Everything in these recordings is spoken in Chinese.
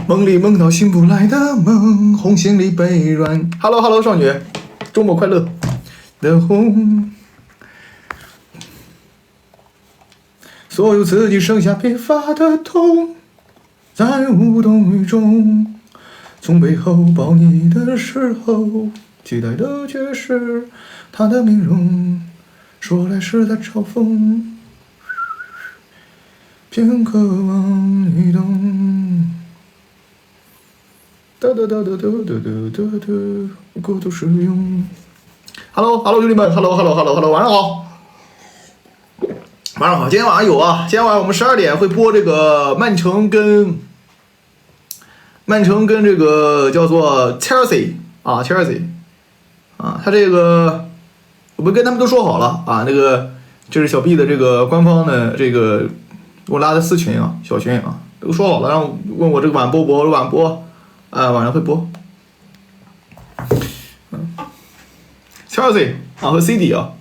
梦里梦到醒不来的梦，红心里被软。Hello， 少女，周末快乐的红。所有自己剩下疲乏的痛，在无动于衷。从背后抱你的时候，期待的却是他的面容，说来是在嘲讽，偏渴望移动。哒哒哒哒哒哒哒哒，过度使用。Hello， 兄弟们 ，Hello， 晚上好。晚上好，今天晚上有啊，今天晚上我们12点会播这个曼城跟这个叫做 Chelsea 啊 ，Chelsea 啊，他这个我们跟他们都说好了啊，那个这是小 B 的这个官方的这个我拉的私群啊，小群啊，都说好了，然后问我这个晚播，晚上会播。Chelsea 啊和 CD 啊。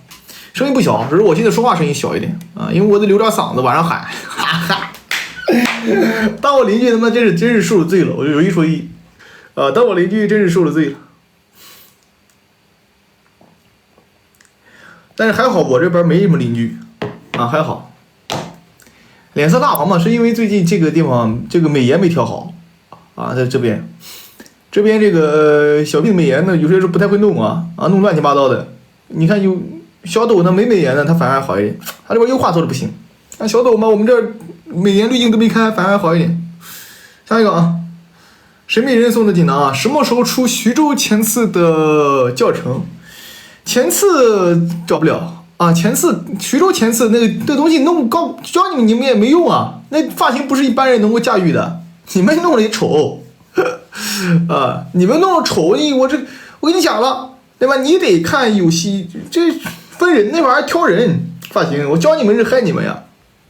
声音不小，只是我现在说话声音小一点啊，因为我得留点嗓子，晚上喊，哈哈。当我邻居他妈真是受了罪了，我就有一说一，当我邻居真是受了罪了。但是还好我这边没什么邻居啊，还好。脸色蜡黄嘛，是因为最近这个地方这个美颜没调好啊，在这边这个小病美颜呢，有些时候不太会弄啊，弄乱七八糟的。你看有。小抖呢没美颜呢，他反而好一点。他这边优化做的不行。那小抖嘛，我们这美颜滤镜都没开，反而好一点。下一个啊，神秘人送的锦囊啊，什么时候出徐州前刺的教程？前刺找不了啊，徐州前刺那东西弄高教你们也没用啊，那发型不是一般人能够驾驭的。你们弄了也丑啊，你们弄了丑，我跟你讲了，对吧？你得看有戏这。分人那玩意儿挑人发型，我教你们是害你们呀，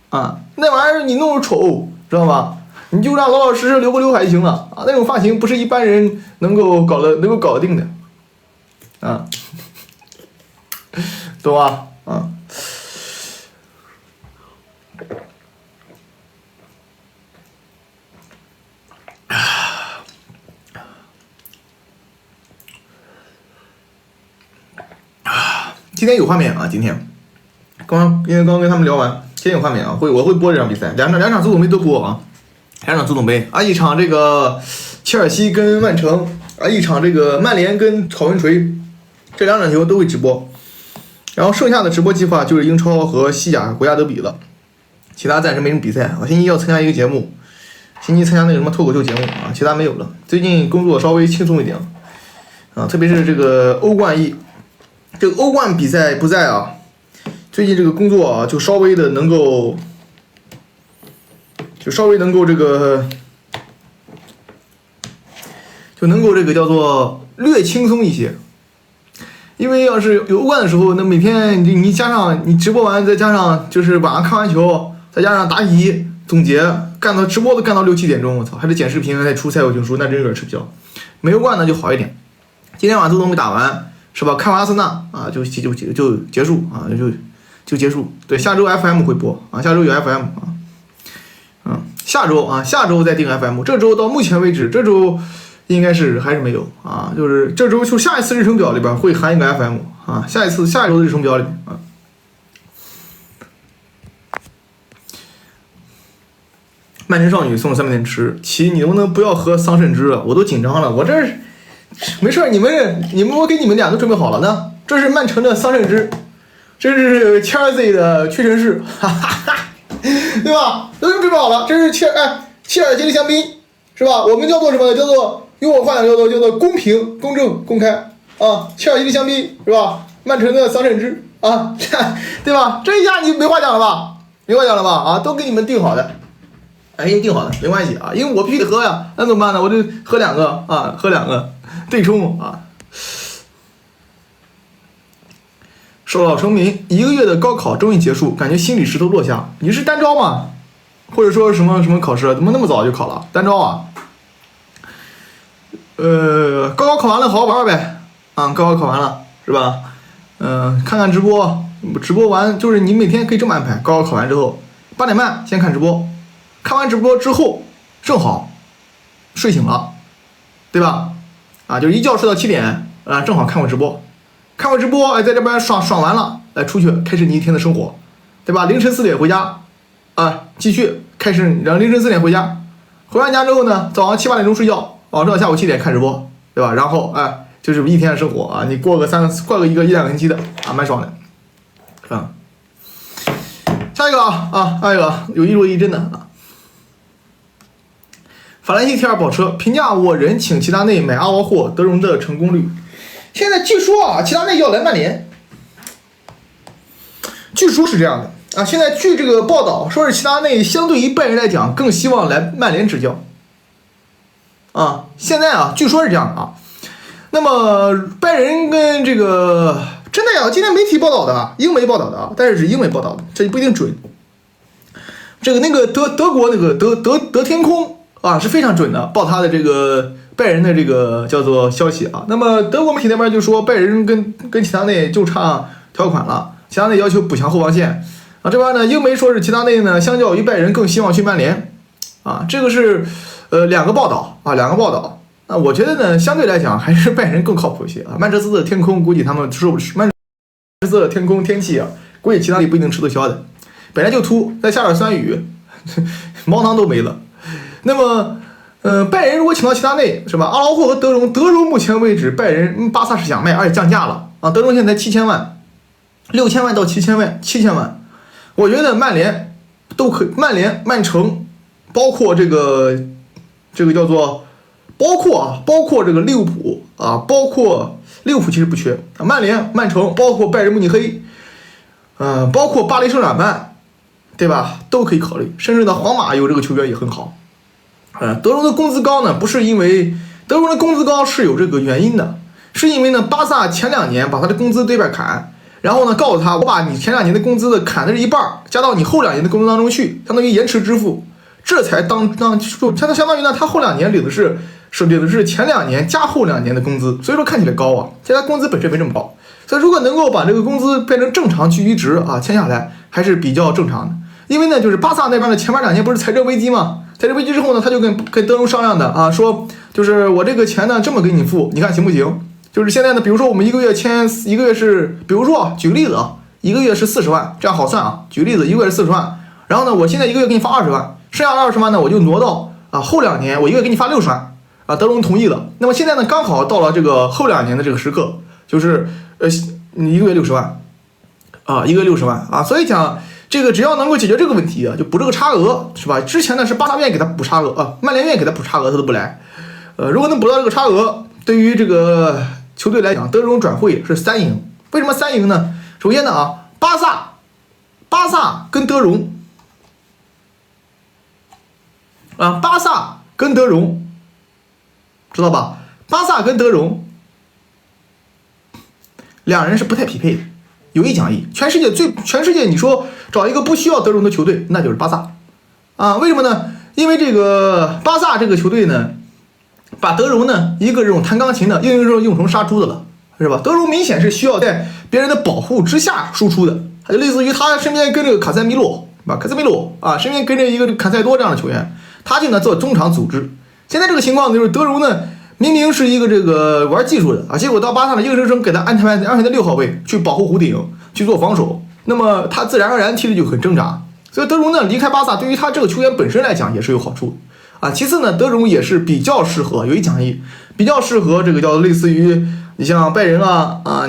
啊，那玩意儿你弄丑，知道吗？你就让老实留个刘海就行了啊，那种发型不是一般人能够搞得定的，啊，懂吧？啊，今天有画面啊！今天刚跟他们聊完，今天有画面啊！我会播这场比赛，两场足总杯都播啊，两场足总杯啊，一场这个切尔西跟曼城啊，一场这个曼联跟郜文垂，这两场球都会直播。然后剩下的直播计划就是英超和西甲国家德比了，其他暂时没什么比赛。我星期一要参加一个节目，星期一参加那个什么脱口秀节目啊，其他没有了。最近工作稍微轻松一点啊，特别是这个欧冠这个欧冠比赛不在啊，最近这个工作啊，就稍微能够这个，就能够这个叫做略轻松一些。因为要是有欧冠的时候，那每天你加上你直播完，再加上就是晚上看完球，再加上答疑总结，直播都干到6、7点钟，我操，还得剪视频，还得出赛后评书，那真有点吃不消。没欧冠呢就好一点，今天晚上足总杯打完。是吧？看完阿森纳啊，就结束啊，就结束。对，下周 FM 会播啊，下周有 FM 啊，下周再定 FM。这周到目前为止，这周应该是还是没有啊，就是这周就下一次日程表里边会含一个 FM 啊，下一周的日程表里啊。曼城少女送了3杯电池，你能不能不要喝桑葚汁啊？我都紧张了，我这是。没事，你们我给你们俩都准备好了呢。这是曼城的桑葚汁，这是 Chelsea 的屈臣氏，哈哈哈，对吧？都准备好了。这是切尔西的香槟，是吧？我们叫做什么呢？叫做用我话讲叫做公平、公正、公开啊。切尔西的香槟是吧？曼城的桑葚汁啊，对吧？这一下你没话讲了吧？啊，都给你们定好的。哎，定好了，没关系啊，因为我必须得喝呀，那怎么办呢？我就喝2个啊，对冲啊！收老成名，1个月的高考终于结束，感觉心理石头落下。你是单招吗？或者说什么考试？怎么那么早就考了？单招啊？高考考完了，好好玩玩呗。啊，高考考完了是吧？看看直播完就是你每天可以这么安排：高考考完之后，8点半先看直播，看完直播之后正好睡醒了，对吧？啊，就是一觉睡到7点，正好看会直播，哎，在这边爽完了，出去开始你一天的生活，对吧？凌晨4点回家，继续开始，然后凌晨4点回家，回完家之后呢，早上7、8点钟睡觉，晚上下午7点看直播，对吧？然后就是一天的生活啊，你过个1、2个星期的蛮爽的，下一个下一个有一若一真的法兰西 T2 跑车评价我人请齐达内买阿劳霍德容的成功率。现在据说齐达内要来曼联，据说是这样的现在据这个报道说是齐达内相对于拜仁来讲更希望来曼联执教现在据说是这样的那么拜仁跟这个真的今天媒体报道的英媒报道的但是英媒报道的，这不一定准。这个那个德国那个德天空是非常准的，报他的这个拜仁的这个叫做消息那么德国媒体那边就说拜仁跟齐达内就差条款了，齐达内要求补强后防线这边呢英媒说是齐达内呢相较于拜仁更希望去曼联这个是两个报道我觉得呢相对来讲还是拜仁更靠谱一些曼彻斯特的天空估计他们说不曼彻斯特的天空天气估计齐达内不一定吃得消的，本来就秃，再下点酸雨毛囊都没了。那么拜仁如果请到齐达内是吧？阿劳霍和德容目前为止拜仁巴萨是想卖，而且降价了德容现在7000万，6000万到7000万，我觉得曼联都可以，曼联曼城包括这个叫做包括这个利物浦包括利物浦其实不缺曼联曼城包括拜仁慕尼黑包括巴黎圣日耳曼，对吧？都可以考虑，甚至呢皇马有这个球员也很好。德容的工资高呢，不是因为德容的工资高是有这个原因的，是因为呢巴萨前2年把他的工资对半砍，然后呢告诉他我把你前2年的工资的砍的是一半，加到你后2年的工资当中去，相当于延迟支付，这才相当于呢他后2年领的是前2年加后2年的工资，所以说看起来高现在工资本身没这么高，所以如果能够把这个工资变成正常聚一值签下来还是比较正常的。因为呢就是巴萨那边的前面2年不是财政危机吗？财政危机之后呢他就跟德容商量的说就是我这个钱呢这么给你付，你看行不行？就是现在呢比如说我们一个月是比如说举个例子一个月是40万，这样好算举个例子一个月是40万，然后呢我现在一个月给你发20万，剩下的20万呢我就挪到后2年我一个月给你发60万德容同意了。那么现在呢刚好到了这个后2年的这个时刻，就是你一个月60万一个月60万所以讲这个只要能够解决这个问题就补这个差额是吧？之前呢是巴萨愿意给他补差额曼联愿意给他补差额他都不来如果能补到这个差额，对于这个球队来讲德容转会是3赢。为什么3赢呢？首先呢巴萨跟德容巴萨跟德容知道吧？巴萨跟德容两人是不太匹配的，有一讲一，全世界你说找一个不需要德容的球队，那就是巴萨为什么呢？因为这个巴萨这个球队呢，把德容呢一个这种弹钢琴的用成杀猪的了，是吧？德容明显是需要在别人的保护之下输出的，他就类似于他身边跟这个卡塞米罗身边跟着一个坎塞多这样的球员，他就呢做中场组织。现在这个情况就是德容呢明明是一个这个玩技术的结果到巴萨呢硬生生给他安排在6号位去保护弧顶去做防守，那么他自然而然踢的就很挣扎。所以德容呢离开巴萨对于他这个球员本身来讲也是有好处其次呢德容也是比较适合有一讲一，比较适合这个叫类似于你像拜仁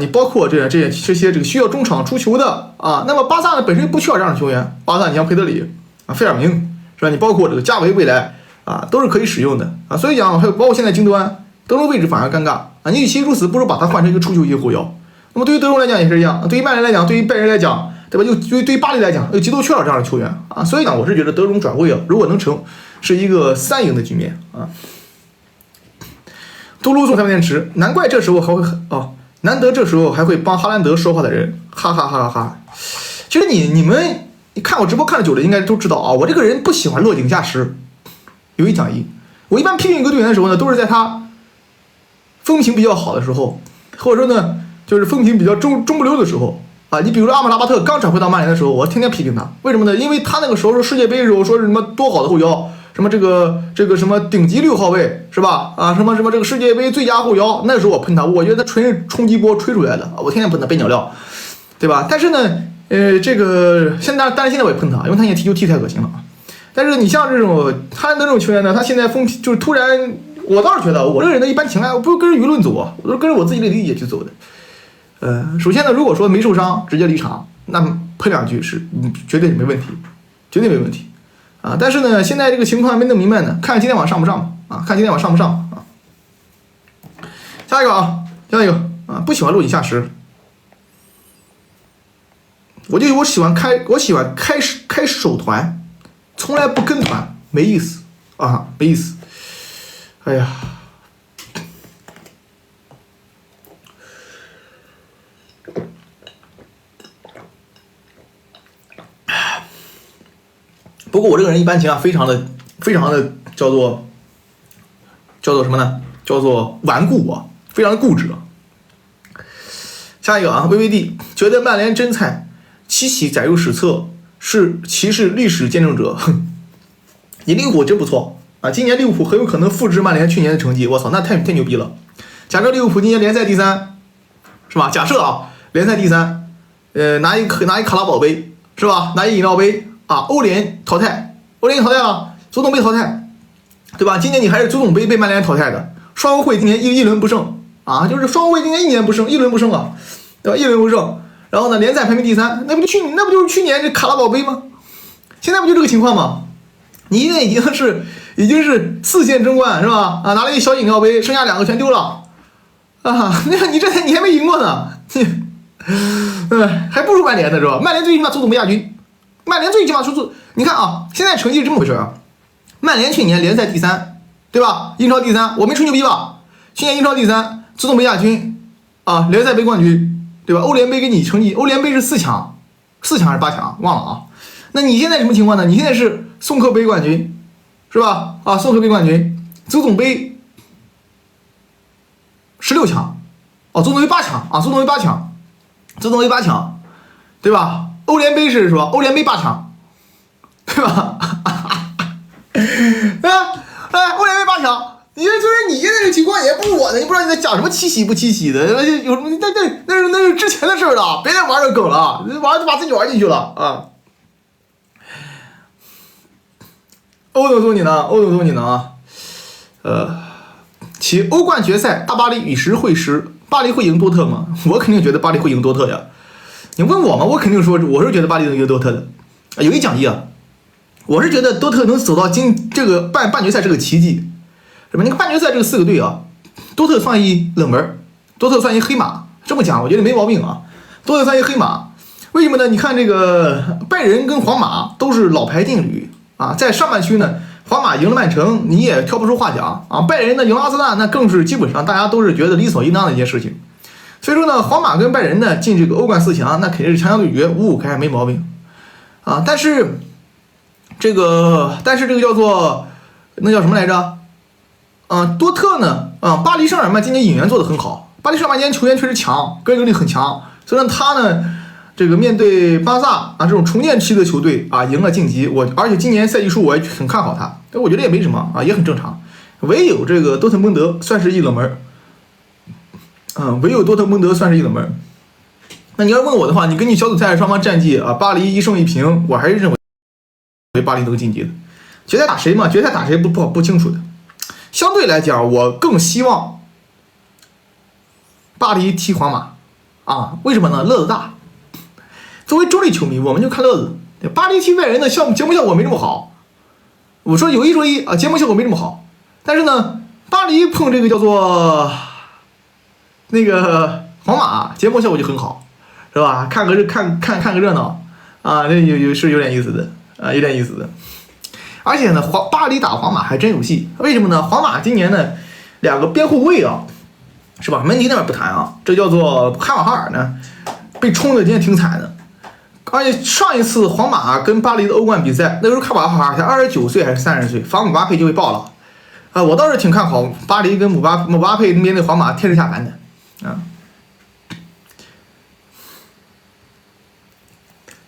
你包括这些这个需要中场出球的那么巴萨呢本身不需要这样的球员，巴萨你像佩德里费尔明是吧？你包括这个加维未来都是可以使用的所以讲还有包括现在京端德容位置反而尴尬你与其如此不如把它换成一个出球型后腰。那么对于德容来讲也是一样，对于曼联来讲，对于拜仁来讲，对吧？又对于巴黎来讲又极度缺少这样的球员所以呢我是觉得德容转会如果能成是一个3赢的局面杜鲁送3电池，难怪这时候还会难得这时候还会帮哈兰德说话的人，哈哈哈哈。其实你们看我直播看了久了应该都知道我这个人不喜欢落井下石，有一讲一。我一般批评一个队员的时候呢，都是在他风评比较好的时候，或者说呢就是风评比较中不溜的时候你比如说阿姆拉巴特刚转会到曼联的时候，我天天批评他，为什么呢？因为他那个时候是世界杯的时候说是什么多好的后腰，什么这个什么顶级6号位是吧？啊，什么这个世界杯最佳后腰，那时候我喷他，我觉得他纯是冲击波吹出来的，我天天喷他背鸟料，对吧？但是呢，这个但是现在我也喷他，因为他现在踢球踢太恶心了啊。但是你像这种他的这种球员呢，他现在就是突然，我倒是觉得我这个人的一般情况，我不是跟着舆论走啊，我是跟着我自己的理解去走的。首先呢，如果说没受伤直接离场，那喷2句是绝对没问题，绝对没问题啊。但是呢，现在这个情况还没弄明白呢，看今天晚上上不上啊？看今天晚上上不上啊？下一个啊，不喜欢落井下石。我喜欢开手团，从来不跟团，没意思啊，没意思。哎呀。不过我这个人一般情况非常的叫做什么呢？叫做顽固啊，非常的固执。下一个啊，VVD 觉得曼联真菜，七喜载入史册，其是历史见证者。你利物浦真不错啊！今年利物浦很有可能复制曼联去年的成绩，我操，那太牛逼了！假设利物浦今年联赛第3，是吧？假设啊，联赛第3，拿一卡拉宝杯，是吧？拿一饮料杯啊，欧联淘汰了，足总杯淘汰，对吧？今年你还是足总杯被曼联淘汰的，双欧会今年一轮不胜啊，就是双欧会今年一轮不胜啊，对吧？一轮不胜，然后呢，联赛排名第3，那不就是去年这卡拉宝杯吗？现在不就这个情况吗？你现在已经是4线争冠是吧？啊，拿了一小饮料杯，剩下2个全丢了啊！你还没赢过呢，还不如曼联呢是吧？曼联最起码足总杯亚军，曼联最起码你看啊，现在成绩是这么回事啊。曼联去年联赛第3，对吧？英超第3，我没吹牛逼吧？去年英超第3，足总杯亚军啊，联赛杯冠军，对吧？欧联杯给你成绩，欧联杯是4强还是8强？忘了啊。那你现在什么情况呢？你现在是送客杯冠军，是吧？啊，送客杯冠军，足总杯16强，哦，足总杯8强啊，足总杯8强，对吧？欧联杯是吧？欧联杯8强，对吧？欧联杯8强，你现在这个情况也不如我的，你不知道你在讲什么七喜不七喜的，有什么那是之前的事了，别再玩这梗了，玩就把自己玩进去了啊。欧总你呢？其欧冠决赛，大巴黎与时会师，巴黎会赢多特吗？我肯定觉得巴黎会赢多特呀。你问我吗？我肯定说，我是觉得巴黎能赢多特的。有一讲义啊，我是觉得多特能走到这个半决赛是个奇迹，是吧？你看半决赛这个4个队啊，多特算一冷门，多特算一黑马。这么讲，我觉得没毛病啊。多特算一黑马，为什么呢？你看这个拜仁跟皇马都是老牌劲旅啊，在上半区呢，皇马赢了曼城，你也挑不出话讲啊。拜仁呢赢阿森纳，那更是基本上大家都是觉得理所应当的一件事情。所以说呢，皇马跟拜仁呢进这个欧冠4强，那肯定是强强对决，5-5开没毛病啊。但是这个叫做那叫什么来着？多特呢巴黎圣日耳曼今年引援做得很好，巴黎圣日耳曼今年球员确实强，个人能力很强，所以呢他呢这个面对巴萨啊这种重建期的球队啊赢了晋级，而且今年赛季初我也很看好他，但我觉得也没什么啊，也很正常。唯有这个多特蒙德算是一冷门。唯有多特蒙德算是一冷门。那你要问我的话，你根据小组赛双方战绩啊，巴黎1胜1平，我还是认为巴黎能晋级的。决赛打谁嘛？决赛打谁不清楚的。相对来讲，我更希望巴黎踢皇马啊，为什么呢？乐子大。作为中立球迷，我们就看乐子。巴黎踢拜仁的节目效果没这么好。我说有一说一啊，节目效果没这么好。但是呢，巴黎碰这个叫做那个皇马，节目效果就很好，是吧？看个热闹啊，这有点意思的啊，有点意思的。而且呢，巴黎打皇马还真有戏，为什么呢？皇马今年呢2个边后卫啊，是吧？门迪那边不谈啊，这叫做卡瓦哈尔呢，被冲的今天挺惨的。而且上一次皇马跟巴黎的欧冠比赛，那时候卡瓦哈尔才29岁还是30岁，防姆巴佩就被爆了啊！我倒是挺看好巴黎跟姆巴佩面对皇马天之下凡的。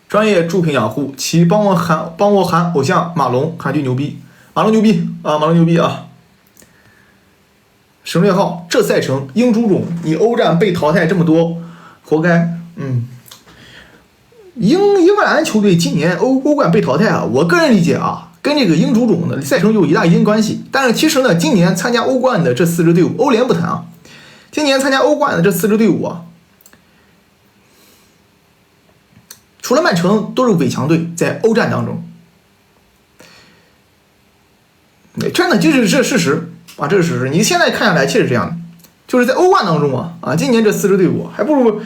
专业助品养护，其帮我喊偶像马龙，喊句牛逼马龙牛逼啊，马龙牛逼啊！省略号，这赛程英足总，你欧战被淘汰这么多，活该。英格兰球队今年欧冠被淘汰啊，我个人理解啊，跟这个英足总的赛程有一大一定关系。但是其实呢，今年参加欧冠的这4支队伍，欧联不谈啊，今年参加欧冠的这4支队伍啊，除了曼城都是伪强队，在欧战当中，真的就是这事实啊，这是事实。你现在看下来，确实这样的，就是在欧冠当中啊，今年这4支队伍还不如。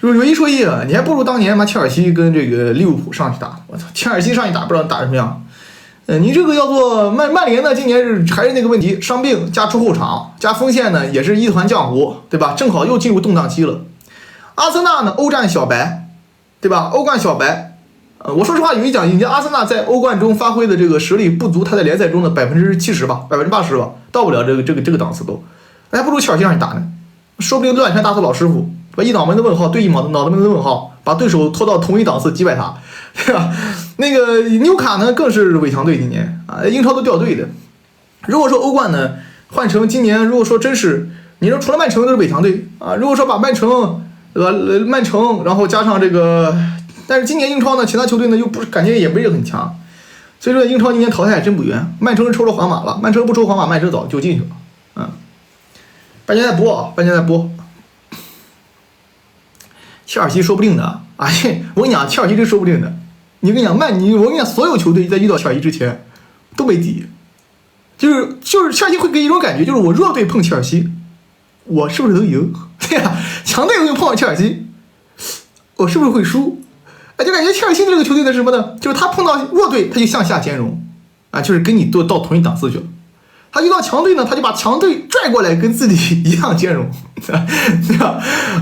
有一说一啊，你还不如当年切尔西跟这个利物浦上去打。我操，切尔西上去打不知道打什么样。你这个要做曼联呢，今年还是那个问题，伤病加出后场加锋线呢，也是一团浆糊，对吧？正好又进入动荡期了。阿森纳呢，欧战小白，对吧？欧冠小白。我说实话，有一讲，人家阿森纳在欧冠中发挥的这个实力不足他在联赛中的70%吧，80%吧，到不了这个档次都，还不如切尔西上去打呢，说不定乱拳打死老师傅。把一脑门的问号对一脑袋门的问号，把对手拖到同一档次击败他，对吧？那个纽卡呢更是伪强队，今年啊英超都掉队的。如果说欧冠呢换成今年，如果说真是你说除了曼城都是伪强队啊，如果说把曼城对吧曼城，然后加上这个，但是今年英超呢其他球队呢又不是感觉也不是很强，所以说英超今年淘汰真不冤。曼城抽了皇马了，曼城不抽皇马，曼城早就进去了。半年再播啊，半年再播。切尔西说不定的啊！我跟你讲，切尔西这说不定的。你跟你讲我跟你讲，所有球队在遇到切尔西之前都没底，就是切尔西会给你一种感觉，就是我弱队碰切尔西，我是不是能赢？对呀，强队又碰到切尔西，我是不是会输？就感觉切尔西这个球队的什么呢？就是他碰到弱队，他就向下兼容啊，就是跟你都到同一档次去了。他遇到强队呢，他就把强队拽过来跟自己一样兼容，对吧？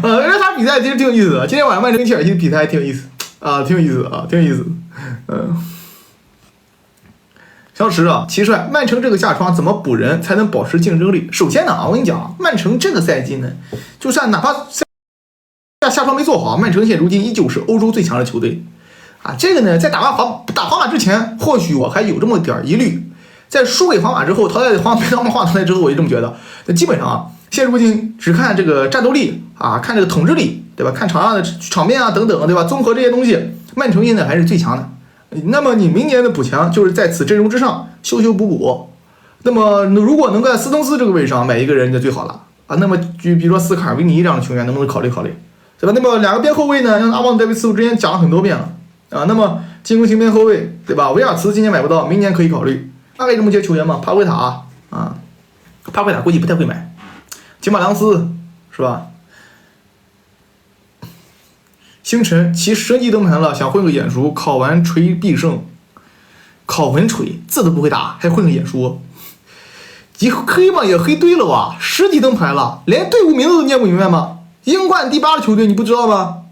因为他比赛其实挺有意思的。今天晚上曼城跟切尔西比赛还挺有意思啊，挺有意思的啊，挺有意思。小史啊，齐帅，曼城这个下窗怎么补人才能保持竞争力？首先呢我跟你讲，曼城这个赛季呢，就算哪怕下窗没做好，曼城现如今依旧是欧洲最强的球队啊。这个呢，在打皇马之前，或许我还有这么点疑虑。在输给皇马之后，淘汰被皇马淘汰之后，我就这么觉得。那基本上啊，现如今只看这个战斗力啊，看这个统治力，对吧？看场上的场面啊等等，对吧？综合这些东西，曼城现在还是最强的。那么你明年的补强就是在此阵容之上修修补补。那么如果能在斯通斯这个位置上买一个人就最好了啊。那么就比如说斯卡尔维尼这样的球员，能不能考虑考虑，对吧？那么两个边后卫呢，像阿旺戴维斯，我之前讲了很多遍了啊。那么进攻型边后卫，对吧？维尔茨今年买不到，明年可以考虑。大概这么些球员嘛，帕奎塔啊，帕奎塔估计不太会买，吉马良斯是吧？星辰其神级登盘了，想混个眼熟，考完锤必胜，考文锤字都不会打，还混个眼熟，你黑嘛也黑对了吧？10级登盘了，连队伍名字都念不明白吗？英冠第8的球队你不知道吗？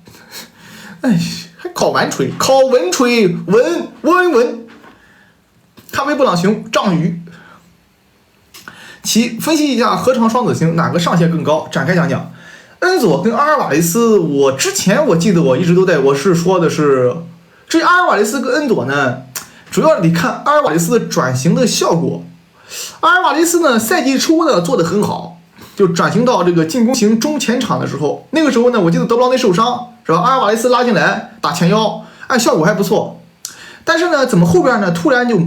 哎，还考完锤，考文锤，文。咖啡布朗熊章鱼，其分析一下合成双子星哪个上限更高，展开讲讲。恩佐跟阿尔瓦雷斯，我记得我一直都在，我是说的是，至于阿尔瓦雷斯跟恩佐呢，主要得看阿尔瓦雷斯的转型的效果。阿尔瓦雷斯呢，赛季初呢做得很好，就转型到这个进攻型中前场的时候，那个时候呢，我记得德布劳内受伤是吧？阿尔瓦雷斯拉进来打前腰，效果还不错。但是呢，怎么后边呢突然就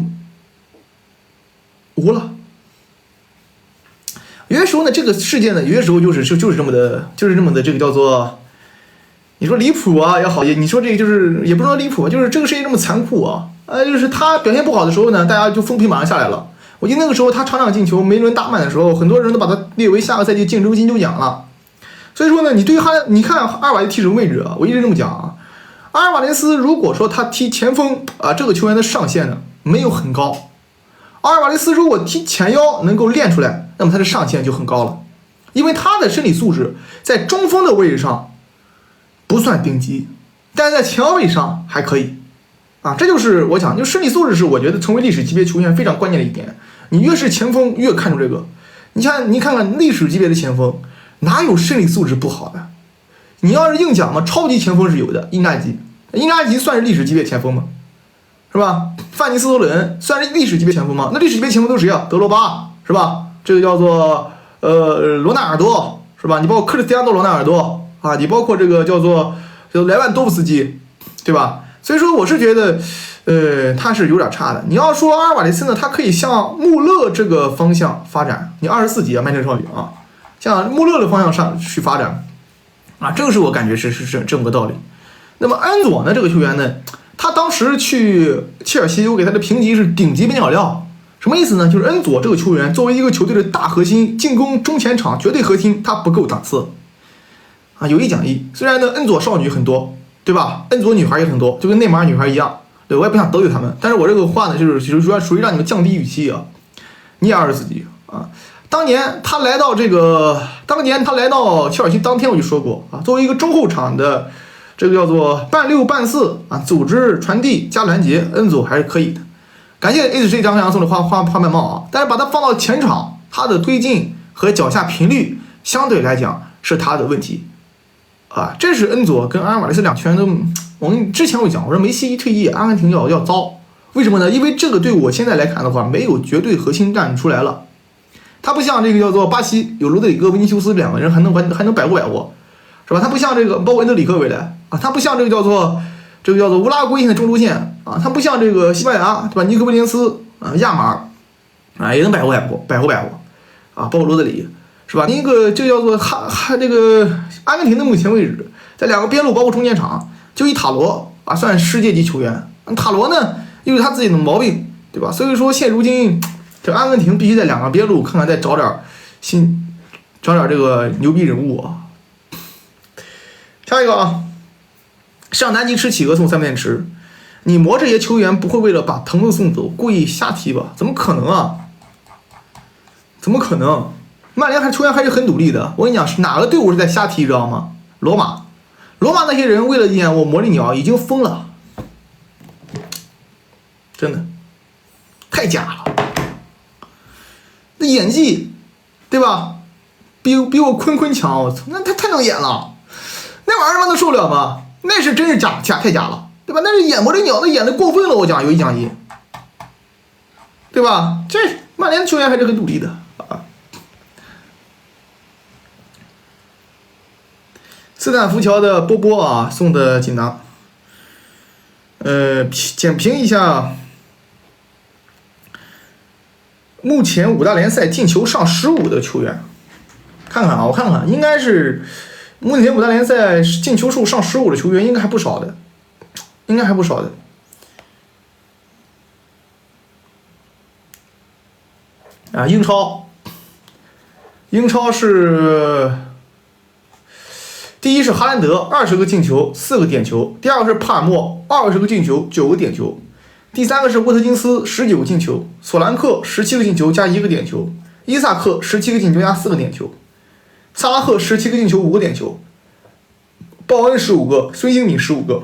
无了？有些时候呢，这个事件呢，有些时候就是这么的，这个叫做，你说离谱啊也好，你说这个就是也不说离谱，就是这个事情这么残酷啊，就是他表现不好的时候呢，大家就风评马上下来了。我记得那个时候他场进球没轮打满的时候，很多人都把他列为下个赛季竞争金球奖了。所以说呢，你对于他，你看阿尔瓦雷斯踢什么位置啊？我一直这么讲啊，阿尔瓦雷斯如果说他踢前锋啊，这个球员的上限呢没有很高。阿尔瓦雷斯如果踢前腰能够练出来，那么他的上限就很高了，因为他的身体素质在中锋的位置上不算顶级，但是在前腰位上还可以啊。这就是我讲，就身体素质是我觉得成为历史级别球员非常关键的一点。你越是前锋越看重这个，你看看历史级别的前锋哪有身体素质不好的？你要是硬讲嘛，超级前锋是有的，因扎吉算是历史级别前锋吗？是是吧？范尼斯托伦算是历史级别前锋吗？那历史级别前锋都是谁啊？德罗巴是吧？这个叫做罗纳尔多是吧？你包括克里斯蒂亚诺罗纳尔多啊，你包括这个叫做莱万多夫斯基，对吧？所以说我是觉得他是有点差的。你要说阿尔瓦雷斯呢，他可以向穆勒这个方向发展。你24级啊，曼城少女啊，向穆勒的方向上去发展啊，这个是我感觉是这么个道理。那么安佐呢，这个球员呢，他当时去切尔西，我给他的评级是顶级边角料。什么意思呢？就是恩佐这个球员作为一个球队的大核心，进攻中前场绝对核心，他不够档次啊。有一讲一，虽然呢恩佐少女很多，对吧？恩佐女孩也很多，就跟内马尔女孩一样。对，我也不想得罪他们，但是我这个话呢，就是属于让你们降低语气啊。你也24级啊。当年他来到切尔西当天我就说过啊，作为一个中后场的这个叫做半六半四啊，组织传递加拦截，恩佐还是可以的。感谢 HC 张阳送的花麦帽啊，但是把它放到前场，他的推进和脚下频率相对来讲是他的问题啊。这是恩佐跟阿尔瓦雷斯两球员都，我们之前我讲，我说梅西一退役，阿根廷要糟，为什么呢？因为这个队我现在来看的话，没有绝对核心站出来了。他不像这个叫做巴西有罗德里戈、维尼修斯两个人还能摆过，是吧？他不像这个包括恩德里克回来啊，他不像这个叫做乌拉圭现在中路线啊，他不像这个西班牙对吧？尼科威廉斯啊、亚马尔啊也能摆活啊，包括罗德里是吧？那个这叫做这个阿根廷的目前为止，在两个边路包括中间场，就以塔罗啊算世界级球员。塔罗呢又有他自己的毛病，对吧？所以说现如今这阿根廷必须在两个边路看看再找点这个牛逼人物啊。下一个啊，上南极吃企鹅送三面池，你磨这些球员不会为了把藤子送走故意瞎踢吧？怎么可能啊？怎么可能？曼联球员还是很努力的。我跟你讲，哪个队伍是在瞎踢，知道吗？罗马那些人为了演我魔力鸟已经疯了，真的太假了。那演技，对吧？比我坤强，我操，那他太能演了，那玩意儿能受了吗？那是真是假太假了，对吧？那是演魔力鸟，那演的过分了，我讲有一讲一，对吧？这曼联的球员还是很努力的啊。斯坦福桥的波波啊送的锦囊，简评一下。目前5大联赛进球上15的球员，我看看，应该是目前5大联赛进球数上15的球员应该还不少的，啊，英超是第一是哈兰德20个进球4个点球，第二个是帕尔默20个进球9个点球。第三个是沃特金斯19个进球，索兰克17个进球加1个点球，伊萨克17个进球加4个点球，萨拉赫17个进球5个点球，鲍恩15个，孙兴敏15个。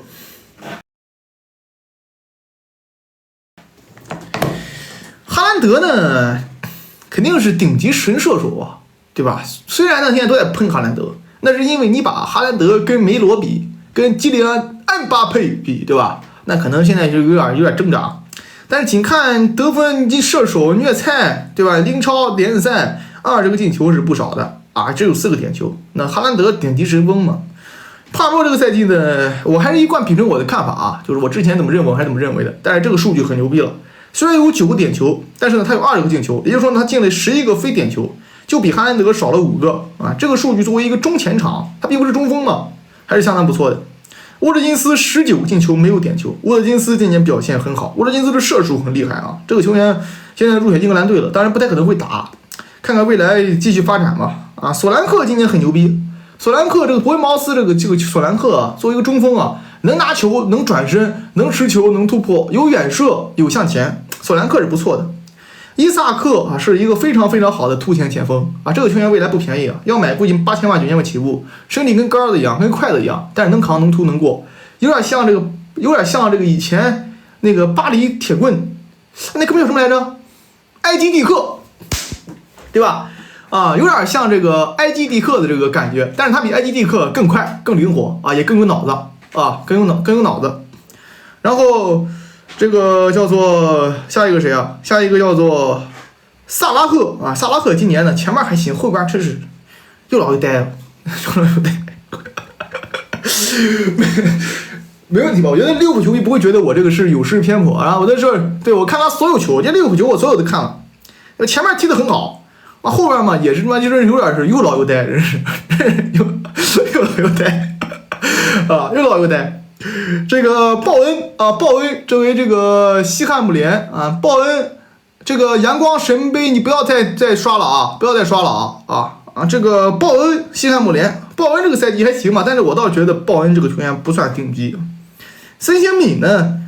哈兰德呢，肯定是顶级神射手啊，对吧？虽然呢现在都在喷哈兰德，那是因为你把哈兰德跟梅罗比，跟基里安·安巴佩比，对吧？那可能现在就有点挣扎，但是仅看得分及射手虐菜，对吧？英超联赛20个进球是不少的啊，只有4个点球。那哈兰德顶级神锋嘛。帕洛这个赛季呢，我还是一贯秉承我的看法啊，就是我之前怎么认为我还是怎么认为的。但是这个数据很牛逼了，虽然有9个点球，但是呢他有20个进球，也就是说呢他进了11个非点球，就比哈兰德少了5个啊。这个数据作为一个中前场，他并不是中锋嘛，还是相当不错的。沃特金斯19个进球没有点球，沃特金斯今年表现很好，沃特金斯的射术很厉害啊，这个球员现在入选英格兰队了，当然不太可能会打，看看未来继续发展吧。啊，索兰克今年很牛逼，索兰克这个伯恩茅斯这个索兰克啊，作为一个中锋啊，能拿球，能转身，能持球，能突破，有远射，有向前，索兰克是不错的。伊萨克啊是一个非常非常好的突前前锋啊，这个球员未来不便宜啊，要买估计8000万9000万起步，身体跟杆子一样，跟筷子一样，但是能扛能突能过，有点像这个以前那个巴黎铁棍，那哥们叫什么来着？埃基蒂克，对吧？啊，有点像这个埃基蒂克的这个感觉，但是他比埃基蒂克更快、更灵活啊，也更有脑子啊，更有脑子。然后这个叫做下一个谁啊？下一个叫做萨拉赫啊。萨拉赫今年呢前面还行，后边真是又老又呆了，又老又呆。没问题吧？我觉得利物浦球迷不会觉得我这个是有失偏颇啊。我在这对我看他所有球，这利物浦球我所有都看了，前面踢得很好，后边嘛也是他妈就是有点是又老又呆，真是又老又呆啊，又老又呆。这个鲍恩啊，鲍恩作为这个西汉姆联啊，鲍恩这个阳光神杯你不要再刷了啊，不要再刷了啊！这个鲍恩西汉姆联，鲍恩这个赛季还行吧，但是我倒觉得鲍恩这个球员不算顶级。孙兴敏呢，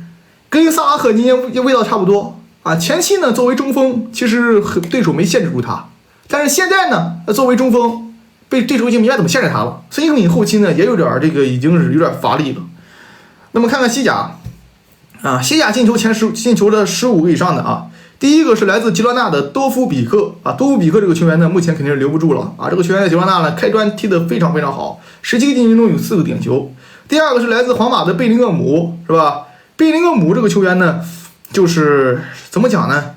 跟萨拉赫今年味道差不多啊。前期呢，作为中锋，其实对手没限制住他，但是现在呢，作为中锋，被对手已经明白怎么限制他了。孙兴敏后期呢，也有点这个已经是有点乏力了。那么看看西甲啊，西甲进球的15个以上的啊，第一个是来自吉罗纳的多夫比克啊，多夫比克这个球员呢，目前肯定是留不住了啊。这个球员在吉罗纳呢，开端踢得非常非常好，17个进球中有4个点球。第二个是来自皇马的贝林厄姆，是吧？贝林厄姆这个球员呢，就是怎么讲呢？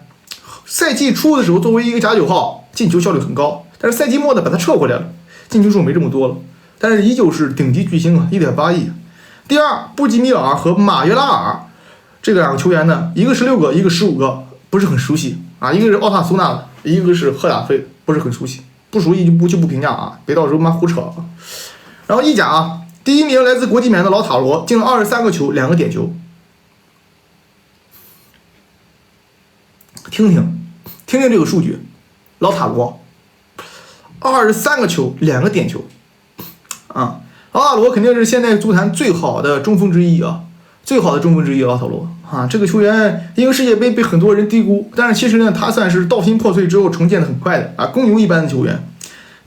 赛季初的时候作为一个假9号，进球效率很高，但是赛季末呢把他撤回来了，进球数没这么多了，但是依旧是顶级巨星啊，1.8亿。第二，布吉米尔和马约拉尔这两个球员呢，一个16个，一个15个，不是很熟悉啊。一个是奥塔苏纳的，一个是赫塔菲，不是很熟悉，不熟悉就不评价啊，别到时候妈胡扯啊。然后意甲啊。第一名来自国际米兰的老塔罗，进了23个球，2个点球。听听这个数据，老塔罗23个球，2个点球啊！老塔罗肯定是现在足坛最好的中锋之一啊，最好的中锋之一老塔罗啊！这个球员因为世界杯被很多人低估，但是其实呢，他算是道心破碎之后重建的很快的啊，公牛一般的球员。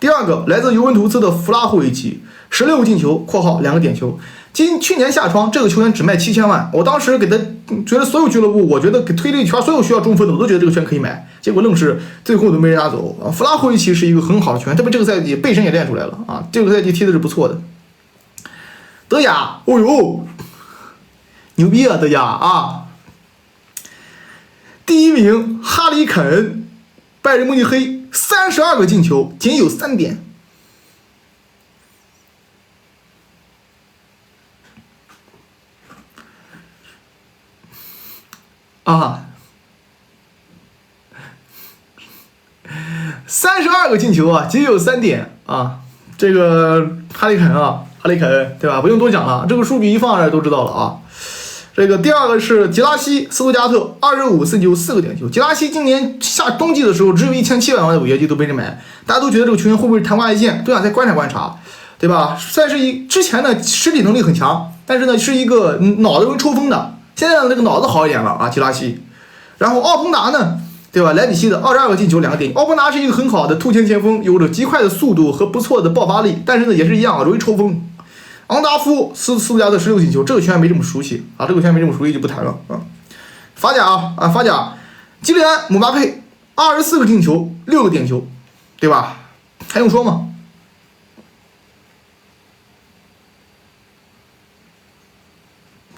第二个来自尤文图斯的弗拉霍维奇，16个进球（括号2个点球）。去年夏窗这个球员只卖7000万，我当时给他觉得所有俱乐部，我觉得给推了一圈，所有需要中锋的我都觉得这个球员可以买，结果愣是最后都没人拿走啊。弗拉霍维奇是一个很好的球员，特别这个赛季背身也练出来了啊，这个赛季踢的是不错的。德甲，哦呦，牛逼啊，德甲啊！第一名哈里凯恩，拜仁慕尼黑。32个进球，仅有3点。啊，32个进球啊，仅有3点啊！这个哈里凯恩对吧？不用多讲了，这个数据一放上来都知道了啊。这个第二个是吉拉西斯图加特，25次球4个点球。吉拉西今年冬季的时候只有1700万的违约金都没人买，大家都觉得这个球员会不会昙花一现，都想再观察观察，对吧？算是之前呢身体能力很强，但是呢是一个脑子容易抽风的，现在呢这个脑子好一点了啊，吉拉西。然后奥彭达呢，对吧？莱比锡的22个进球2个点。奥彭达是一个很好的突前前锋，有着极快的速度和不错的爆发力，但是呢也是一样容易抽风。昂达夫斯图加特16个进球，这个球员没这么熟悉啊，这个球员没这么熟悉就不谈了啊。法甲，基利安姆巴佩24个进球6个点球，对吧？还用说吗？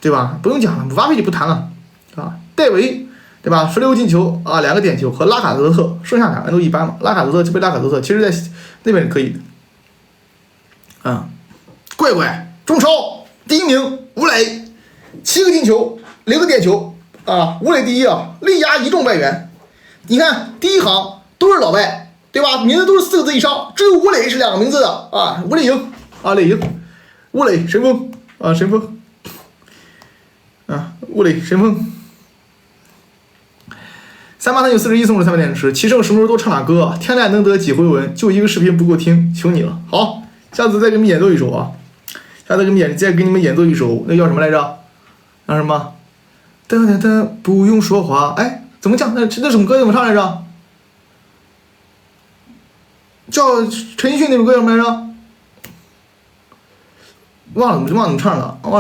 对吧？不用讲了，姆巴佩就不谈了啊。戴维，对吧？16个进球啊，2个点球和拉卡泽特，剩下2个都一般嘛。拉卡泽特，其实在那边是可以的啊。怪中超第一名吴磊，7个进球0个点球啊，吴磊第一啊，力压一众外援。你看第一行都是老外，对吧？名字都是4个字以上，只有吴磊是2个名字的啊，吴磊赢啊，磊赢，吴磊神锋啊，神锋啊，吴磊神锋。383941送了300点池，齐胜什么时候都唱俩歌，天籁能得几回闻，就一个视频不够听，求你了。好，下次再给你们演奏一首啊。再给你们演奏一首，那叫什么来着？叫什么？不用说话。哎，怎么讲？那什么歌怎么唱来着？叫陈奕迅那首歌叫什么来着？忘了怎么唱了啊！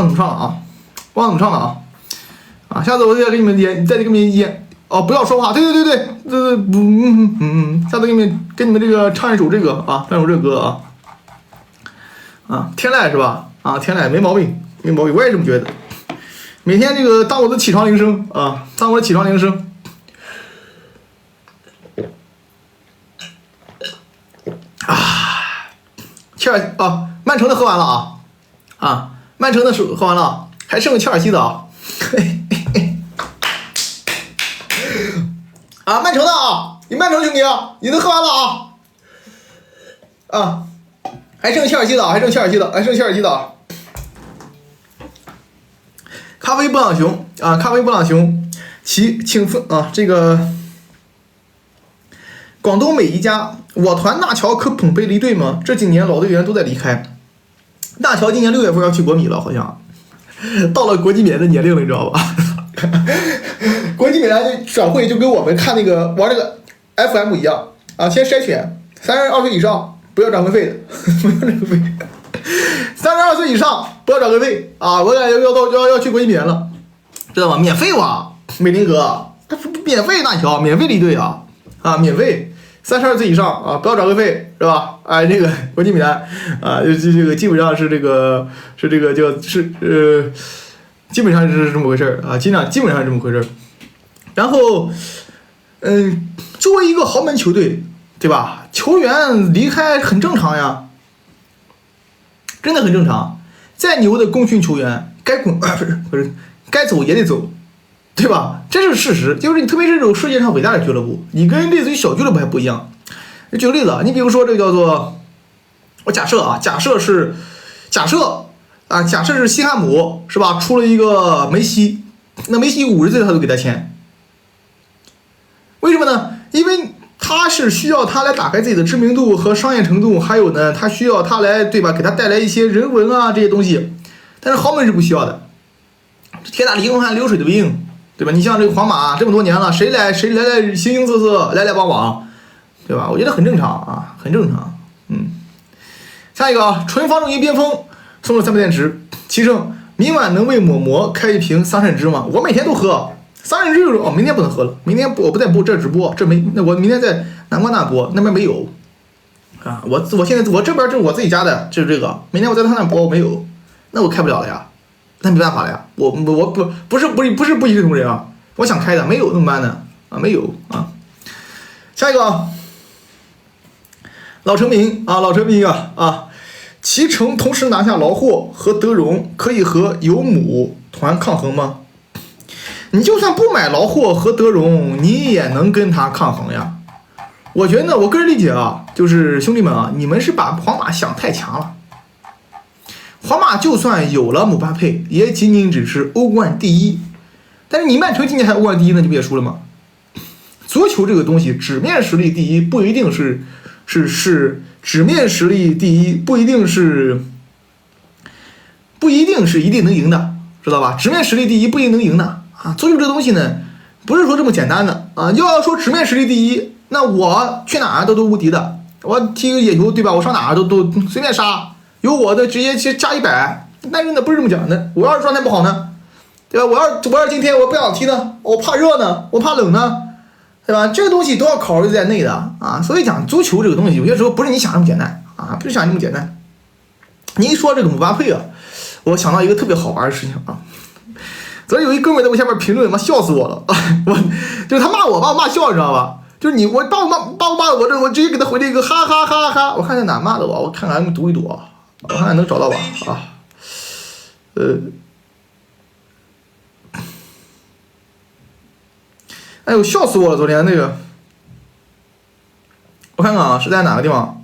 啊，下次我再给你们演，哦，不要说话。对，下次给你们这个唱一首这个啊，唱一首这个歌啊。啊，天籁是吧？啊，天籁没毛病，我也这么觉得。每天这个当我的起床铃声啊，当我的起床铃声。切尔啊，曼城的喝完了曼城的喝完了，还剩个切尔西的曼城的你曼城兄弟你都喝完了还剩切尔西的，还剩切尔西的咖啡布朗熊咖啡布朗熊，请分这个广东美宜家，我团纳乔可捧杯离队吗？这几年老队员都在离开，纳乔今年6月份要去国米了，好像到了国际米兰的年龄了，你知道吧？国际米兰的转会就跟我们看那个玩这个 FM 一样先筛选32岁以上不要转会费的，不要转会费，32岁以上不要转会费我感觉要去国际米兰了，知道吗？免费美林哥，免费纳乔，免费离队免费。32岁以上不要转会费是吧？这个国际米兰这个基本上是这个基本上是这么回事基本上是这么回事然后作为一个豪门球队，对吧？球员离开很正常呀，真的很正常。再牛的功勋球员，该滚不是该走也得走。对吧？这是事实，就是你特别是这种世界上伟大的俱乐部，你跟类似于小俱乐部还不一样。举个例子你比如说这个叫做，我假设是西汉姆是吧？出了一个梅西，那梅西50岁他都给他签，为什么呢？因为他是需要他来打开自己的知名度和商业程度，还有呢，他需要他来对吧？给他带来一些人文这些东西，但是豪门是不需要的，铁打的营盘流水的兵。对吧？你像这个皇马这么多年了，谁来形形色色，来往往，对吧？我觉得很正常很正常。下一个纯防重型边锋送了3倍电池，7升，明晚能为抹开一瓶桑葚汁吗？我每天都喝桑葚汁明天不能喝了，明天我不再播这直播，这没，那我明天在南瓜那播，那边没有我现在我这边就是我自己家的，就是这个，明天我在他那播我没有，那我开不了了呀。那没办法了呀，我不是不一视同仁我想开的没有那么办的没有下一个老成名齐城同时拿下劳霍和德容，可以和尤姆团抗衡吗？你就算不买劳霍和德容，你也能跟他抗衡呀。我觉得呢，我个人理解就是兄弟们你们是把皇马想太强了。皇马就算有了姆巴佩，也仅仅只是欧冠第一。但是你曼城今年还欧冠第一，那就别输了吗？足球这个东西，纸面实力第一不一定是纸面实力第一不一定是一定能赢的，知道吧？纸面实力第一不一定能赢的足球这东西呢，不是说这么简单的要说纸面实力第一，那我去哪儿都无敌的。我踢个野球，对吧？我上哪儿都随便杀。有我的直接去加100，但是呢不是这么讲的。我要是状态不好呢，对吧？我要是今天我不想踢呢，我怕热呢，我怕冷呢，对吧？这个东西都要考虑在内的所以讲足球这个东西，有些时候不是你想那么简单不是想那么简单。你一说这个姆巴佩我想到一个特别好玩的事情昨天有一哥们在我下面评论，妈笑死我了我就是他骂我，把我骂笑，你知道吧？就是你我把我骂我直接给他回了一个哈哈哈哈。我看在哪骂的我看看读一读我看看能找到吧哎呦笑死我了！昨天那个，我看看是在哪个地方？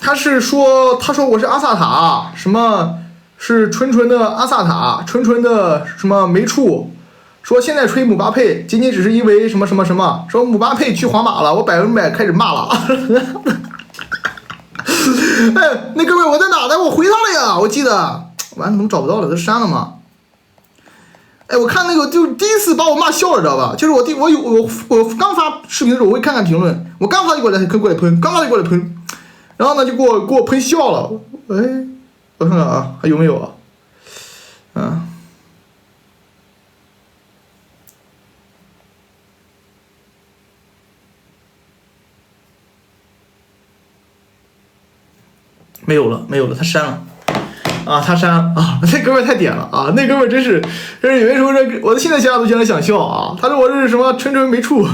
他说我是阿萨塔，什么是纯的阿萨塔，纯的什么没处。说现在吹姆巴佩，仅仅只是因为什么，说姆巴佩去皇马了，我100%开始骂了。哎，那哥们儿我在哪呢？我回他了呀，我记得，完了怎么找不到了？都删了吗？哎，我看那个就第一次把我骂笑了，知道吧？就是我刚发视频的时候，我会看看评论，我刚发就过来喷，然后呢就给我喷笑了。哎，我看看还有没有啊？ ，没有了，他删了。啊，他删了啊，那哥们儿太点了啊，那哥们儿真是有些时候我现在想想都觉得想笑啊。他说我是什么纯没处。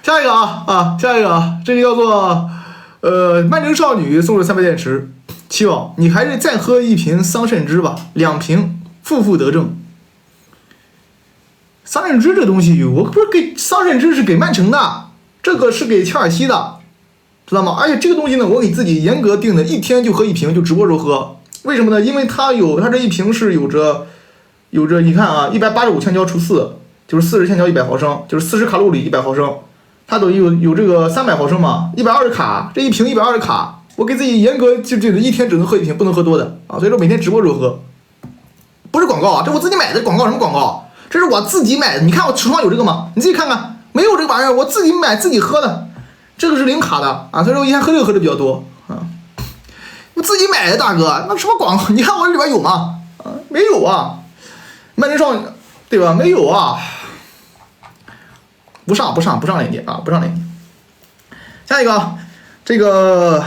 下一个下一个这个叫做曼城少女送了300电池，期望你还是再喝一瓶桑葚汁吧，2瓶负得正。桑葚汁这东西我不是给桑葚汁是给曼城的，这个是给切尔西的。知道吗？而且这个东西呢，我给自己严格定的，1天就喝1瓶，就直播时候喝。为什么呢？因为它这一瓶是有着，你看啊，185千焦除4，就是40千焦100毫升，就是40卡路里100毫升，它等于有这个300毫升嘛，120卡，这一瓶120卡，我给自己严格就1天只能喝1瓶，不能喝多的啊。所以说每天直播时候喝，不是广告啊，这我自己买的广告，什么广告？这是我自己买的，你看我橱窗有这个吗？你自己看看，没有这个玩意儿，我自己买自己喝的。这个是0卡的啊，所以说我以前喝这个喝的比较多啊。我自己买的大哥，那什么广告？你看我这里边有吗？啊，没有啊。曼城少女对吧？没有啊。不上链接啊，不上链接。下一个，这个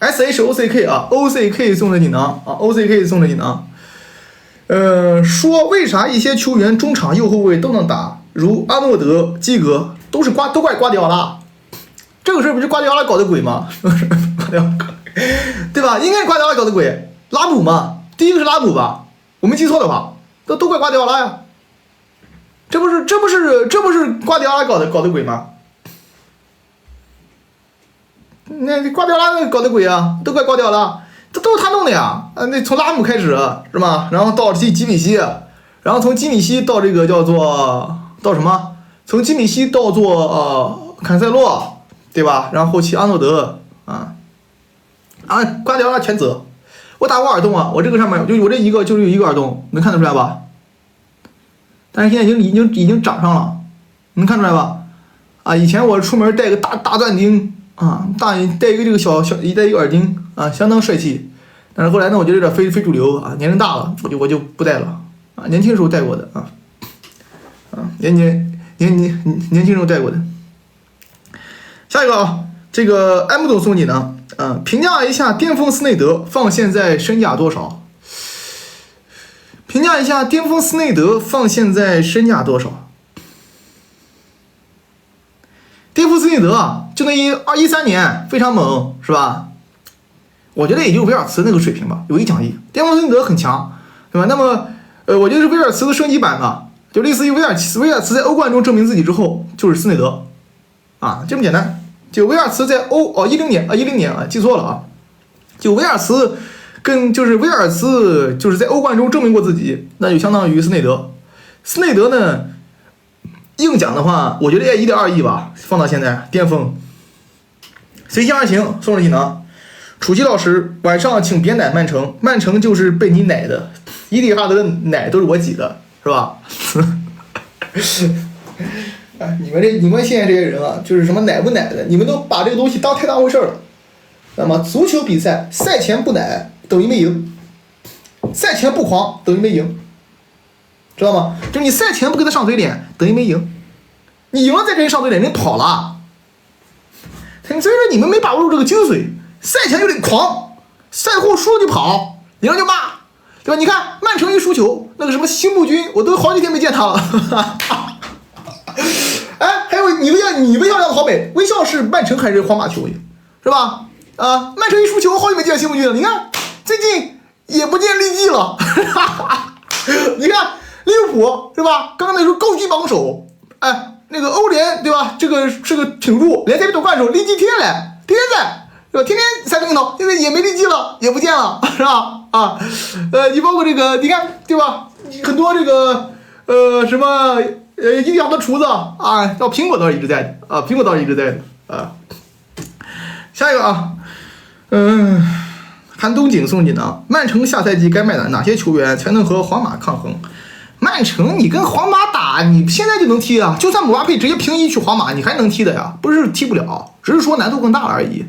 SHOCK 啊 ，OCK 送的锦囊啊 ，OCK 送的锦囊。说为啥一些球员中场右后卫都能打？如阿诺德、基格都怪瓜迪奥拉，这个事不是瓜迪奥拉搞的鬼吗？对吧？应该是瓜迪奥拉搞的鬼，拉姆嘛，第一个是拉姆吧？我没记错的话，都怪瓜迪奥拉呀。这不是瓜迪奥拉搞的鬼吗？那瓜迪奥拉搞的鬼啊，都怪瓜迪奥拉，这都是他弄的呀。那从拉姆开始是吧？然后到基米希，然后从基米希到这个叫做。到什么？从基米希到做坎塞洛，对吧？然后后期阿诺德瓜迪奥拉全责。我打过耳洞啊，我这个上面就我这一个就是有一个耳洞，能看得出来吧？但是现在已经长上了，能看出来吧？啊，以前我出门带个大钻钉啊，带一个这个带一个耳钉啊，相当帅气。但是后来呢，我觉得有点非主流啊，年龄大了，我就不戴了啊，年轻时候戴过的啊。年轻时候带过的。下一个啊，这个 M 总送你呢，评价一下巅峰斯内德放现在身价多少？评价一下巅峰斯内德放现在身价多少？巅峰斯内德啊，就那13年非常猛，是吧？我觉得也就维尔茨那个水平吧，有1奖励。巅峰斯内德很强，对吧？那么我觉得是威尔茨的升级版吧。就类似于威尔茨在欧冠中证明自己之后，就是斯内德，啊，这么简单。就威尔茨在10年啊，记错了啊。就威尔茨就是在欧冠中证明过自己，那就相当于斯内德。斯内德呢，硬讲的话，我觉得也1.2亿吧，放到现在巅峰。随心而行送了锦囊。楚奇老师，晚上请别奶曼城，曼城就是被你奶的，伊蒂哈德的奶都是我挤的。是吧？你们现在这些人啊，就是什么奶不奶的，你们都把这个东西当太大回事了。那么足球比赛赛前不奶等于没赢，赛前不狂等于没赢，知道吗？就你赛前不给他上嘴脸等于没赢，你赢了再给人上嘴脸，人跑了。所以说你们没把握住这个精髓，赛前就得狂，赛后输了就跑，赢了就骂。对吧？你看曼城一输球，那个什么辛布军，我都好几天没见他了。哎，还有你微笑的好美，微笑是曼城还是皇马球员，是吧？啊，曼城一输球，好久没见辛布军了。你看最近也不见利记了。你看利物浦是吧？刚刚那时候高居榜首，哎，那个欧联对吧？这个是个挺入联赛杯夺冠的时候，利记天天来，天天在。是吧？天天才领导，现在也没利记了，也不见了，是吧？啊，你包括这个，你看对吧？很多这个什么一样的厨子啊，到苹果倒是一直在的啊，苹果倒是一直在的啊。下一个啊，韩东景送锦囊，曼城下赛季该卖哪些球员才能和皇马抗衡？曼城你跟皇马打，你现在就能踢啊！就算姆巴佩直接平移去皇马，你还能踢的呀，不是踢不了，只是说难度更大了而已。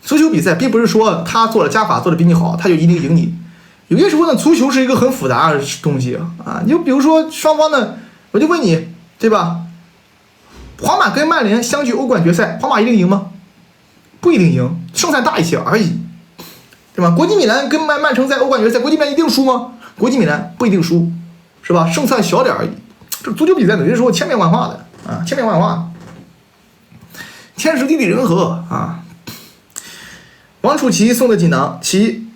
足球比赛并不是说他做了加法做的比你好，他就一定赢你。有些时候呢，足球是一个很复杂的东西啊。你就比如说双方呢，我就问你，对吧？皇马跟曼联相距欧冠决赛，皇马一定赢吗？不一定赢，胜算大一些而已，对吧？国际米兰跟曼城在欧冠决赛，国际米兰一定输吗？国际米兰不一定输，是吧？胜算小点而已。这足球比赛有些时候千变万化的啊，千变万化，天时地利人和啊。王楚奇送的锦囊，其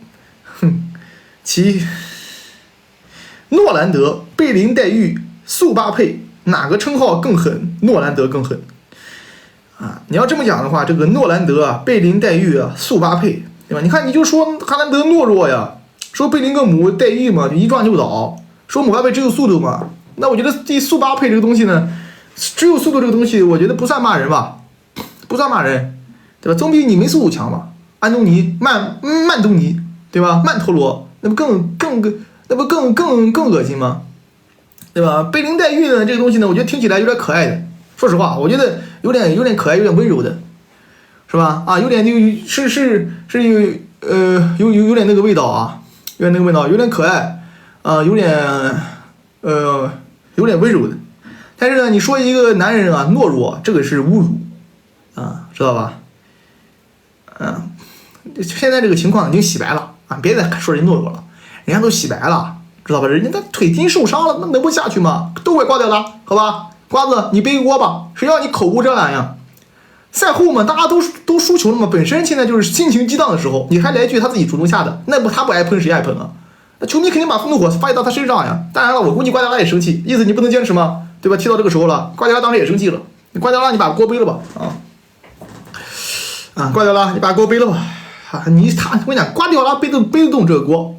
诺兰德、贝林黛玉、速八配，哪个称号更狠？诺兰德更狠啊！你要这么讲的话，这个诺兰德啊、贝林黛玉啊、速八配，对吧？你看，你就说哈兰德懦弱呀，说贝林厄姆、黛玉嘛，就一撞就倒；说姆巴佩只有速度嘛。那我觉得这速八配这个东西呢，只有速度这个东西，我觉得不算骂人吧，不算骂人，对吧？总比你没速度强吧？安东尼、曼东尼，对吧？曼陀罗，那不更恶心吗？对吧？贝林黛玉呢，这个东西呢，我觉得听起来有点可爱的。说实话，我觉得有点可爱，有点温柔的，是吧？啊，有点有点那个味道啊，有点那个味道，有点可爱啊，有点温柔的。但是呢，你说一个男人啊懦弱，这个是侮辱啊，知道吧？现在这个情况已经洗白了啊，别再说人懦弱了，人家都洗白了，知道吧？人家的腿筋受伤了，那能不下去吗？都怪瓜迪奥拉，好吧？瓜子，你背个锅吧，谁让你口无遮拦呀？赛后嘛，大家都输球了嘛，本身现在就是心情激荡的时候，你还来一句他自己主动下的，那不他不挨喷谁挨喷啊？那球迷肯定把怒火发泄到他身上呀。当然了，我估计瓜迪奥拉也生气，意思你不能坚持吗？对吧？踢到这个时候了，瓜迪奥拉当时也生气了，瓜迪奥拉你把锅背了吧瓜迪奥拉你把锅背了吧。我跟你讲，瓜迪奥拉背得动这个锅，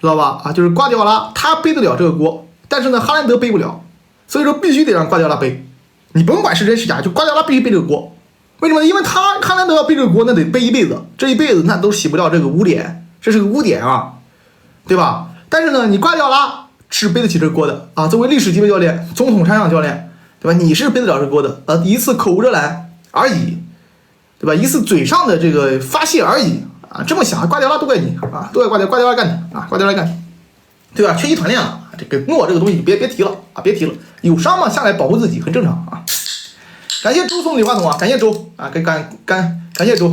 知道吧？啊，就是瓜迪奥拉他背得了这个锅，但是呢，哈兰德背不了，所以说必须得让瓜迪奥拉背。你甭管是真是假，就瓜迪奥拉必须背这个锅。为什么？因为哈兰德要背这个锅，那得背一辈子，这一辈子那都洗不掉这个污点，这是个污点啊，对吧？但是呢，你瓜迪奥拉是背得起这个锅的啊，作为历史级别教练、总统参上教练，对吧？你是背得了这个锅的一次口无遮拦而已。对吧？一次嘴上的这个发泄而已啊！这么想，瓜迪奥拉都怪你啊，都怪瓜迪奥拉干的啊，瓜迪奥拉干的，对吧？缺席团练了，这个诺这个东西别提了啊，别提了，有伤嘛，下来保护自己很正常啊。感谢周送的礼话筒啊，感谢周啊，感谢周，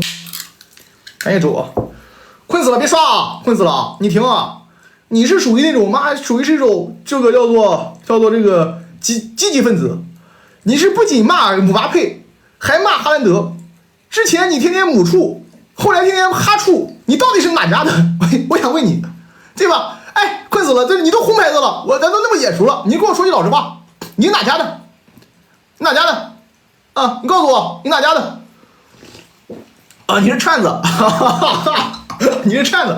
感谢周啊！困死了别刷啊，困死了，你停啊！你是属于那种属于是一种这个叫做这个积极分子，你是不仅骂姆巴佩，还骂哈兰德。之前你天天母处，后来天天哈处，你到底是哪家的？我想问你，对吧？哎，困死了，这你都红牌子了，咱都那么眼熟了，你跟我说句老实话，你哪家的？你哪家的？啊，你告诉我，你哪家的？啊，你是串子，你是串子，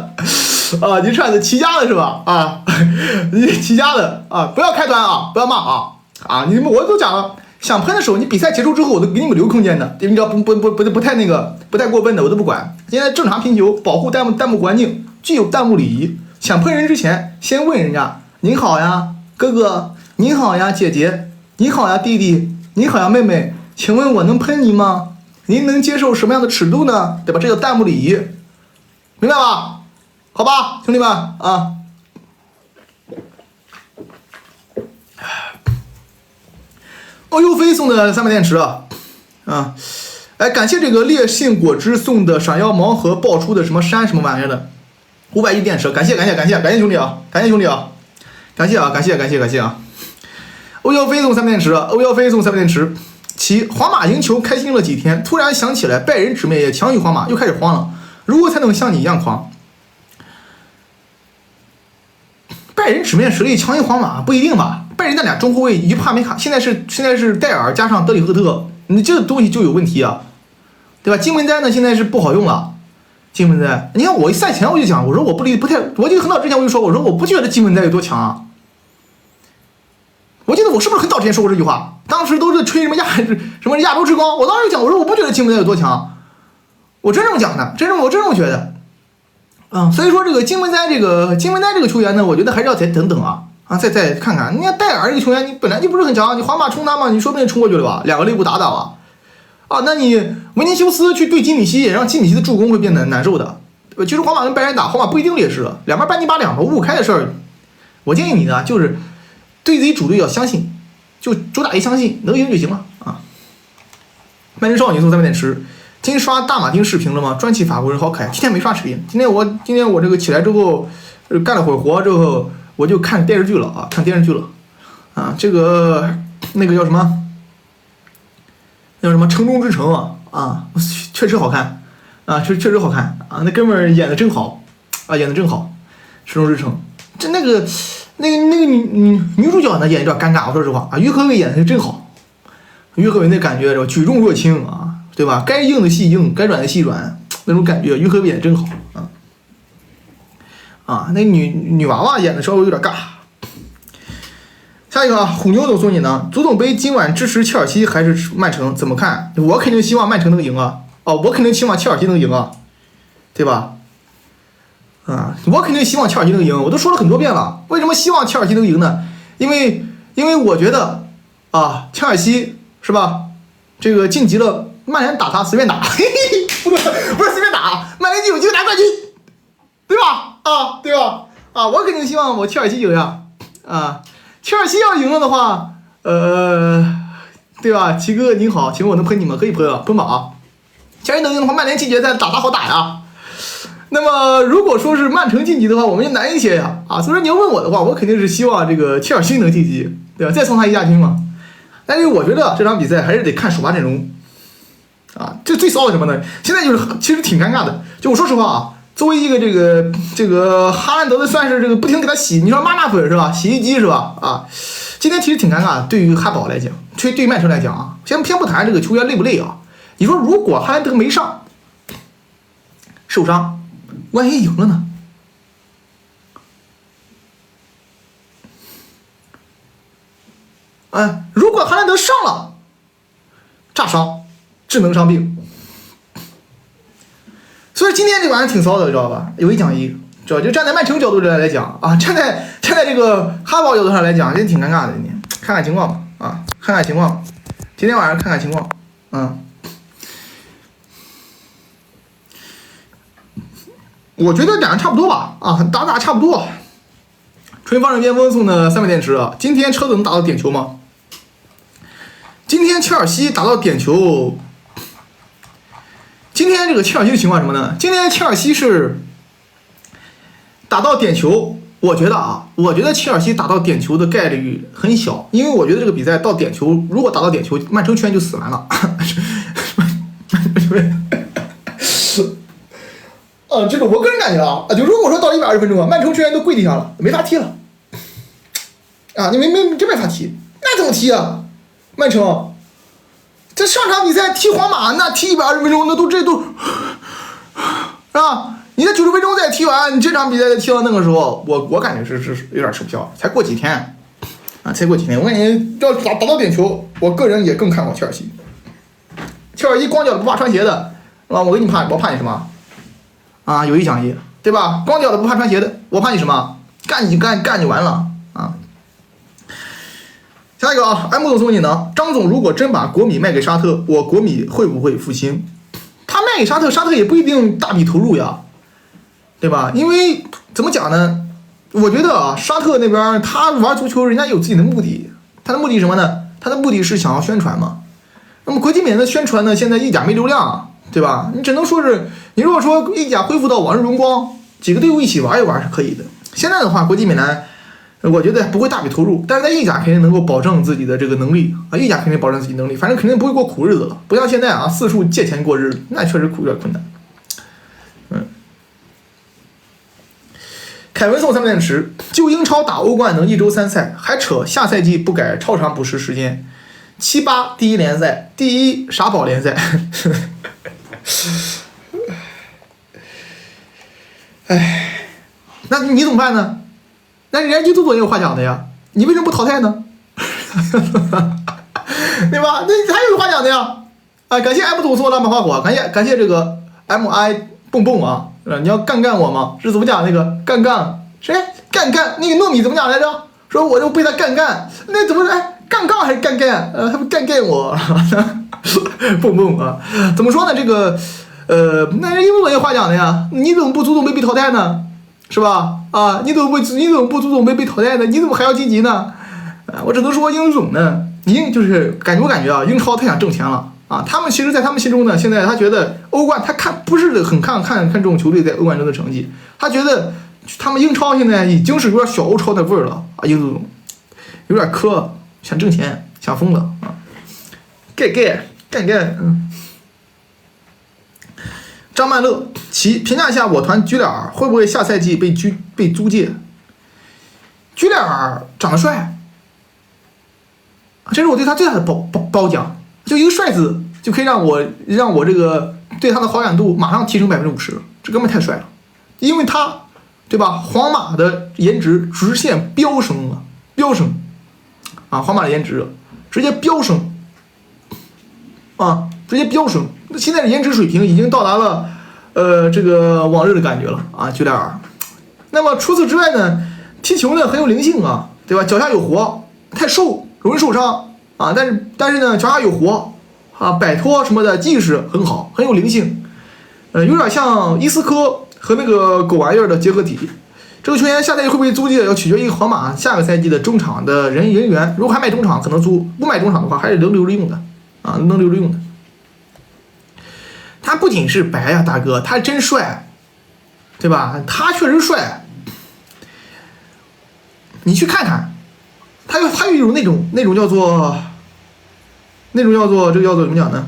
啊，你是串子齐家的是吧？啊，你齐家的啊，不要开端啊，不要骂啊，我都讲了。想喷的时候，你比赛结束之后，我都给你们留空间的，你只要不太那个不太过分的，我都不管。现在正常评球，保护弹幕环境，具有弹幕礼仪。想喷人之前，先问人家：您好呀，哥哥；您好呀，姐姐；你好呀，弟弟；你好呀，妹妹。请问我能喷您吗？您能接受什么样的尺度呢？对吧？这叫弹幕礼仪，明白吧？好吧，兄弟们啊。欧优飞送的300电池哎，感谢这个烈性果汁送的闪耀盲盒爆出的什么山什么玩意儿的510电池，感谢兄弟啊，感谢啊！欧耀飞送300电池，其皇马赢球开心了几天，突然想起来拜仁纸面也强于皇马，又开始慌了，如何才能像你一样狂？拜仁纸面实力强于皇马不一定吧？拜仁那俩中后卫一帕梅卡，现在是戴尔加上德里赫特，你这个东西就有问题啊，对吧？金门斋呢现在是不好用了，金门斋，你看我赛前我就讲，我说我不太，我记得很早之前我就说，我说我不觉得金门斋有多强啊，我记得我是不是很早之前说过这句话？当时都是吹什么亚洲之光，我当时就讲，我说我不觉得金门斋有多强，我真这么讲的，我真这么觉得。所以说这个金门斋这个球员呢，我觉得还是要再等等再看看。你看戴尔这个球员，你本来就不是很强，你皇马冲他嘛，你说不定冲过去了吧？2个内部打吧。那你维尼修斯去对基米希，也让基米希的助攻会变得难受的。其实皇马跟拜仁打，皇马不一定劣势，两边半斤八两的五五开的事儿。我建议你呢，就是对自己主队要相信，就主打一相信，能赢就行了啊。曼城少女送300点池。今天刷大马丁视频了吗？传奇法国人好可爱。今天没刷视频，今天我这个起来之后，干了会儿活之后，我就看电视剧了啊，看电视剧了啊。这个那个叫什么？叫什么？城中之城啊，确实好看啊，确实好看啊。那哥们儿演的真好啊，演的真好。城中之城，这那个女主角呢演的有点尴尬，我说实话啊，于和伟演的真好，于和伟那感觉举重若轻啊。对吧？该硬的戏硬，该软的戏软，那种感觉，于和伟演真好啊！那女娃娃演的稍微有点尬。下一个虎妞总送你呢，足总杯今晚支持切尔西还是曼城？怎么看？我肯定希望曼城能赢啊！哦，我肯定希望切尔西能赢啊，对吧？啊，我肯定希望切尔西能赢，我都说了很多遍了。为什么希望切尔西能赢呢？因为我觉得啊，切尔西是吧？这个晋级了。曼联打他随便打，嘿嘿，不是随便打，曼联就有机会拿冠军，对吧？啊，对吧？啊，我肯定希望我切尔西赢呀，啊，切尔西要赢了的话，对吧？齐哥您好，请问我能喷你们？可以喷吧啊！切尔西能赢的话，曼联晋级赛打他好打呀。那么如果说是曼城晋级的话，我们就难一些呀，啊，所以说你要问我的话，我肯定是希望这个切尔西能晋级，对吧？再送他一亚军嘛。但是我觉得这场比赛还是得看首发阵容。啊，这最骚的什么呢？现在就是其实挺尴尬的。就我说实话啊，作为一个这个哈兰德的算是这个不停给他洗，你说妈妈粉是吧？洗衣机是吧？啊，今天其实挺尴尬的。对于哈堡来讲，对于曼城来讲啊，先不谈这个球员累不累啊。你说如果哈兰德没上，受伤，万一赢了呢？如果哈兰德上了，炸伤。智能伤病，所以今天这玩意儿挺骚的，知道吧？有一讲一，知道就站在曼城角度上来讲啊，站在这个哈堡角度上来讲，真挺尴尬的。今天看看情况吧，啊，看看情况，今天晚上看看情况，我觉得两人差不多吧，啊，打差不多。春方人边锋送的300电池啊，今天车子能打到点球吗？今天切尔西打到点球。今天这个切尔西的情况什么呢？今天切尔西是打到点球，我觉得切尔西打到点球的概率很小，因为我觉得这个比赛到点球，如果打到点球，曼城全就死完了。这个我个人感觉啊，就如果说到120分钟啊，曼城球员都跪地上了，没法踢了。啊，你真没法踢，那怎么踢啊？曼城。这上场比赛踢皇马，那踢120分钟，那都啊！你这90分钟再踢完，你这场比赛再踢到那个时候，我感觉是有点吃不消。才过几天啊，才过几天，我感觉要打到点球，我个人也更看好切尔西。切尔西光脚不怕穿鞋的，是吧？我怕你什么？啊，有一讲一，对吧？光脚的不怕穿鞋的，我怕你什么？干你完了啊！下一个啊 ，M 总送你呢。张总如果真把国米卖给沙特，我国米会不会复兴？他卖给沙特，沙特也不一定大笔投入呀，对吧？因为怎么讲呢？我觉得啊，沙特那边他玩足球，人家有自己的目的。他的目的是什么呢？他的目的是想要宣传嘛。那么国际米兰的宣传呢，现在意甲没流量，对吧？你只能说是，你如果说意甲恢复到往日荣光，几个队伍一起玩一玩是可以的。现在的话，国际米兰。我觉得不会大笔投入，但是在意甲肯定能够保证自己的这个能力啊，意甲肯定保证自己能力，反正肯定不会过苦日子了，不像现在啊，四处借钱过日子，那确实有点困难。凯文送300电池，就英超打欧冠能1周3赛，还扯下赛季不改超长补时时间，7、8第一联赛，第一傻宝联赛。哎，那你怎么办呢？那人家英足总也有话讲的呀，你为什么不淘汰呢？对吧？那还有话讲的呀！啊，感谢 M 总送浪漫花火，感谢这个 MI 蹦蹦啊！你要干我吗？是怎么讲那个干谁干那个糯米怎么讲来着？说我就被他干，那怎么干还是干？他不干我，蹦蹦啊！怎么说呢？这个那人英足总也有话讲的呀，你怎么不足总杯被淘汰呢？是吧？啊，你怎么不足总杯被淘汰呢？你怎么还要晋级呢？我只能说英总呢，就是我感觉啊，英超太想挣钱了啊。他们其实，在他们心中呢，现在他觉得欧冠他不是很看重球队在欧冠中的成绩，他觉得他们英超现在已经是有点小欧超的味儿了啊，英足有点磕，想挣钱，想疯了啊，干，张曼乐其评价一下我团居里尔会不会下赛季被租借？居里尔长得帅，这是我对他最大的褒奖。就一个帅字就可以让我这个对他的好感度马上提升50%，这根本太帅了。因为他，对吧？皇马的颜值直线飙升啊！皇马的颜值直接飙升啊！现在的颜值水平已经到达了这个往日的感觉了啊！居里尔。那么除此之外呢，踢球呢很有灵性啊，对吧？脚下有活，太瘦容易受伤啊，但是呢脚下有活啊，摆脱什么的技术很好，很有灵性，有点像伊斯科和那个狗玩意儿的结合体。这个球员下赛季会不会租借，要取决于皇马下个赛季的中场的人员。如果还卖中场，可能租；不卖中场的话，还是能留着用的啊，能留着用的。他不仅是白呀，大哥，他真帅，对吧？他确实帅。你去看看，他有一种那种叫做这个叫做怎么讲呢？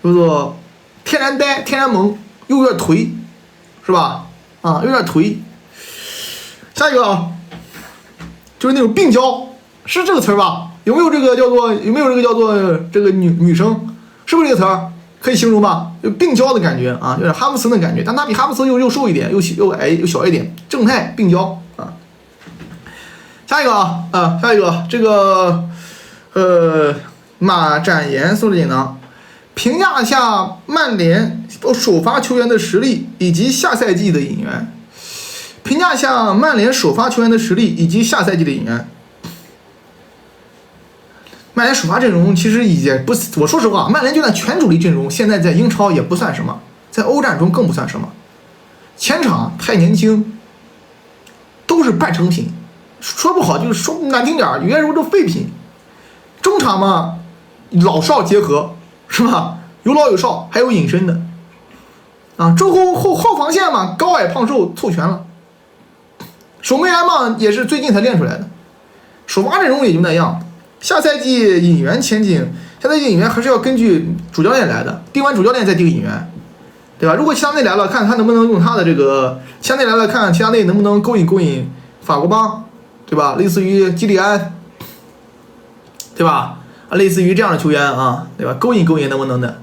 叫做天然呆、天然萌，又有点颓，是吧？啊，有点颓。下一个啊，就是那种病娇，是这个词儿吧？有没有这个叫做这个女生？是不是这个词儿？可以形容吧？有病娇的感觉啊，有点哈弗茨的感觉，但他比哈弗茨又瘦一点，又矮又小一点，正太病娇啊。下一个下一个这个马展言送的锦囊，评价一下曼联首发球员的实力以及下赛季的引援。评价一下曼联首发球员的实力以及下赛季的引援。曼联首发阵容其实也不，我说实话，曼联就算全主力阵容，现在在英超也不算什么，在欧战中更不算什么。前场太年轻，都是半成品，说不好就是说难听点，有些时候都废品。中场嘛，老少结合，是吧？有老有少，还有隐身的，啊，中后防线嘛，高矮胖瘦凑全了。守门员嘛，也是最近才练出来的。首发阵容也就那样。下赛季引援前景，下赛季引援还是要根据主教练来的，定完主教练再定引援，对吧？如果齐达内来了，看他能不能用他的这个；齐达内来了，看齐达内能不能勾引法国帮，对吧？类似于基里安，对吧？类似于这样的球员啊，对吧？勾引能不能的？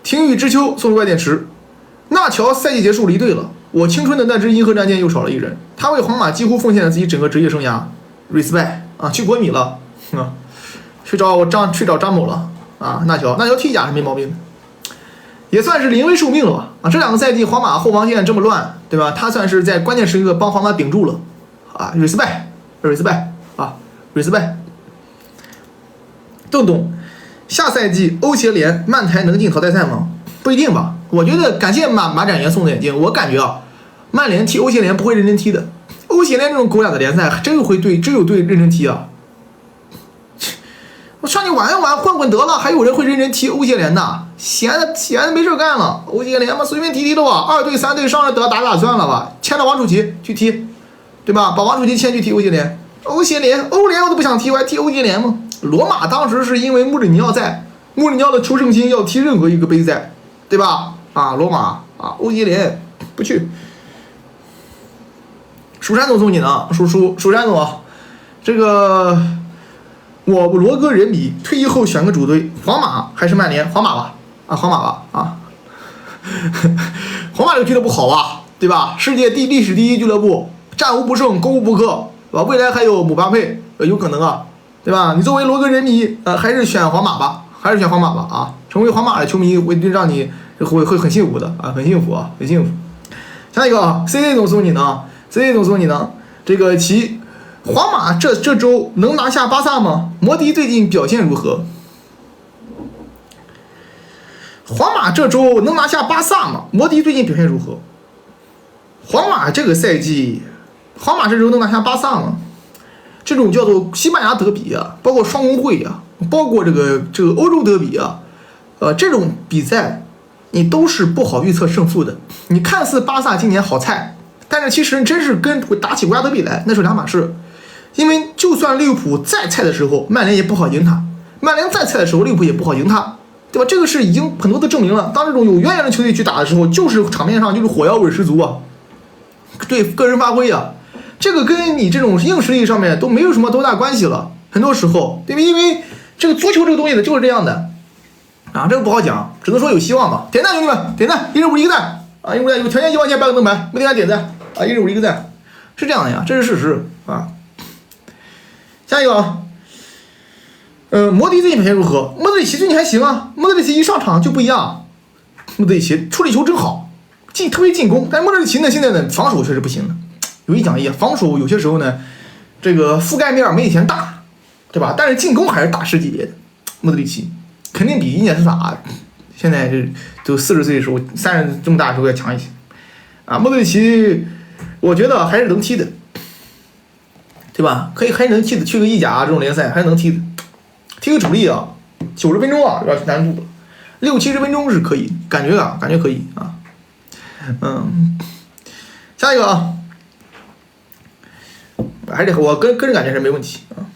听雨之秋送出外电池，纳乔赛季结束离队了，我青春的那支银河战舰又少了一人，他为皇马几乎奉献了自己整个职业生涯 ，respect 啊，去国米了啊，去找张某了啊，纳乔踢甲是没毛病的，也算是临危受命了吧啊，这2个赛季皇马后防线这么乱，对吧？他算是在关键时刻帮皇马顶住了啊 ，respect 啊 ，respect。邓董，下赛季欧协联曼台能进淘汰赛吗？不一定吧。我觉得感谢马展元送的眼镜，我感觉啊，曼联踢欧协联不会认真踢的。欧协联这种狗俩的联赛，真有队认真踢啊！我上去玩一玩，混得了，还有人会认真踢欧协联的？闲的没事干了，欧协联嘛随便踢的吧，2队3队上来打算了吧，签了王楚奇去踢，对吧？把王楚奇签去踢欧协联。欧联我都不想踢，我还踢欧协联吗？罗马当时是因为穆里尼奥在，穆里尼奥的求胜心要踢任何一个杯赛，对吧？啊，罗马啊，欧协联不去。蜀山总送你呢，蜀山总，这个我罗哥人迷，退役后选个主队，皇马还是曼联？皇马吧，皇马啊，皇马这个俱乐部好啊，对吧？世界历史第1俱乐部，战无不胜，攻无不克，对吧？未来还有姆巴佩，有可能啊。对吧？你作为罗哥人迷，还是选皇马吧啊！成为皇马的球迷会让你会很幸福的啊，很幸福啊，很幸福。下一个啊 ，CC 总送你呢，这个皇马这周能拿下巴萨吗？摩迪最近表现如何？皇马这周能拿下巴萨吗？摩迪最近表现如何？皇马这个赛季，皇马这周能拿下巴萨吗？这种叫做西班牙德比啊，包括双红会啊，包括这个欧洲德比啊，这种比赛你都是不好预测胜负的。你看似巴萨今年好菜，但是其实真是跟打起国家德比来那是两码事。因为就算利物浦再菜的时候，曼联也不好赢他；曼联再菜的时候，利物浦也不好赢他，对吧？这个是已经很多都证明了。当这种有渊源的球队去打的时候，就是场面上就是火药味十足啊，对个人发挥啊，这个跟你这种硬实力上面都没有什么多大关系了。很多时候，对吧？因为这个足球这个东西呢就是这样的啊，这个不好讲，只能说有希望吧。点赞，兄弟们，点赞，一人5一个赞啊！一人5赞，有条件1万钱办个灯牌，没点赞点赞啊！一人5一个赞，是这样的呀，这是事实啊。下一个啊，摩迪最近表现如何？莫德里奇最近还行啊，莫德里奇一上场就不一样，莫德里奇处理球真好，特别进攻，但是莫德里奇呢现在呢防守确实不行了，有一讲一，防守有些时候呢这个覆盖面没以前大，对吧？但是进攻还是大师级别的，莫德里奇肯定比伊涅斯塔现在这都40岁的时候30这么大的时候要强一些啊。莫德里奇我觉得还是能踢的，对吧？可以还是能踢的，去个意甲这种联赛还是能踢的，踢个主力啊，90分钟啊有点难度了，60-70分钟是可以，感觉可以啊。下一个啊，还是我个人感觉是没问题啊。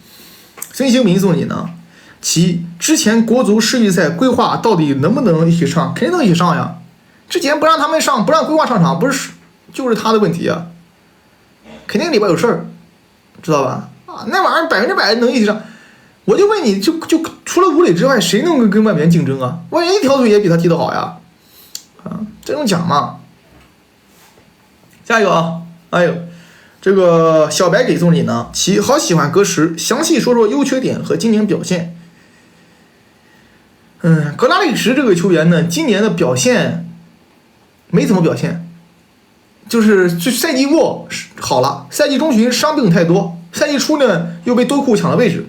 孙兴民送你呢，其之前国足世预赛规划到底能不能一起上？肯定能一起上呀。之前不让他们上，不让规划上场，不是就是他的问题啊，肯定里边有事儿。知道吧？啊，那玩意儿100%能一起上。我就问你，就除了吴磊之外，谁能跟外援竞争啊？外援一条腿也比他踢得好呀！啊，这种讲嘛。下一个啊，哎呦，这个小白给送礼呢，好喜欢格什，详细说说优缺点和今年表现。格拉利什这个球员呢，今年的表现没怎么表现。就是赛季末好了，赛季中旬伤病太多，赛季初呢又被多库抢了位置。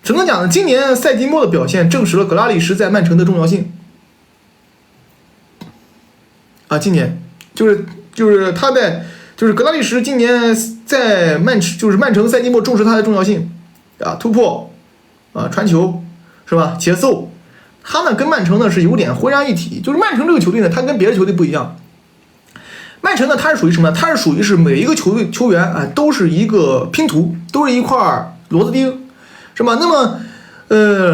只能讲呢，今年赛季末的表现证实了格拉利什在曼城的重要性。啊，今年就是他在格拉利什今年在曼城赛季末重视他的重要性啊，突破啊，传球是吧？节奏，他呢跟曼城呢是有点浑然一体。就是曼城这个球队呢，他跟别的球队不一样。曼城呢，它是属于什么？它是属于是每一个球员啊，都是一个拼图，都是一块螺丝钉，是吧？那么，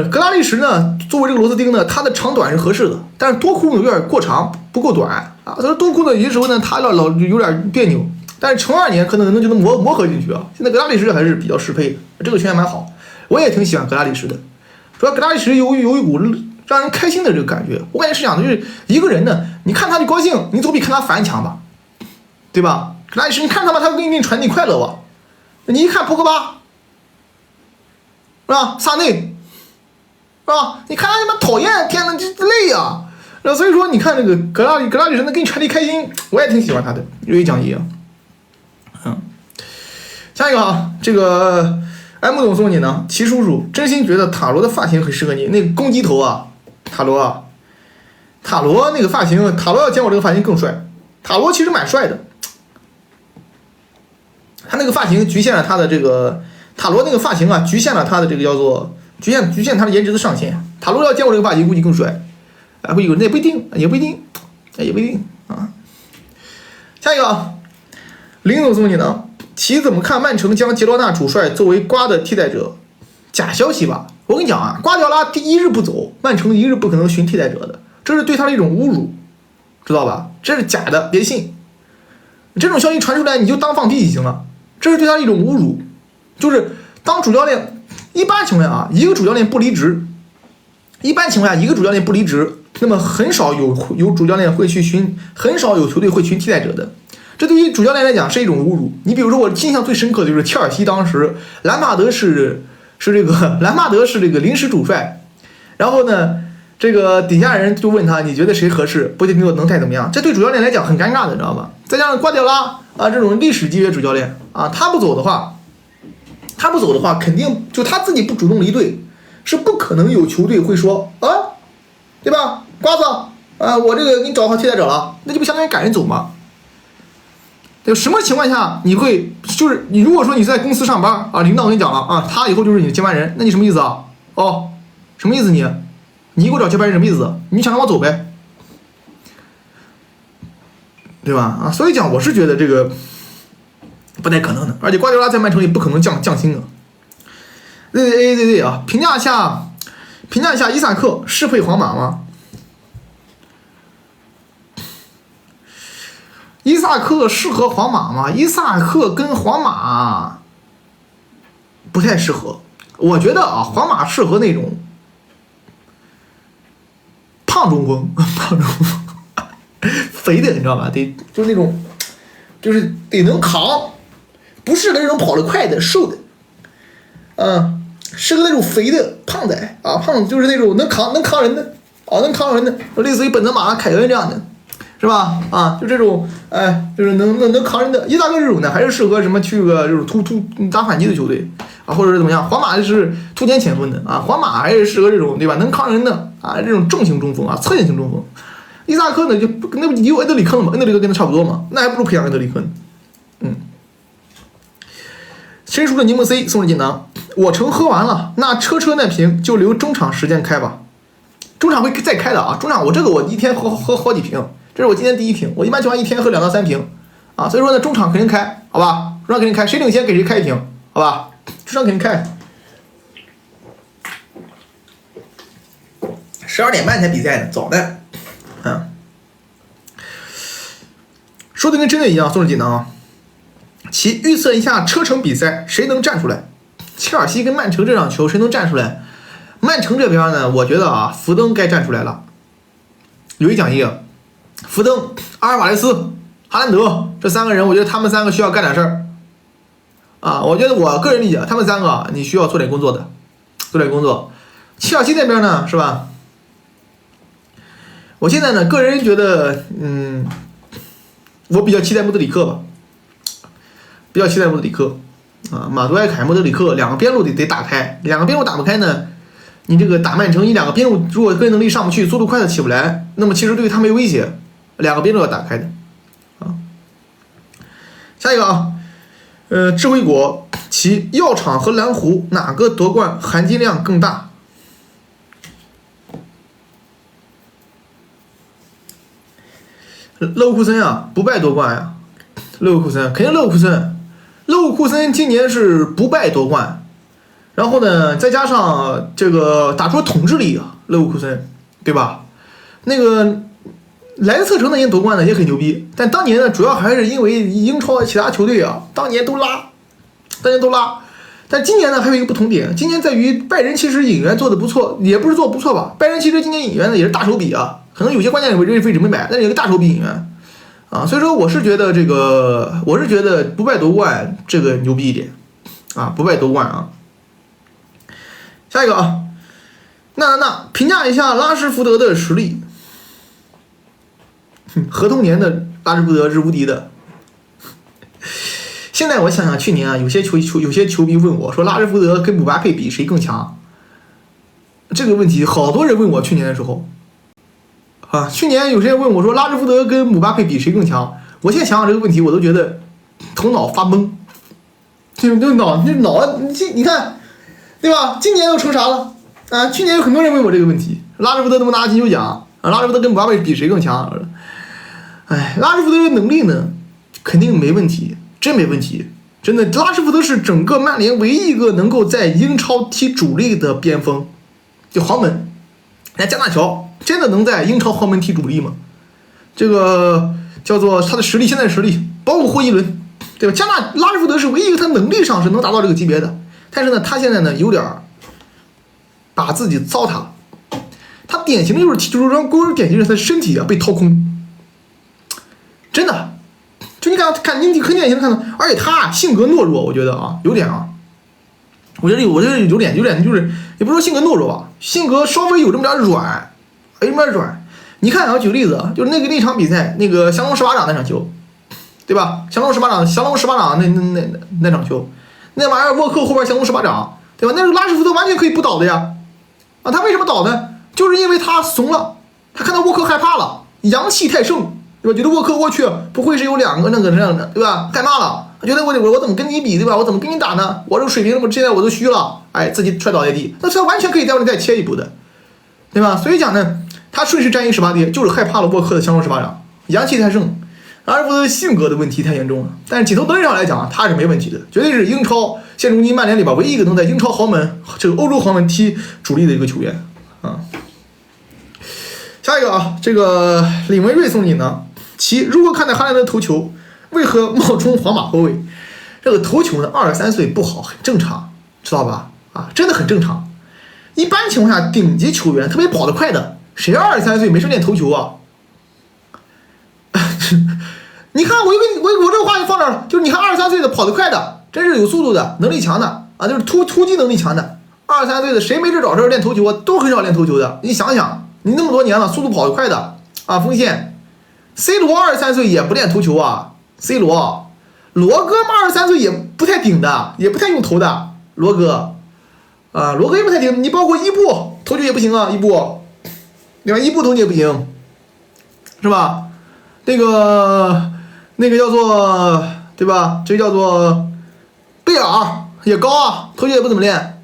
格拉利什呢，作为这个螺丝钉呢，它的长短是合适的，但是多库有点过长，不够短啊。他说多库呢，有些时候呢，他老有点别扭，但是12年可能就能磨合进去啊。现在格拉利什还是比较适配的，这个球员蛮好，我也挺喜欢格拉利什的。主要格拉利什有一股让人开心的这个感觉，我感觉是这样的，就是一个人呢，你看他就高兴，你总比看他烦强吧。对吧？格拉利什，你看他吧，他给你传递快乐吧。你一看博格巴，是吧？萨内，是吧？你看他他妈讨厌，天哪，这累呀！所以说，你看这个格拉利什能给你传递开心，我也挺喜欢他的，有一讲义啊。下一个啊，这个M总送你呢，齐叔叔真心觉得塔罗的发型很适合你，那个公鸡头啊，塔罗那个发型，塔罗要见我这个发型更帅。塔罗其实蛮帅的。他那个发型局限了他的这个塔罗那个发型啊，局限了他的这个叫做局限他的颜值的上限。塔罗要见我这个发型，估计更帅，啊，估计那也不一定啊。下一个啊，林总送你呢，其怎么看曼城将杰罗纳主帅作为瓜的替代者？假消息吧，我跟你讲啊，瓜迪奥拉第一日不走，曼城一日不可能寻替代者的，这是对他的一种侮辱，知道吧？这是假的，别信。这种消息传出来，你就当放屁就行了。这是对他的一种侮辱，就是当主教练，一般情况下啊，一个主教练不离职，那么很少有主教练会去很少有球队会寻替代者的，这对于主教练来讲是一种侮辱。你比如说，我印象最深刻的就是切尔西当时兰帕德是这个临时主帅，然后呢，这个底下人就问他，你觉得谁合适？波切蒂诺能带怎么样？这对主教练来讲很尴尬的，知道吧？再加上瓜迪奥拉啊这种历史级别主教练啊，他不走的话，肯定就他自己不主动离队，是不可能有球队会说啊，对吧？瓜子啊，我这个给你找好替代者了，那就不相当于赶人走吗？有什么情况下你会就是你如果说你在公司上班啊，领导跟你讲了啊，他以后就是你的接班人，那你什么意思啊？哦，什么意思你？你给我找接班人什么意思？你想让我走呗，对吧？啊，所以讲我是觉得这个不太可能的，而且瓜迪奥拉在曼城也不可能降薪啊。对啊，评价一下伊萨克适配皇马吗？伊萨克适合皇马吗？伊萨克跟皇马不太适合，我觉得啊，皇马适合那种胖中锋，肥的，你知道吧？得就是那种，就是得能扛，不适合那种跑得快的、瘦的，适合那种肥的胖仔啊，胖子就是那种能扛人的啊，能扛人的，类似于本泽马、凯恩这样的。是吧？啊，就这种，就是能扛人的。伊萨克这种呢，还是适合什么去个就是突打反击的球队啊，或者是怎么样？皇马是突前前锋的啊，皇马还是适合这种对吧？能扛人的啊，这种重型中锋啊，侧翼型中锋。伊萨克呢，就那不有恩德里克了吗？恩德里克跟他差不多嘛，那还不如培养恩德里克呢。申叔的柠檬 C 送了锦囊，我橙喝完了，那车那瓶就留中场时间开吧，中场会再开的啊，中场我一天喝好几瓶。这是我今天第一瓶，我一般情况一天喝2到3瓶，啊，所以说呢，中场肯定开，好吧？中场肯定开，谁领先给谁开一瓶，好吧？中场肯定开。12点半才比赛呢，早的，说的跟真的一样，送了锦囊啊。其预测一下车程比赛谁能站出来？切尔西跟曼城这场球谁能站出来？曼城这边呢，我觉得啊，福登该站出来了，有一讲一。福登、阿尔瓦雷斯、哈兰德这3个人，我觉得他们3个需要干点事儿啊！我觉得我个人理解，他们3个你需要做点工作的，做点工作。切尔西那边呢，是吧？我现在呢，个人觉得，我比较期待莫德里克吧，比较期待莫德里克啊，马杜埃凯、莫德里克2个边路得打开，2个边路打不开呢，你这个打曼城1-2个边路如果个人能力上不去，速度快的起不来，那么其实对于他没威胁。2个边路要打开的，啊，下一个啊，智慧果其药厂和蓝湖哪个夺冠含金量更大？勒沃库森啊，不败夺冠呀，勒沃库森肯定勒沃库森今年是不败夺冠，然后呢，再加上这个打出统治力啊，勒沃库森，对吧？那个。莱斯特城那年夺冠呢也很牛逼，但当年呢主要还是因为英超其他球队啊，当年都拉，但今年呢还有一个不同点，今年在于拜仁其实引援做的不错，也不是做不错吧，拜仁其实今年引援呢也是大手笔啊，可能有些关键位置没买，但是有个大手笔引援啊，所以说我是觉得不败夺冠这个牛逼一点啊，不败夺冠啊。下一个啊，那评价一下拉什福德的实力。合同年的拉什福德是无敌的。现在我想想，去年啊，有些球迷问我说，拉什福德跟姆巴佩比谁更强？这个问题好多人问我，去年的时候，啊，去年有些人问我说，拉什福德跟姆巴佩比谁更强？我现在想想这个问题，我都觉得头脑发懵。这脑，你看，对吧？今年又成啥了？啊，去年有很多人问我这个问题，拉什福德能不能拿金球奖？啊，拉什福德跟姆巴佩比谁更强？拉什福德的能力呢，肯定没问题，真没问题，真的。拉什福德是整个曼联唯一一个能够在英超踢主力的边锋，就豪门。加纳乔真的能在英超豪门踢主力吗？这个叫做他的实力，现在的实力，包括霍伊伦，对吧？拉什福德是唯一一个他能力上是能达到这个级别的，但是呢，他现在呢有点把自己糟蹋了。他典型的就是让工人典型的他的身体啊被掏空。真的，就你看，你很典型的看到，而且他性格懦弱，我觉得啊，有点啊，我觉得有点，就是也不是说性格懦弱吧，性格稍微有这么点软，你看啊，举个例子啊，就是那场比赛，那个降龙十八掌那场球，对吧？降龙十八掌那场球，那玩意儿沃克后边降龙十八掌，对吧？那个拉什福德完全可以不倒的呀，啊，他为什么倒呢？就是因为他怂了，他看到沃克害怕了，阳气太盛。对吧？觉得沃克，我去，不会是有2个那个这样的，对吧？害怕了，觉得我怎么跟你比，对吧？我怎么跟你打呢？我这个水平，现在我都虚了，哎，自己摔倒在地，那这完全可以在外面再切一步的，对吧？所以讲呢，他顺势战役18跌，就是害怕了沃克的降龙18掌，阳气太盛，而不是性格的问题太严重了。但是几头能力上来讲，他是没问题的，绝对是英超现如今曼联里边唯一一个能在英超豪门这个欧洲豪门踢主力的一个球员啊。下一个啊，这个李文瑞送你呢，其如何看待哈兰德头球？为何冒充皇马后卫？这个头球呢，23岁不好，很正常，知道吧？啊，真的很正常。一般情况下，顶级球员特别跑得快的，谁23岁没事练头球啊？你看，我这个话就放这儿了，就是你看23岁的跑得快的，真是有速度的，能力强的啊，就是突击能力强的。23岁的谁没事找事练头球啊？都很少练头球的。你想想，你那么多年了，速度跑得快的啊，锋线 ，C 罗23岁也不练头球啊。C 罗哥嘛23岁也不太顶的，也不太用头的，罗哥也不太顶。你包括伊布头球也不行啊，伊布，对吧？伊布头球也不行，是吧？那个叫做对吧？这个叫做贝尔也高啊，头球也不怎么练，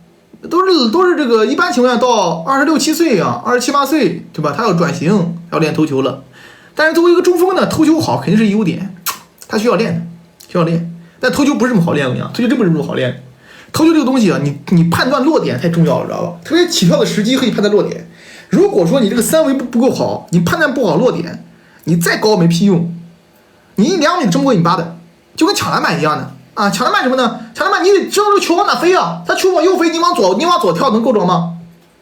都是这个一般情况下到26、7岁啊，27、8岁对吧？他要转型要练头球了，但是作为一个中锋呢，头球好肯定是优点。他需要练，但头球不是这么好练，我跟你讲，头球真不是这么好练。头球这个东西啊，你判断落点太重要了，知道吧？特别起跳的时机可以判断落点。如果说你这个三维不够好，你判断不好落点，你再高没屁用。你2米争不过你8的，就跟抢篮板一样的啊！抢篮板什么呢？抢篮板你得知道这个球往哪飞啊！他球往右飞，你往左跳，能够着吗？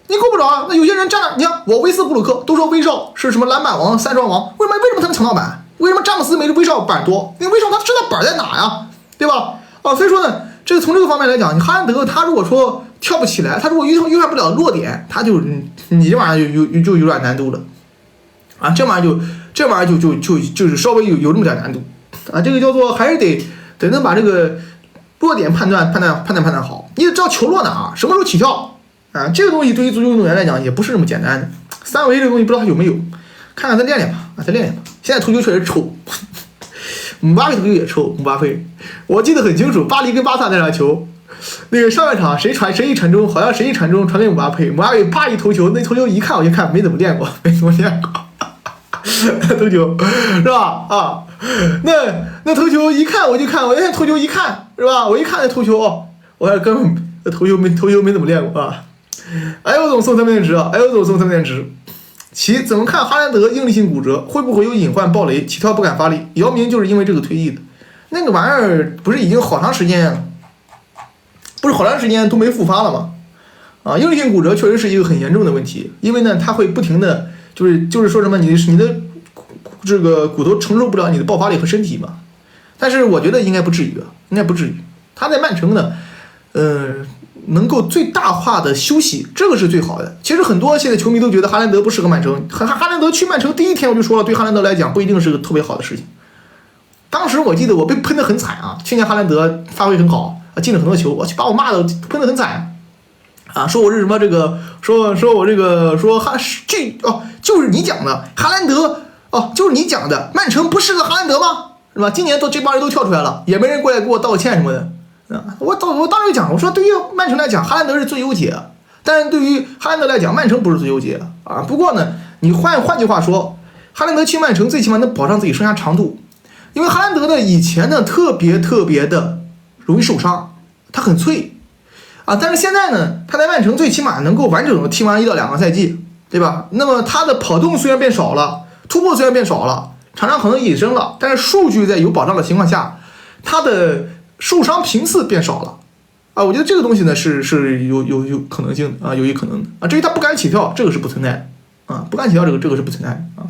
你够不着啊！那有些人站那，你看我威斯布鲁克都说威少是什么篮板王、3双王，为什么他能抢到板？为什么詹姆斯没威少板多？因为威少他知道板在哪呀，对吧？啊，所以说呢，这个从这个方面来讲，你哈兰德他如果说跳不起来，他如果预判不了落点，他就你这玩意儿就有点难度了，啊，这玩意儿就是稍微有那么点难度，啊，这个叫做还是得能把这个落点判断好，你得知道球落哪，什么时候起跳，啊，这个东西对于足球运动员来讲也不是那么简单的，三维这个东西不知道他有没有，看看再练练吧，啊，再练练吧。现在头球确实臭，姆巴佩头球也臭。姆巴佩，我记得很清楚，巴黎跟巴萨那场球，那个上半场谁一传中，好像谁一传中传给姆巴佩，姆巴佩啪一头球，那头球一看我就看没怎么练过，头球是吧？啊，那头球一看我就看，我那头球一看是吧？我一看那头球，我还根本头球没怎么练过啊。哎呦总送3面值啊！哎呦总送3面值。其怎么看哈兰德应力性骨折，会不会有隐患爆雷？起跳不敢发力，姚明就是因为这个退役的。那个玩意儿不是已经好长时间都没复发了吗？啊，应力性骨折确实是一个很严重的问题，因为呢，它会不停的就是说什么你的这个骨头承受不了你的爆发力和身体嘛。但是我觉得应该不至于，他在曼城呢，能够最大化的休息，这个是最好的。其实很多现在球迷都觉得哈兰德不适合曼城，哈兰德去曼城第一天我就说了，对哈兰德来讲不一定是个特别好的事情。当时我记得我被喷得很惨啊，去年哈兰德发挥很好啊，进了很多球，我去把我骂的喷得很惨啊，说我是什么这个，说我这个说就是你讲的哈兰德就是你讲的曼城不适合哈兰德吗？是吧？今年这帮人都跳出来了，也没人过来给我道歉什么的。我当时就讲，我说对于曼城来讲，哈兰德是最优解，但是对于哈兰德来讲，曼城不是最优解啊。不过呢，你换句话说，哈兰德去曼城最起码能保障自己生涯长度，因为哈兰德呢以前呢特别的容易受伤，他很脆啊。但是现在呢，他在曼城最起码能够完整的踢完1到2个赛季，对吧？那么他的跑动虽然变少了，突破虽然变少了，场上可能隐身了，但是数据在有保障的情况下，他的受伤频次变少了啊，我觉得这个东西呢是有可能性的啊，有一可能的啊。至于他不敢起跳，这个是不存在的啊，不敢起跳这个是不存在的啊。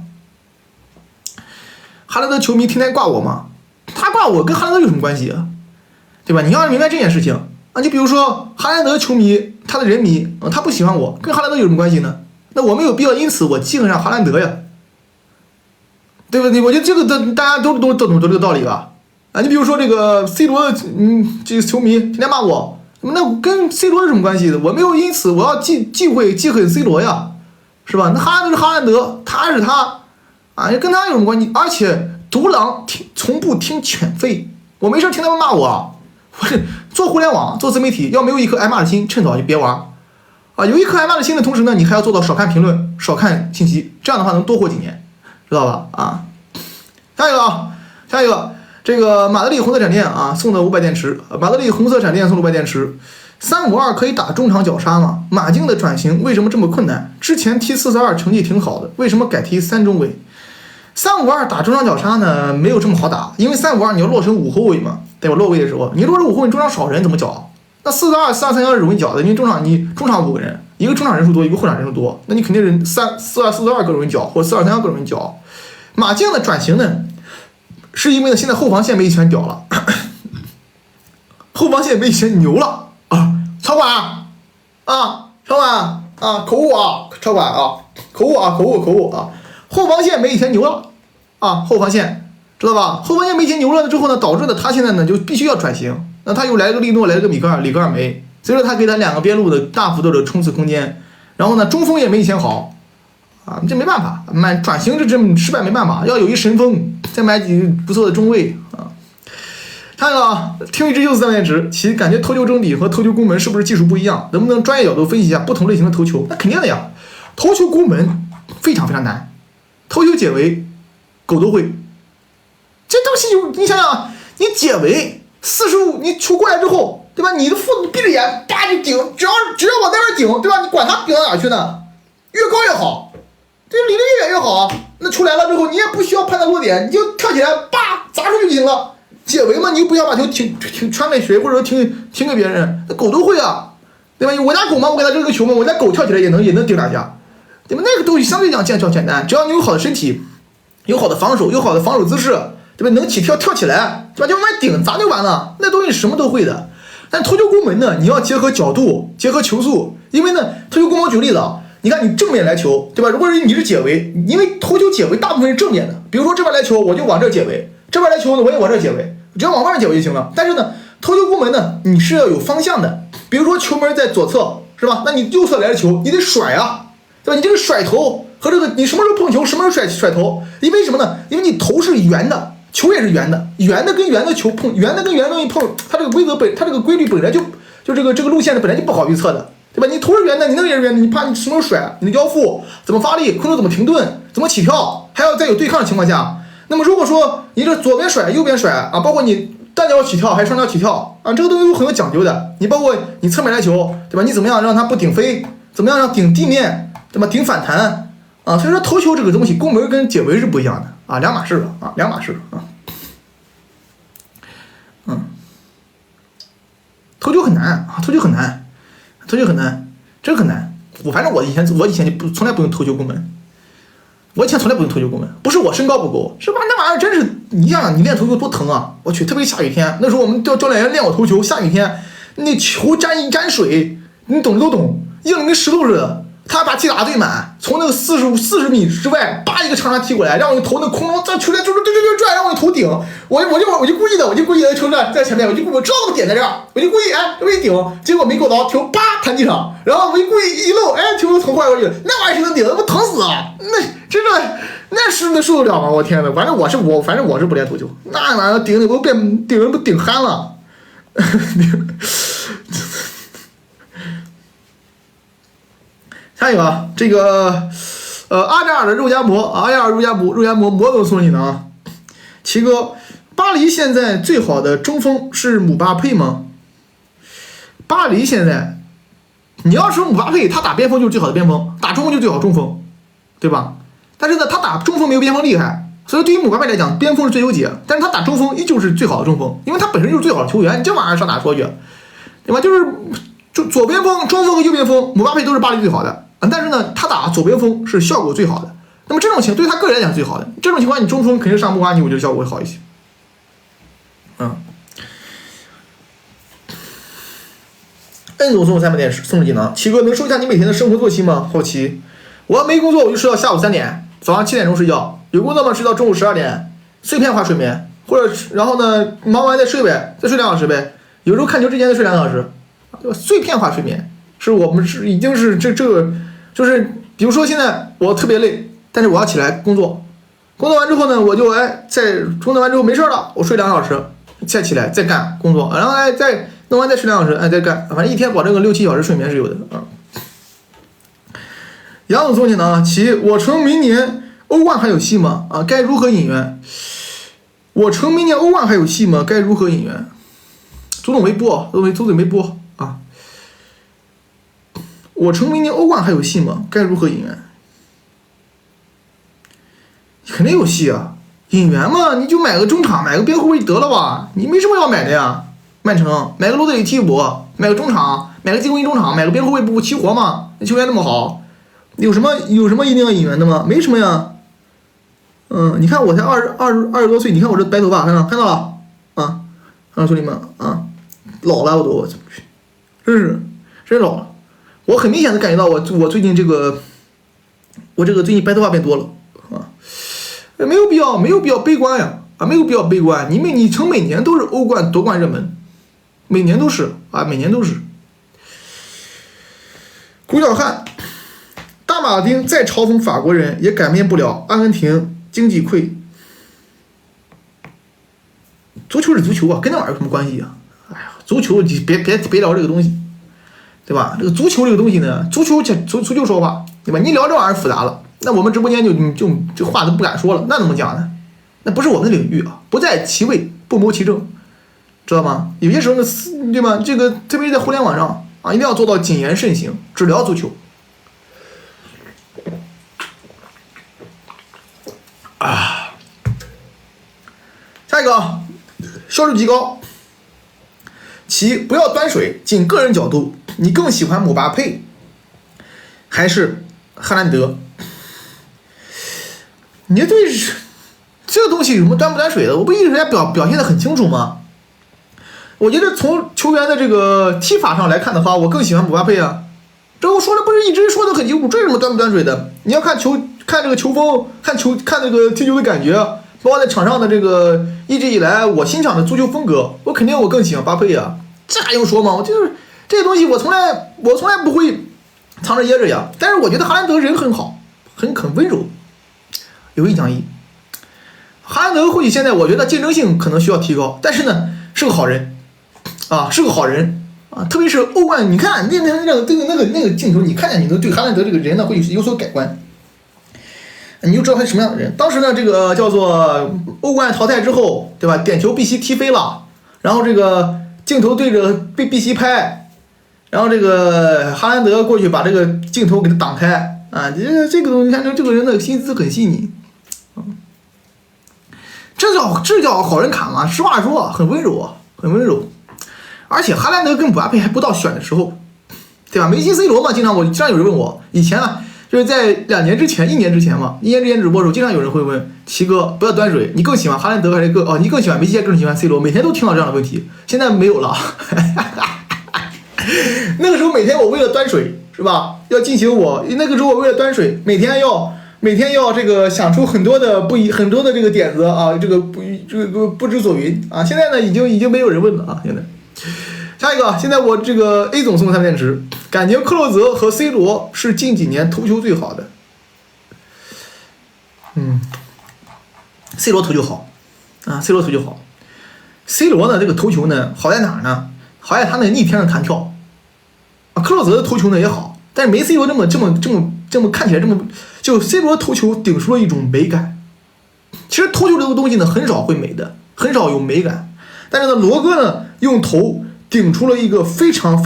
哈兰德球迷天天挂我嘛，他挂我跟哈兰德有什么关系啊？对吧？你要明白这件事情啊。你比如说哈兰德球迷，他的人迷他不喜欢我，跟哈兰德有什么关系呢？那我没有必要因此我记恨上哈兰德呀，对不对？我觉得这个大家都懂这个道理吧？啊，你比如说这个 C 罗，这个球迷天天骂我，那我跟 C 罗有什么关系的？我没有因此我要忌恨 C 罗呀，是吧？那哈兰德是哈兰德，他是他，啊，跟他有什么关系？而且独狼从不听犬吠，我没事听他们骂我。做互联网做自媒体，要没有一颗挨骂的心，趁早就别玩啊！有一颗挨骂的心的同时呢，你还要做到少看评论，少看信息，这样的话能多活几年，知道吧？啊，下一个，这个马德里红色闪电啊送的500电池，马德里红色闪电送500电池。352可以打中场绞杀吗？马竞的转型为什么这么困难？之前踢442成绩挺好的，为什么改踢3中卫？352打中场绞杀呢，没有这么好打，因为352你要落成5后卫嘛，对吧？落位的时候，你落成5后卫，中场少人怎么绞？那442、423是容易绞的，因为中场5个人，一个中场人数多，一个后场人数多，那你肯定是442更容易绞，或者423更容易绞。马竞的转型呢，是因为呢现在后防线被一拳屌了，后防线被一拳牛了啊！超管啊，超管啊，口误啊，超管啊，口误啊！后防线没以前牛了啊，后防线知道吧？后防线没以前牛了之后呢，导致的他现在呢就必须要转型。那他又来了个利诺，来了个里格尔梅，所以说他给他2个边路的大幅度的冲刺空间。然后呢，中锋也没以前好啊，这没办法，转型这失败没办法，要有一神锋，再买几个不错的中卫啊。看一个啊，听一支又是3连值，其感觉头球争底和头球攻门是不是技术不一样？能不能专业角度分析一下不同类型的头球？那肯定的呀，头球攻门非常非常难，头球解围狗都会。这东西你想想，你解围45，你球过来之后，对吧？你的父闭着眼，叭就顶，只要往那边顶，对吧？你管他顶到哪去呢？越高越好，对，离得越远越好。那球来了之后，你也不需要判断落点，你就跳起来，叭砸出去就行了。解围嘛，你又不想把球传给谁，或者说停给别人，那狗都会啊，对吧？我家狗嘛，我给它扔个球嘛，我家狗跳起来也能顶2下，对吧？那个东西相对讲简单，只要你有好的身体，有好的防守，有好的防守姿势，对吧？能起跳起来，对吧？就往外顶，砸就完了。那东西什么都会的。但头球攻门呢，你要结合角度，结合球速，因为呢，头球攻门举例子啊，你看你正面来球，对吧？如果你是解围，因为头球解围大部分是正面的，比如说这边来球，我就往这解围。这边来球呢，我也往这解围，只要往外面解围就行了。但是呢，头球攻门呢，你是要有方向的。比如说球门在左侧，是吧？那你右侧来的球，你得甩啊，对吧？你这个甩头和这个你什么时候碰球，什么时候甩头，因为什么呢？因为你头是圆的，球也是圆的，圆的跟圆的球碰，圆的跟圆的东西碰，它这个它这个规律本来就这个路线本来就不好预测的，对吧？你头是圆的，你那个也是圆的，你怕你什么时候甩，你的腰腹怎么发力，空中怎么停顿，怎么起跳，还要在有对抗的情况下。那么如果说你这左边甩右边甩啊，包括你单脚起跳还是双脚起跳啊，这个东西都很有讲究的。你包括你侧面来球，对吧？你怎么样让它不顶飞，怎么样让顶地面，对吧？顶反弹啊，所以说头球这个东西，攻门跟解围是不一样的啊，两码事了啊，两码事啊。头球很难啊，头球很难，真很难。反正我以前就从来不用头球攻门。我以前从来不用头球攻门，不是我身高不够，是吧？那玩意儿真是，你想想，你练头球多疼啊！我去，特别下雨天，那时候我们教练员练我头球，下雨天那球沾水，你懂的都懂，硬的跟石头似的。他把气打最满，从那个40米之外，叭一个长传踢过来，让我头那空中在球在转，让我头顶，我就故意的球在前面，我知道那个点在这儿，我就故意这么一顶，结果没够着，球叭弹地上，然后我就故意一漏，球从坏过去了，那玩意儿谁能顶？那不疼死啊！那真的那受得了吗？我天哪！反正我是不练头球，那玩意儿顶的都顶人不顶憨了。下一个啊，这个阿扎尔的肉夹馍，阿扎尔肉夹馍馍都送你呢啊！齐哥，巴黎现在最好的中锋是姆巴佩吗？巴黎现在，你要说姆巴佩，他打边锋就是最好的边锋，打中锋就是最好的中锋，对吧？但是呢，他打中锋没有边锋厉害，所以对于姆巴佩来讲，边锋是最优解，但是他打中锋依旧是最好的中锋，因为他本身就是最好的球员，你这玩意儿上哪说去，对吧？就左边锋、中锋和右边锋，姆巴佩都是巴黎最好的。但是呢，他打左边锋是效果最好的。那么这种情对他个人来讲是最好的。这种情况，你中锋肯定上穆阿尼，我觉得效果会好一些。恩总送我3本电视，送技能。齐哥能说一下你每天的生活作息吗？好奇。我要没工作，我就睡到下午3点，早上7点钟睡觉。有工作嘛，睡到中午12点，碎片化睡眠。或者然后呢，忙完再睡呗，再睡2小时呗。有时候看球之前再睡2小时，对吧？碎片化睡眠是我们已经是这个。就是比如说现在我特别累，但是我要起来工作完之后呢，我就在工作完之后没事了，我睡2小时，再起来再干工作，然后再弄完再睡2小时，再干，反正一天保证个6-7小时睡眠是有的啊。杨总总体呢，其我称明年欧冠还有戏吗？啊，该如何引援？我称明年欧冠还有戏吗？该如何引援？周总没播，周总没播啊。我称明年欧冠还有戏吗？该如何引援？肯定有戏啊！引援嘛，你就买个中场，买个边后卫得了吧？你没什么要买的呀。曼城买个罗德里替补，买个中场，买个进攻型中场，买个边后卫不齐活吗？那球员那么好，有什么一定要引援的吗？没什么呀。你看我才20多岁，你看我这白头发，看到了啊？兄弟们啊，老了我都，真老了。我很明显的感觉到我最近最近白头发变多了啊。没有必要悲观呀啊，没有必要悲观。你成每年都是欧冠夺冠热门，每年都是。古小汉，大马丁再嘲讽法国人也改变不了阿根廷经济溃。足球是足球啊，跟那玩意儿有什么关系啊？哎呀，足球你别聊这个东西，对吧？这个足球这个东西呢，足球说话，对吧？你聊这玩意儿复杂了。那我们直播间就话都不敢说了，那怎么讲呢？那不是我们的领域啊，不在其位不谋其政，知道吗？有些时候呢，对吧？这个特别是在互联网上啊，一定要做到谨言慎行，只聊足球。下一个，销售极高。其不要端水，仅个人角度，你更喜欢姆巴佩还是哈兰德？你对这个东西有什么端不端水的？我不一直在表现得很清楚吗？我觉得从球员的这个踢法上来看的话，我更喜欢姆巴佩啊。这我说的不是一直说的很清楚，这有什么端不端水的？你要看这个球风，看这个踢球的感觉，包括在场上的这个一直以来我欣赏的足球风格，我肯定更喜欢巴佩啊。这还用说吗？我就是这些东西我从来不会藏着掖着呀。但是我觉得哈兰德人很好，很温柔，有一讲一。哈兰德或许现在我觉得竞争性可能需要提高，但是呢是个好人啊，特别是欧冠，你看那个镜头，你看见你都对哈兰德这个人呢会有所改观，你就知道他是什么样的人。当时呢，这个叫做欧冠淘汰之后，对吧？点球碧玺踢飞了，然后这个镜头对着被碧玺拍，然后这个哈兰德过去把这个镜头给他挡开啊，这个东西，看这个人的心思很细腻，这叫好人卡嘛？实话说，很温柔。而且哈兰德跟姆巴佩还不到选的时候，对吧？梅西、C 罗嘛，经常有人问我，以前啊，就是在1年之前直播的时候，经常有人会问齐哥，不要端水，你更喜欢哈兰德还是你更喜欢梅西，还是更喜欢 C 罗？每天都听到这样的问题，现在没有了。那个时候每天我为了端水，是吧？要进行那个时候我为了端水，每天要这个想出很多的这个点子啊，这个不知所云啊。现在呢，已经没有人问了啊。现在下一个，现在我这个 A 总送3电池，感觉克洛泽和 C 罗是近几年头球最好的。C 罗头球好啊 ，C 罗头球好。C 罗呢，这个头球呢好在哪儿呢？好在他那逆天的弹跳啊。克洛泽的头球呢也好，但是没 C 罗这么看起来就 C 罗头球顶出了一种美感。其实头球这个东西呢很少会美的，很少有美感。但是呢，罗哥呢用头顶出了一个非常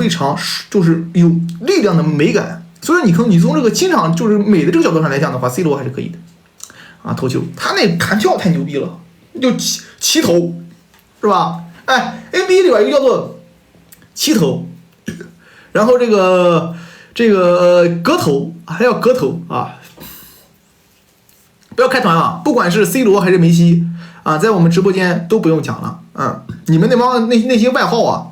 就是有力量的美感。所以你从这个欣赏就是美的这个角度上来讲的话 ，C 罗还是可以的啊。头球他那弹跳太牛逼了，就齐头是吧？哎 ，NBA 里边一个叫做齐头，然后这个格头还要格头啊。不要开团啊！不管是 C 罗还是梅西啊，在我们直播间都不用讲了啊！你们那些外号啊，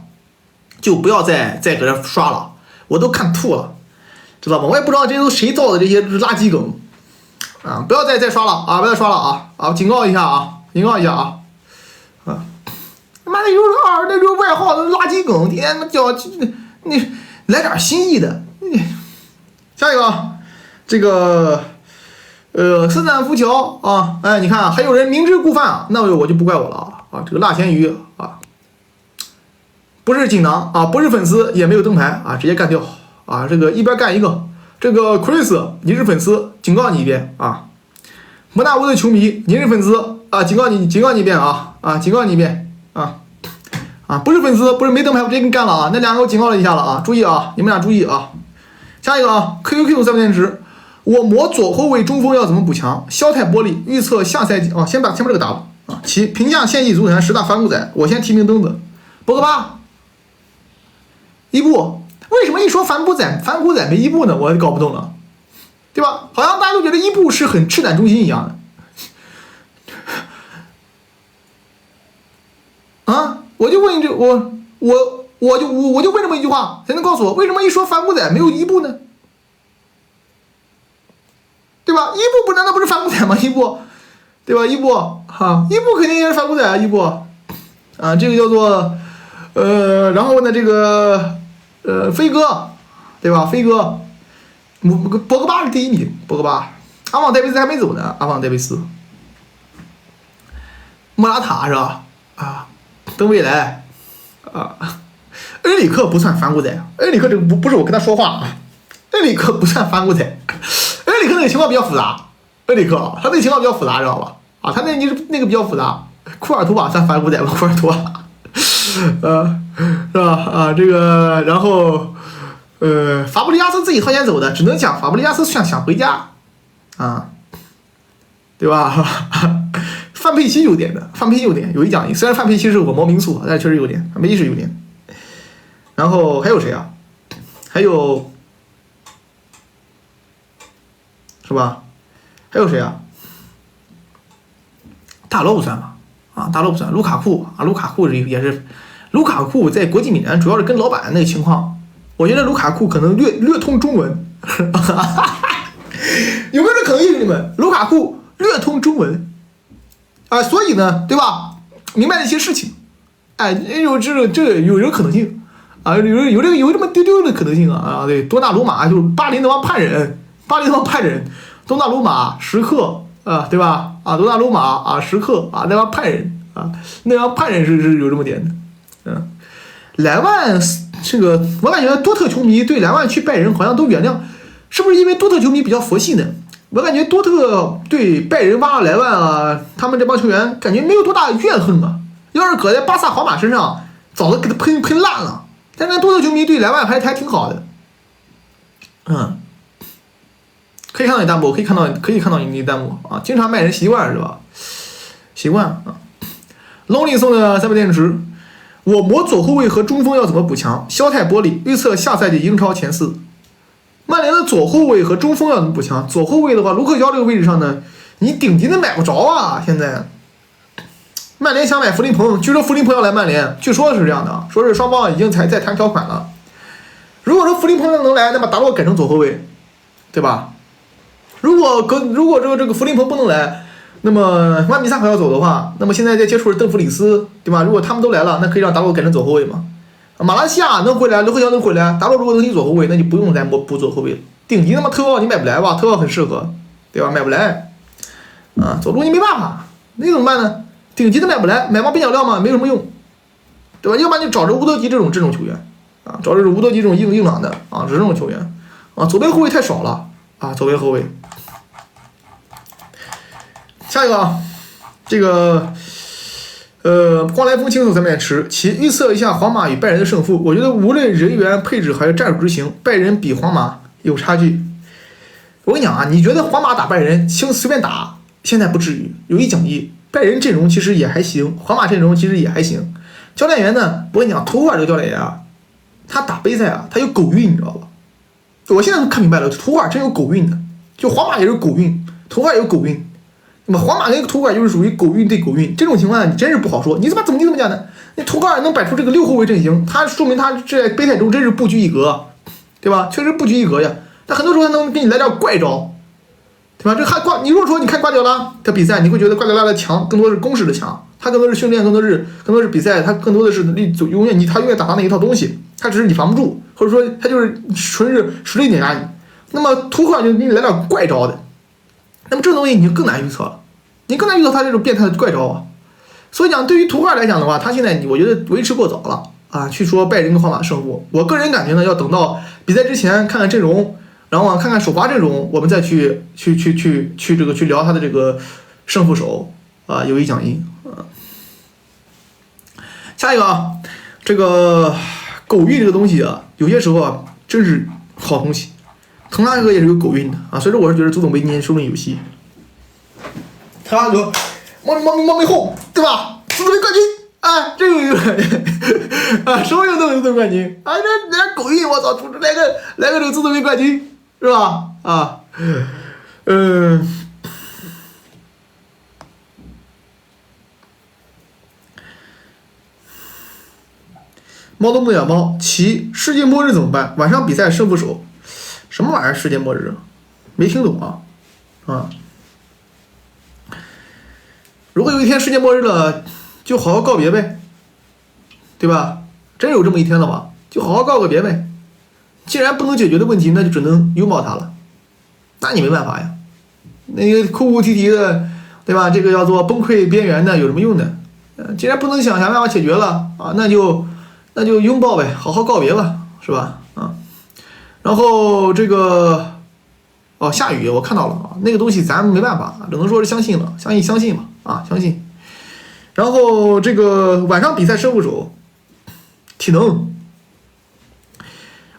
就不要再搁这刷了，我都看吐了，知道吧？我也不知道这都谁造的这些垃圾梗啊！不要再刷了啊！不要刷了啊！警告一下啊！他妈的那种外号的垃圾梗，天他妈叫你来点新意的。下一个这个。斯坦福桥啊，哎，你看啊，还有人明知故犯啊，那我就不怪我了啊。这个辣咸鱼啊，不是锦囊啊，不是粉丝，也没有灯牌啊，直接干掉啊。这个一边干一个。这个 Chris， 你是粉丝，警告你一遍啊。莫纳乌的球迷，你是粉丝啊，警告你一遍啊，警告你一遍啊。不是粉丝，不是没灯牌，我直接给你干了啊。那两个我警告了一下了啊，注意啊，你们俩注意啊。下一个啊 ，QQ 三分值，我魔左后卫中锋要怎么补强？肖泰玻璃预测下赛季啊，先把这个打了啊。其评价现役足坛10大反骨仔，我先提名登子，博格巴，伊布。为什么一说反骨仔没伊布呢？我搞不懂了，对吧？好像大家都觉得伊布是很赤胆忠心一样的。啊，我就问我就问这么一句话，才能告诉我为什么一说反骨仔没有伊布呢？对吧？伊布难道不是反骨仔吗？伊布，对吧？伊布伊布肯定也是反骨仔啊，伊布啊，这个叫做然后呢这个飞哥，对吧？飞哥，博格巴是第一名，博格巴，阿旺戴维斯还没走呢，阿旺戴维斯，莫拉塔是吧？啊，登未来啊，恩里克不算反骨仔，恩里克这个不是我跟他说话啊，恩里克不算反骨仔，恩里克那个情况比较复杂，恩里克他那个情况比较复杂，知道吧？啊，他那个比较复杂，库尔图瓦算反骨仔吗？库尔图瓦。是吧？啊，这个，然后，法布利亚斯自己掏钱走的，只能讲法布利亚斯想回家，啊，对吧？范佩西有点的，范佩西有点有一讲义，虽然范佩西是我魔名宿，但确实有点，范佩西是有点。然后还有谁啊？还有，是吧？还有谁啊？大罗不算吧？啊，大罗不算，卢卡库啊，卢卡库也是，卢卡库在国际米兰主要是跟老板那个情况，我觉得卢卡库可能略通中文，有没有这可能性？你们，卢卡库略通中文啊，所以呢，对吧？明白了一些事情，哎，有这个可能性啊，有这么丢丢的可能性啊，对，多纳鲁马就是巴黎那帮叛人，多纳鲁马时刻。啊，对吧？啊，多纳鲁马啊，时刻啊，那帮叛人啊，那帮叛人是有这么点的，莱万这个，我感觉多特球迷对莱万去拜仁好像都原谅，是不是因为多特球迷比较佛系呢？我感觉多特对拜仁挖了莱万啊，他们这帮球员感觉没有多大怨恨啊。要是搁在巴萨、皇马身上，早就给他喷烂了。但是多特球迷对莱万还挺好的，可以看到你弹幕，可以看到你弹幕啊！经常卖人习惯是吧？习惯啊。Lonely 送的300电池，我魔左后卫和中锋要怎么补强？肖泰玻璃预测下赛季英超前4。曼联的左后卫和中锋要怎么补强？左后卫的话，卢克肖这个位置上呢，你顶级的买不着啊！现在，曼联想买弗林彭，据说弗林彭要来曼联，据说是这样的，说是双方已经在谈条款了。如果说弗林彭能来，那把达洛改成左后卫，对吧？如果这个弗林彭不能来，那么万比萨克要走的话，那么现在在接触的邓弗里斯，对吧？如果他们都来了，那可以让达洛改成左后卫嘛？马来西亚能回来，刘克肖能回来，达洛如果能踢左后卫，那就不用再补左后卫了。顶级他妈特奥你买不来吧？特奥很适合，对吧？买不来啊，走路你没办法，那怎么办呢？顶级的买不来，买帮边角料嘛，没有什么用，对吧？要不然就找着乌德吉这种球员啊，找这种乌德吉这种硬朗的啊，这种球员啊，左边后卫太少了啊，左边后卫。下一个啊，这个光来风清楚咱们也持其预测一下皇马与拜仁的胜负。我觉得无论人员配置还是战术执行，拜仁比皇马有差距。我跟你讲啊，你觉得皇马打拜仁随便打，现在不至于，有一讲一。拜仁阵容其实也还行，皇马阵容其实也还行。教练员呢，我跟你讲，图赫尔这个教练员啊，他打杯赛啊，他有狗运，你知道吧？我现在都看明白了，图赫尔真有狗运的，就皇马也是狗运，图赫尔也有狗运。那么皇马跟图赫尔就是属于狗运对狗运，这种情况下你真是不好说。你怎么讲呢？那图赫尔能摆出这个6后卫阵型，他说明他这杯赛中真是不拘一格，对吧？确实不拘一格呀。但很多时候他能给你来点怪招，对吧？你如果说你看瓜迪奥拉的比赛，你会觉得瓜迪奥拉的强更多是攻势的强，他更多是训练，更多是比赛，他更多的是永远打他那一套东西，他只是你防不住，或者说他就是纯是实力碾压你。那么图赫尔就给你来点怪招的。那么这东西你就更难预测了，你更难预测他这种变态的怪招啊。所以讲，对于图画来讲的话，他现在我觉得为时过早了啊，去说拜仁跟皇马胜负。我个人感觉呢，要等到比赛之前看看阵容，然后看看首发阵容，我们再去聊他的这个胜负手啊，有一讲一啊。下一个啊，这个狗运这个东西啊，有些时候啊，真是好东西。滕哈格也是有狗运的啊，所以说我是觉得足总杯今年输了游戏。滕哈格往背后，对吧？足总杯冠军，哎，这个有啊，什么运动足总冠军啊？人家狗运，我操，来个这个足总杯冠军，是吧？啊，猫都不养猫，其世界末日怎么办？晚上比赛胜负手，什么玩意儿？世界末日？没听懂啊？啊！如果有一天世界末日了，就好好告别呗，对吧？真有这么一天了吗？就好好告个别呗。既然不能解决的问题，那就只能拥抱它了。那你没办法呀，那个哭哭啼啼的，对吧？这个叫做崩溃边缘的，有什么用呢？既然不能想办法解决了啊，那就拥抱呗，好好告别吧，是吧？啊，然后这个。哦，下雨我看到了啊，那个东西咱没办法，只能说是相信了，相信吧啊，相信。然后这个晚上比赛胜负手，体能。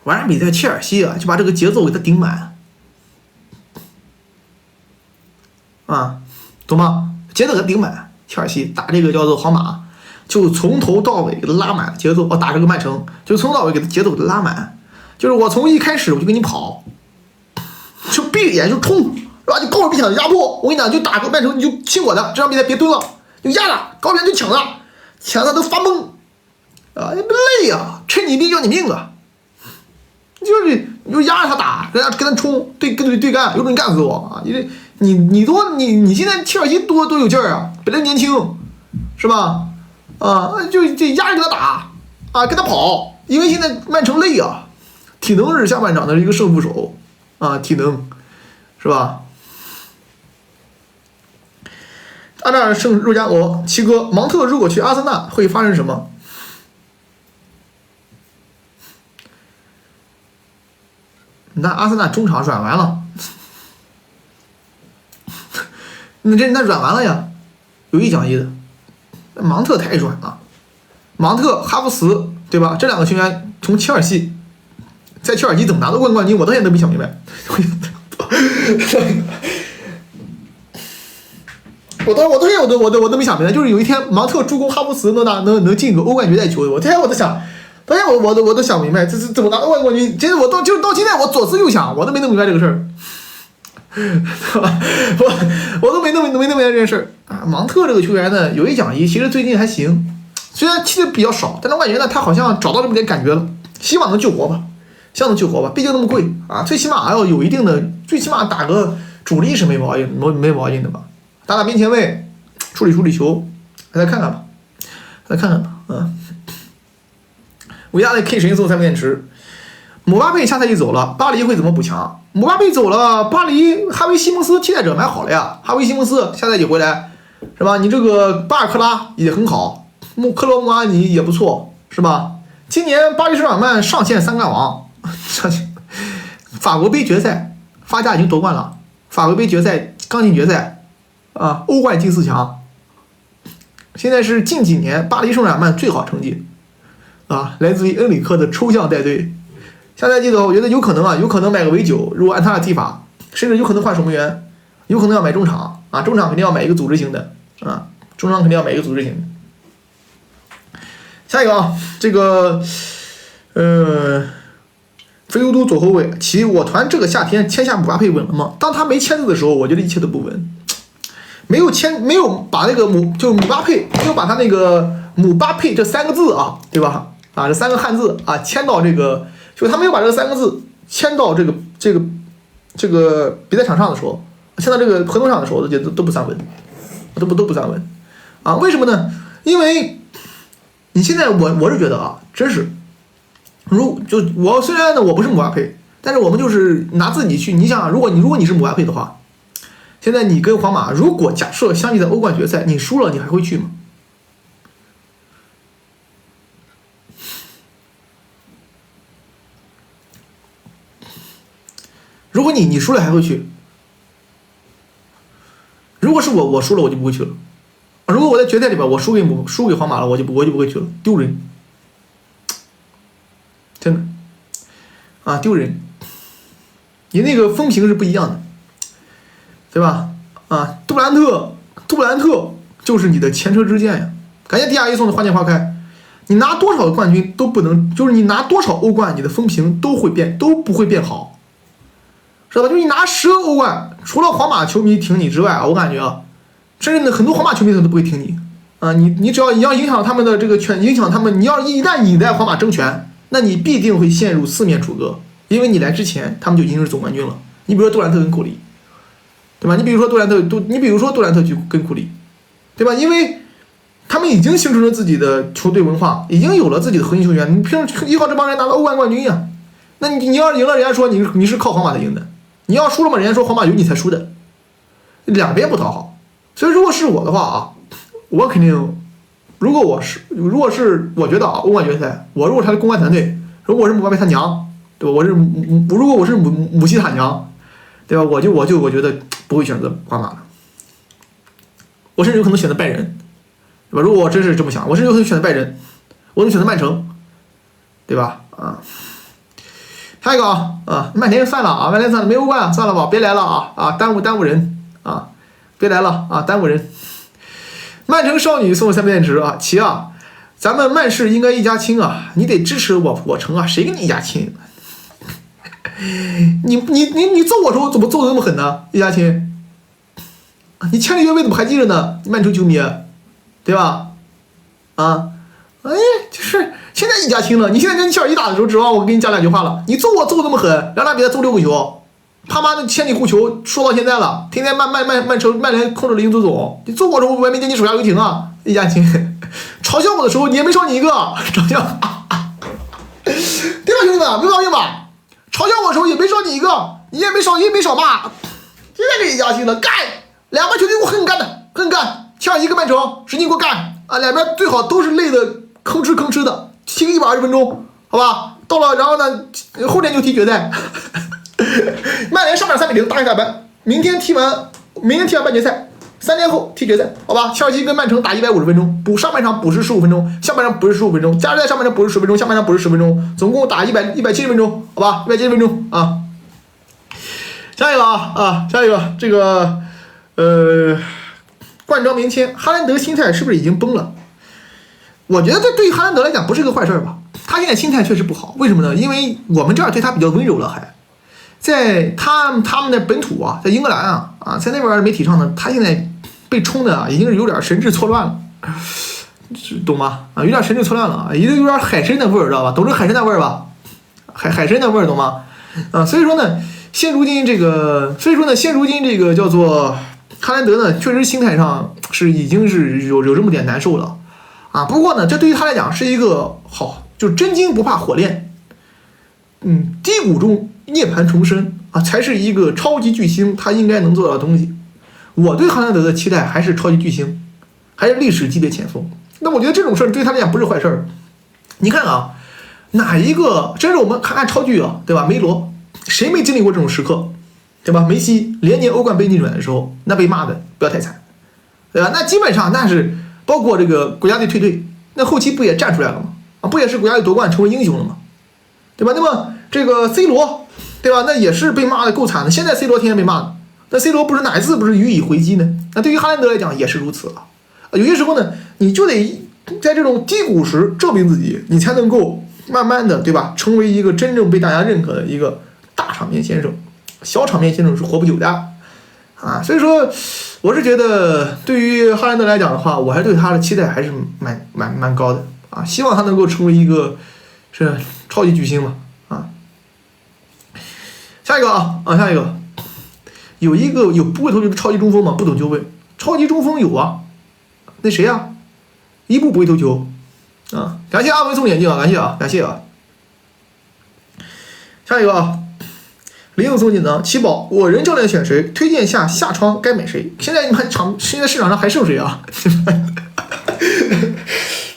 晚上比赛切尔西啊，就把这个节奏给他顶满啊，懂吗？节奏给他顶满。切尔西打这个叫做皇马，就从头到尾给他拉满节奏。打这个曼城，就从头到尾给他节奏给他拉满，就是我从一开始我就跟你跑。就闭着眼就冲，是吧？就高手必抢压迫。我跟你讲，就打个曼城，你就亲我的，这场比赛别蹲了，就压了，高人就抢了，抢他都发懵啊！你不累呀？趁你病要你命啊！就是你就压着他打，跟他冲，对干，有种你干死我啊！因为你现在切尔西多有劲儿啊，本来年轻，是吧？啊，就这压着跟他打啊，跟他跑，因为现在曼城累啊，体能是下半场的一个胜负手。啊，体能是吧？阿扎尔胜肉夹馍，七哥，芒特如果去阿森纳会发生什么？那阿森纳中场软完了，那软完了呀，有一讲一的。芒特太软了，芒特、哈弗茨对吧？这两个球员从切尔西。在切尔西怎么拿到冠军，我到现在都没想明白。我都没想明白，就是有一天芒特助攻哈弗茨能进个欧冠决赛球，我都想，昨天我都想明白这是怎么拿到冠军。其实我到现在我左思右想，我都没弄明白这个事儿，对吧？我都没弄明白这件事儿啊。芒特这个球员呢，有一讲一，其实最近还行，虽然踢的比较少，但是我感觉呢，他好像找到这么点感觉了，希望能救活吧。相能救活吧，毕竟那么贵啊，最起码还要有一定的，最起码打个主力是没毛病的吧，打边前卫，处理球，再看看吧，伟大的 K 神送3个电池。姆巴佩下赛季走了，巴黎会怎么补强？姆巴佩走了，巴黎哈维西蒙斯替代者买好了呀，哈维西蒙斯下赛季回来是吧？你这个巴尔克拉也很好，克罗姆阿尼也不错是吧？今年巴黎圣日耳曼上线3冠王。法国杯决赛，发家已经夺冠了。法国杯决赛刚进决赛，啊，欧冠进4强。现在是近几年巴黎圣日耳曼最好成绩，啊，来自于恩里克的抽象带队。下赛季的话，我觉得有可能买个维9，如果按他的踢法，甚至有可能换守门员，有可能要买中场啊，中场肯定要买一个组织型的啊，下一个啊，这个，菲尤多左后卫，其我团这个夏天签下姆巴佩稳了吗？当他没签字的时候，我觉得一切都不稳。没有把那个姆巴佩，没有把他那个姆巴佩这3个字啊，对吧？啊，这3个汉字啊，签到这个，就他没有把这3个字签到这个比赛场上的时候，签到这个合同上的时候，我觉得都不算稳，都不算稳啊？为什么呢？因为你现在我是觉得啊，真是。我虽然呢我不是姆巴佩，但是我们就是拿自己去，你想，如果你是姆巴佩的话，现在你跟皇马，如果假设相继在欧冠决赛你输了，你还会去吗？如果你输了还会去？如果是我输了我就不会去了。如果我在决赛里边我输给皇马了，我就不会去了，丢人，真的啊，丢人。你那个风评是不一样的，对吧？啊，杜兰特就是你的前车之鉴呀。感谢迪亚伊送的花见花开。你拿多少冠军都不能，就是你拿多少欧冠，你的风评都不会变好，知道吧？就是你拿10个欧冠，除了皇马球迷挺你之外啊，我感觉啊，甚至很多皇马球迷都不会挺你啊。你只要你要影响他们的这个影响他们，你要一旦你在皇马争权，那你必定会陷入四面楚歌，因为你来之前他们就已经是总冠军了。你比如说杜兰特跟库里，对吧？你比如说杜兰特去跟库里，对吧？因为他们已经形成了自己的球队文化，已经有了自己的核心球员。你凭依靠这帮人拿到欧冠冠军呀？那你要赢了，人家说你是靠皇马才赢的；你要输了嘛，人家说皇马有你才输的，两边不讨好。所以如果是我的话啊，我肯定，如果是我觉得啊，欧冠决赛，我如果他是公关团队，如果我是姆巴佩他娘，对吧？如果我是姆希塔娘，对吧？我觉得不会选择皇马的，我甚至有可能选择拜仁，对吧？如果我真是这么想，我甚至有可能选择拜仁，我能选择曼城，对吧？啊，下一个啊，曼联算了啊，曼联算了，没欧冠算了吧，别来了啊，耽误人啊，别来了啊，耽误人。曼城少女送3倍电池啊，齐啊，咱们曼市应该一家亲啊，你得支持我城啊，谁跟你一家亲？你揍我时候怎么揍的那么狠呢？一家亲，你签了约位怎么还记着呢？曼城球迷，对吧？啊，哎，就是现在一家亲了。你现在跟切尔西打的时候，指望我给你讲2句话了？你揍我揍那么狠，2场比赛揍6个球，他妈的千里护球说到现在了，天天曼联控制了英足总，你揍我的时候我也没见你手下留情啊，一家亲。嘲笑我的时候你也没少你一个，嘲笑，对吧兄弟们，没毛病吧？嘲笑我的时候也没少你一个，你也没少骂，现在这一家亲了，干2个球队我狠干，切尔西跟曼城使劲给我干啊！两边最好都是累的吭哧的，踢个120分钟，好吧？到了然后呢，后天就踢决赛。曼联上半场3比0打大板，明天踢完半决赛，3天后踢决赛，好吧？切尔西跟曼城打150分钟，上半场补时15分钟，下半场补时15分钟，加时赛上半场补时10分钟，下半场补时10分钟，总共打170分钟，好吧？170分钟啊。下一个这个冠章明签，哈兰德心态是不是已经崩了？我觉得这对于哈兰德来讲不是个坏事吧？他现在心态确实不好，为什么呢？因为我们这儿对他比较温柔了，还在他们的本土啊，在英格兰啊，在那边媒体上呢，他现在被冲的啊，已经是有点神志错乱了，懂吗？啊，有点神志错乱了啊，有点海参的味儿，知道吧？懂这海参的味儿吧？海参的味儿，懂吗？啊，所以说呢，现如今这个叫做哈兰德呢，确实心态上是已经是有这么点难受了啊。不过呢，这对于他来讲是一个好，就是真金不怕火炼，低谷中涅槃重生啊，才是一个超级巨星他应该能做到的东西。我对哈兰德的期待还是超级巨星，还是历史级别前锋。那我觉得这种事儿对他来讲不是坏事儿。你看啊，哪一个真是我们看超巨啊，对吧？梅罗，谁没经历过这种时刻？对吧？梅西连年欧冠杯逆转的时候，那被骂的不要太惨，对吧？那基本上那是包括这个国家队退队，那后期不也站出来了吗？啊，不也是国家队夺冠成为英雄了吗？对吧？那么这个 C 罗，对吧？那也是被骂的够惨的。现在 C 罗天天被骂的，那 C 罗不是哪一次不是予以回击呢？那对于哈兰德来讲也是如此啊。有些时候呢，你就得在这种低谷时证明自己，你才能够慢慢的，对吧？成为一个真正被大家认可的一个大场面先生。小场面先生是活不久的啊，所以说我是觉得对于哈兰德来讲的话，我还对他的期待还是蛮高的啊，希望他能够成为一个是超级巨星嘛啊。下一个有不会投球的超级中锋吗？不懂就问。超级中锋有啊，那谁啊？伊布不会投球啊，感谢阿文送眼镜啊，感谢啊。下一个林总经理呢？七宝，我任教练选谁？推荐下窗该买谁？现在你看现在市场上还剩谁啊？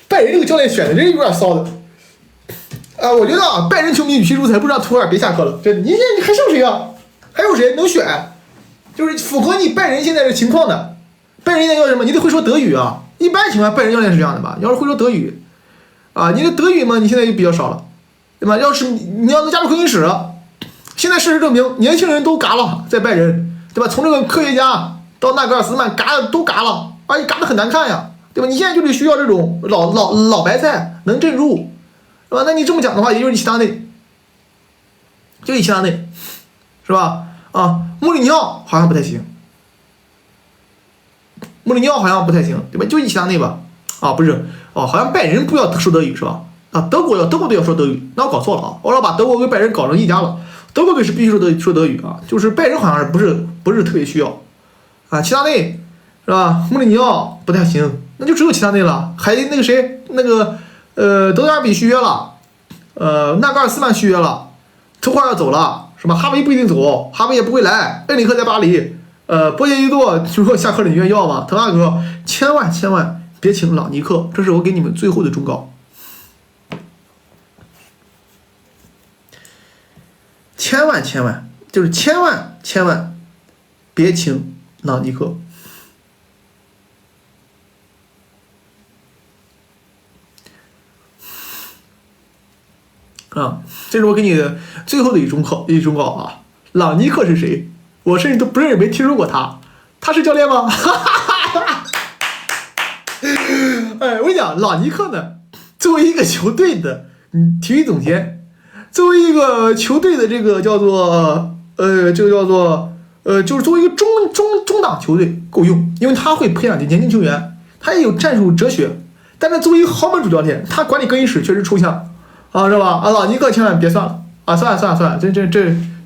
拜仁这个教练选的真有点骚的。我觉得啊，拜仁球迷与其如此，还不如让图尔别下课了。真的，你还剩谁啊？还有谁能选？就是符合你拜仁现在的情况的。拜仁现在要什么？你得会说德语啊。一般情况下，拜仁教练是这样的吧？要是会说德语，你的德语嘛，你现在就比较少了，对吧？要是你要能加入更衣室，现在事实证明，年轻人都嘎了，在拜仁，对吧？从这个科学家到纳格尔斯曼，嘎的都嘎了，而且嘎的很难看呀，对吧？你现在就得需要这种老白菜能镇住，是吧？那你这么讲的话，也就是齐达内，就齐达内，是吧？穆里尼奥好像不太行，穆里尼奥好像不太行，对吧？就齐达内吧？不是，好像拜仁不要说德语是吧？德国队要说德语，那我搞错了啊！我要把德国跟拜仁搞成一家了。德国队是必须说德语啊，就是拜仁好像不是特别需要齐达内是吧？穆里尼奥不太行，那就只有齐达内了。还那个谁，德加尔比续约了，纳格尔斯曼续约了，图赫尔要走了是吧？哈维不一定走，哈维也不会来，恩里克在巴黎，波切蒂诺就说下课了你愿意要吗？滕哈格千万别请朗尼克，这是我给你们最后的忠告。千万就是千万别请朗尼克这是我给你的最后的一忠告啊！朗尼克是谁？我甚至都不认识，没听说过他是教练吗？我跟你讲，朗尼克呢，作为一个球队的体育总监。作为一个球队的这个叫做就是作为一个中档球队够用，因为他会培养年轻球员，他也有战术哲学。但是作为一个豪门主教练，他管理更衣室确实抽象是吧？朗尼克千万别算了算了，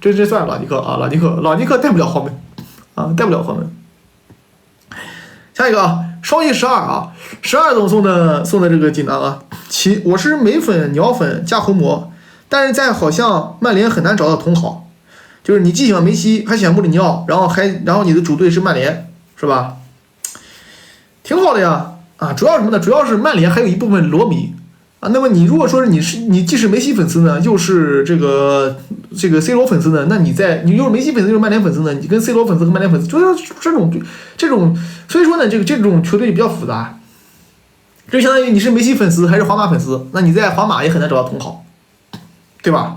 这算了朗尼克朗尼克带不了豪门带不了豪门。下一个双击12总送的这个锦囊我是美粉鸟粉加红魔。但是在好像曼联很难找到同好，就是你既喜欢梅西，还喜欢穆里尼奥，然后你的主队是曼联，是吧？挺好的呀，主要什么呢？主要是曼联还有一部分罗迷那么你如果说你既是梅西粉丝呢，又是这个 C 罗粉丝呢，那你又是梅西粉丝又是曼联粉丝呢，你跟 C 罗粉丝和曼联粉丝就是这种，所以说呢，这种球队比较复杂，就相当于你是梅西粉丝还是皇马粉丝，那你在皇马也很难找到同好。对吧？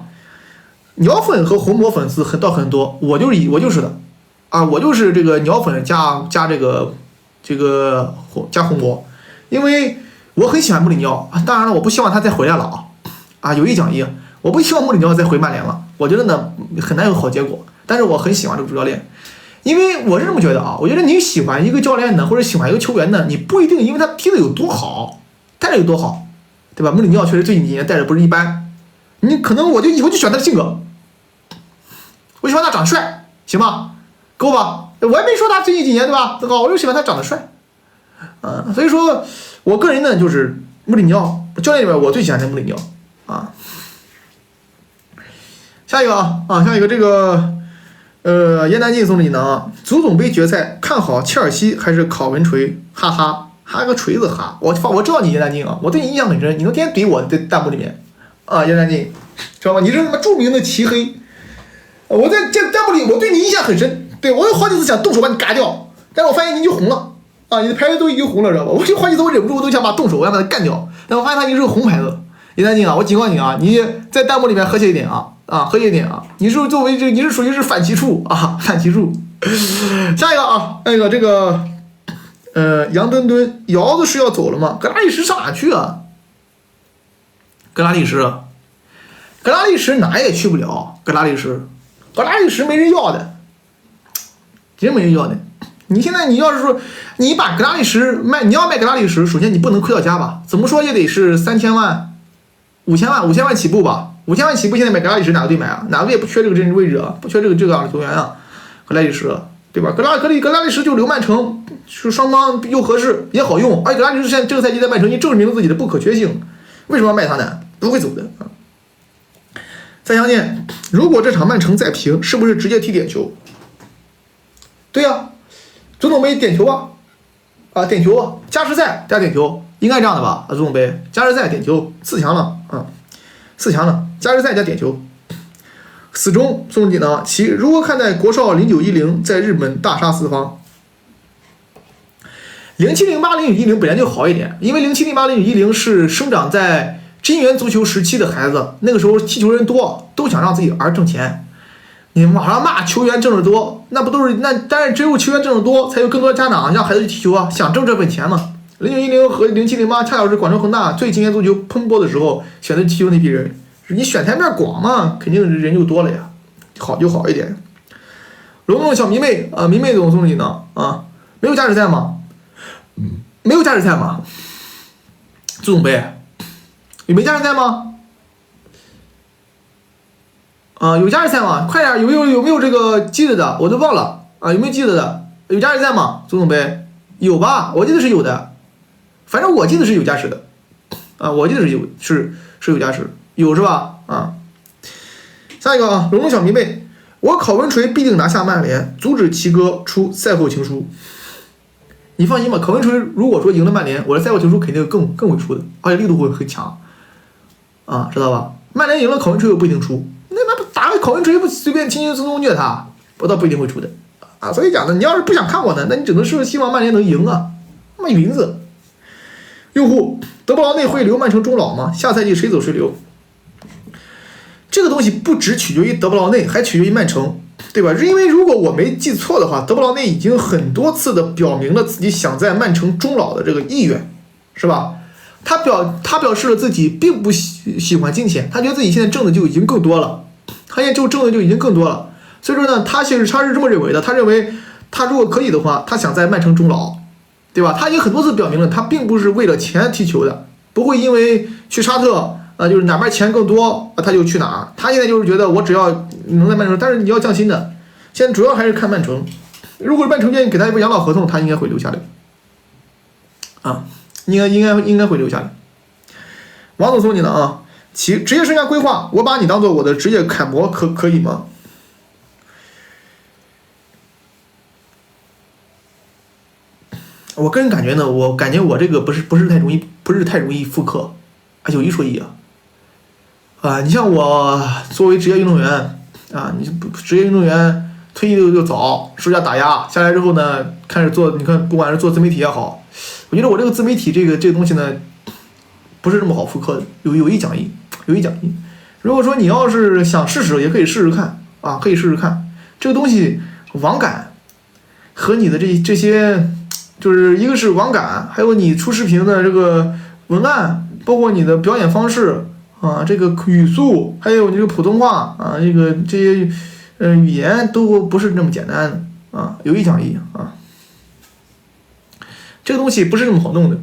鸟粉和红魔粉丝很多，我就是的我就是这个鸟粉加这个加红魔，因为我很喜欢穆里尼奥当然了，我不希望他再回来了有一讲一，我不希望穆里尼奥再回曼联了，我觉得呢很难有好结果，但是我很喜欢这个主教练，因为我是这么觉得我觉得你喜欢一个教练呢，或者喜欢一个球员呢，你不一定因为他踢得有多好，带着有多好，对吧？穆里尼奥确实最近几年带着不是一般。你可能我就以后就选他的性格，我喜欢他长得帅，行吧？够吧？我也没说他最近几年对吧？我就喜欢他长得帅，所以说我个人呢就是穆里尼奥教练里面我最喜欢的穆里尼奥下一个下一个这个耶南进送礼呢，足总杯决赛看好切尔西还是考文锤？哈哈，哈个锤子哈！我知道你耶南进我对你印象很深，你能天天怼我在弹幕里面。叶南进，知道吗？你是他妈著名的齐黑，我在这弹幕里，我对你印象很深，对我有好几次想动手把你嘎掉，但是我发现你就红了你的牌子都已经红了，知道吧？我就好几次我忍不住，我都想把动手，我想把他干掉，但我发现他已经是个红牌子。叶南进我警告你你在弹幕里面和谐一点和谐一点你是作为你是属于是反歧处反歧处。下一个那个这个杨墩墩，姚子是要走了吗？格拉利什上哪去格拉利什哪也去不了，格拉利什没人要的，真没人要的。你现在你要是说你把格拉利什卖，你要卖格拉利什，首先你不能亏到家吧？怎么说也得是3000万、5000万起步吧？5000万起步，现在买格拉利什哪个队买哪个队也不缺这个位置不缺这样的球员格拉利什对吧？格拉利什就留曼城，是双方又合适也好用，而且格拉利什现在这个赛季在曼城也证明了自己的不可缺性，为什么要卖他呢？不会走的再相见，如果这场曼城再平，是不是直接踢点球？对呀，足总杯点球啊，点球啊，加时赛加点球，应该这样的吧？足总杯加时赛点球，4强了啊，4强了，加时赛加点球。死忠送你呢，其如何看待国少0910在日本大杀四方？07080910本来就好一点，因为07080910是生长在金元足球时期的孩子，那个时候踢球人多，都想让自己儿挣钱。你网上骂球员挣得多，那不都是那？但是只有球员挣得多，才有更多家长让孩子去踢球啊，想挣这份钱嘛。0910和0708恰巧是广州恒大对金元足球喷波的时候选择踢球那批人。你选台面广嘛，肯定人就多了呀，好就好一点。龙龙小迷妹啊，迷妹总送你呢啊，没有加时赛吗？没有加时赛吗？足总杯有没加时赛吗？啊，有加时赛吗？快点，有没有这个记得的？我都忘了啊，有没有记得的？有加时赛吗？足总杯有吧？我记得是有的，反正我记得是有加时的啊，我记得是有加时。有是吧？啊，下一个啊，龙龙小迷妹，我考文垂必定拿下曼联，阻止齐哥出赛后情书。你放心吧，考文垂如果说赢了曼联，我的赛后情书肯定更会出的，而且力度会很强，啊，知道吧？曼联赢了，考文垂又不一定出，那打个考文垂不随便轻轻松松虐他，我倒不一定会出的啊。所以讲呢，你要是不想看我呢，那你只能是希望曼联能赢啊。妈云子，用户德布劳内会留曼城终老吗？下赛季谁走谁留？这个东西不只取决于德布劳内，还取决于曼城，对吧？因为如果我没记错的话，德布劳内已经很多次的表明了自己想在曼城终老的这个意愿，是吧？他表示了自己并不喜欢金钱，他觉得自己现在挣的就已经更多了，他现在挣的就已经更多了。所以说呢，他是这么认为的，他认为他如果可以的话，他想在曼城终老，对吧？他已经很多次表明了，他并不是为了钱踢球的，不会因为去沙特。就是哪边钱更多，他就去哪儿。他现在就是觉得我只要能在曼城，但是你要降薪的。现在主要还是看曼城，如果曼城愿意给他一份养老合同，他应该会留下来。啊，应该会留下来。王总送你的啊，其职业生涯规划，我把你当做我的职业楷模，可以吗？我个人感觉呢，我这个不是太容易复刻，有一说一啊。你像我作为职业运动员啊，你职业运动员退役就早，受下打压下来之后呢，开始做，你看不管是做自媒体也好，我觉得我这个自媒体这个东西呢，不是这么好复刻的，有一讲一。如果说你要是想试试，也可以试试看啊，可以试试看这个东西网感和你的这些，就是一个是网感，还有你出视频的这个文案，包括你的表演方式。啊，这个语速还有你这个普通话啊，这些语言都不是那么简单的啊，有一讲一啊。这个东西不是那么好弄的，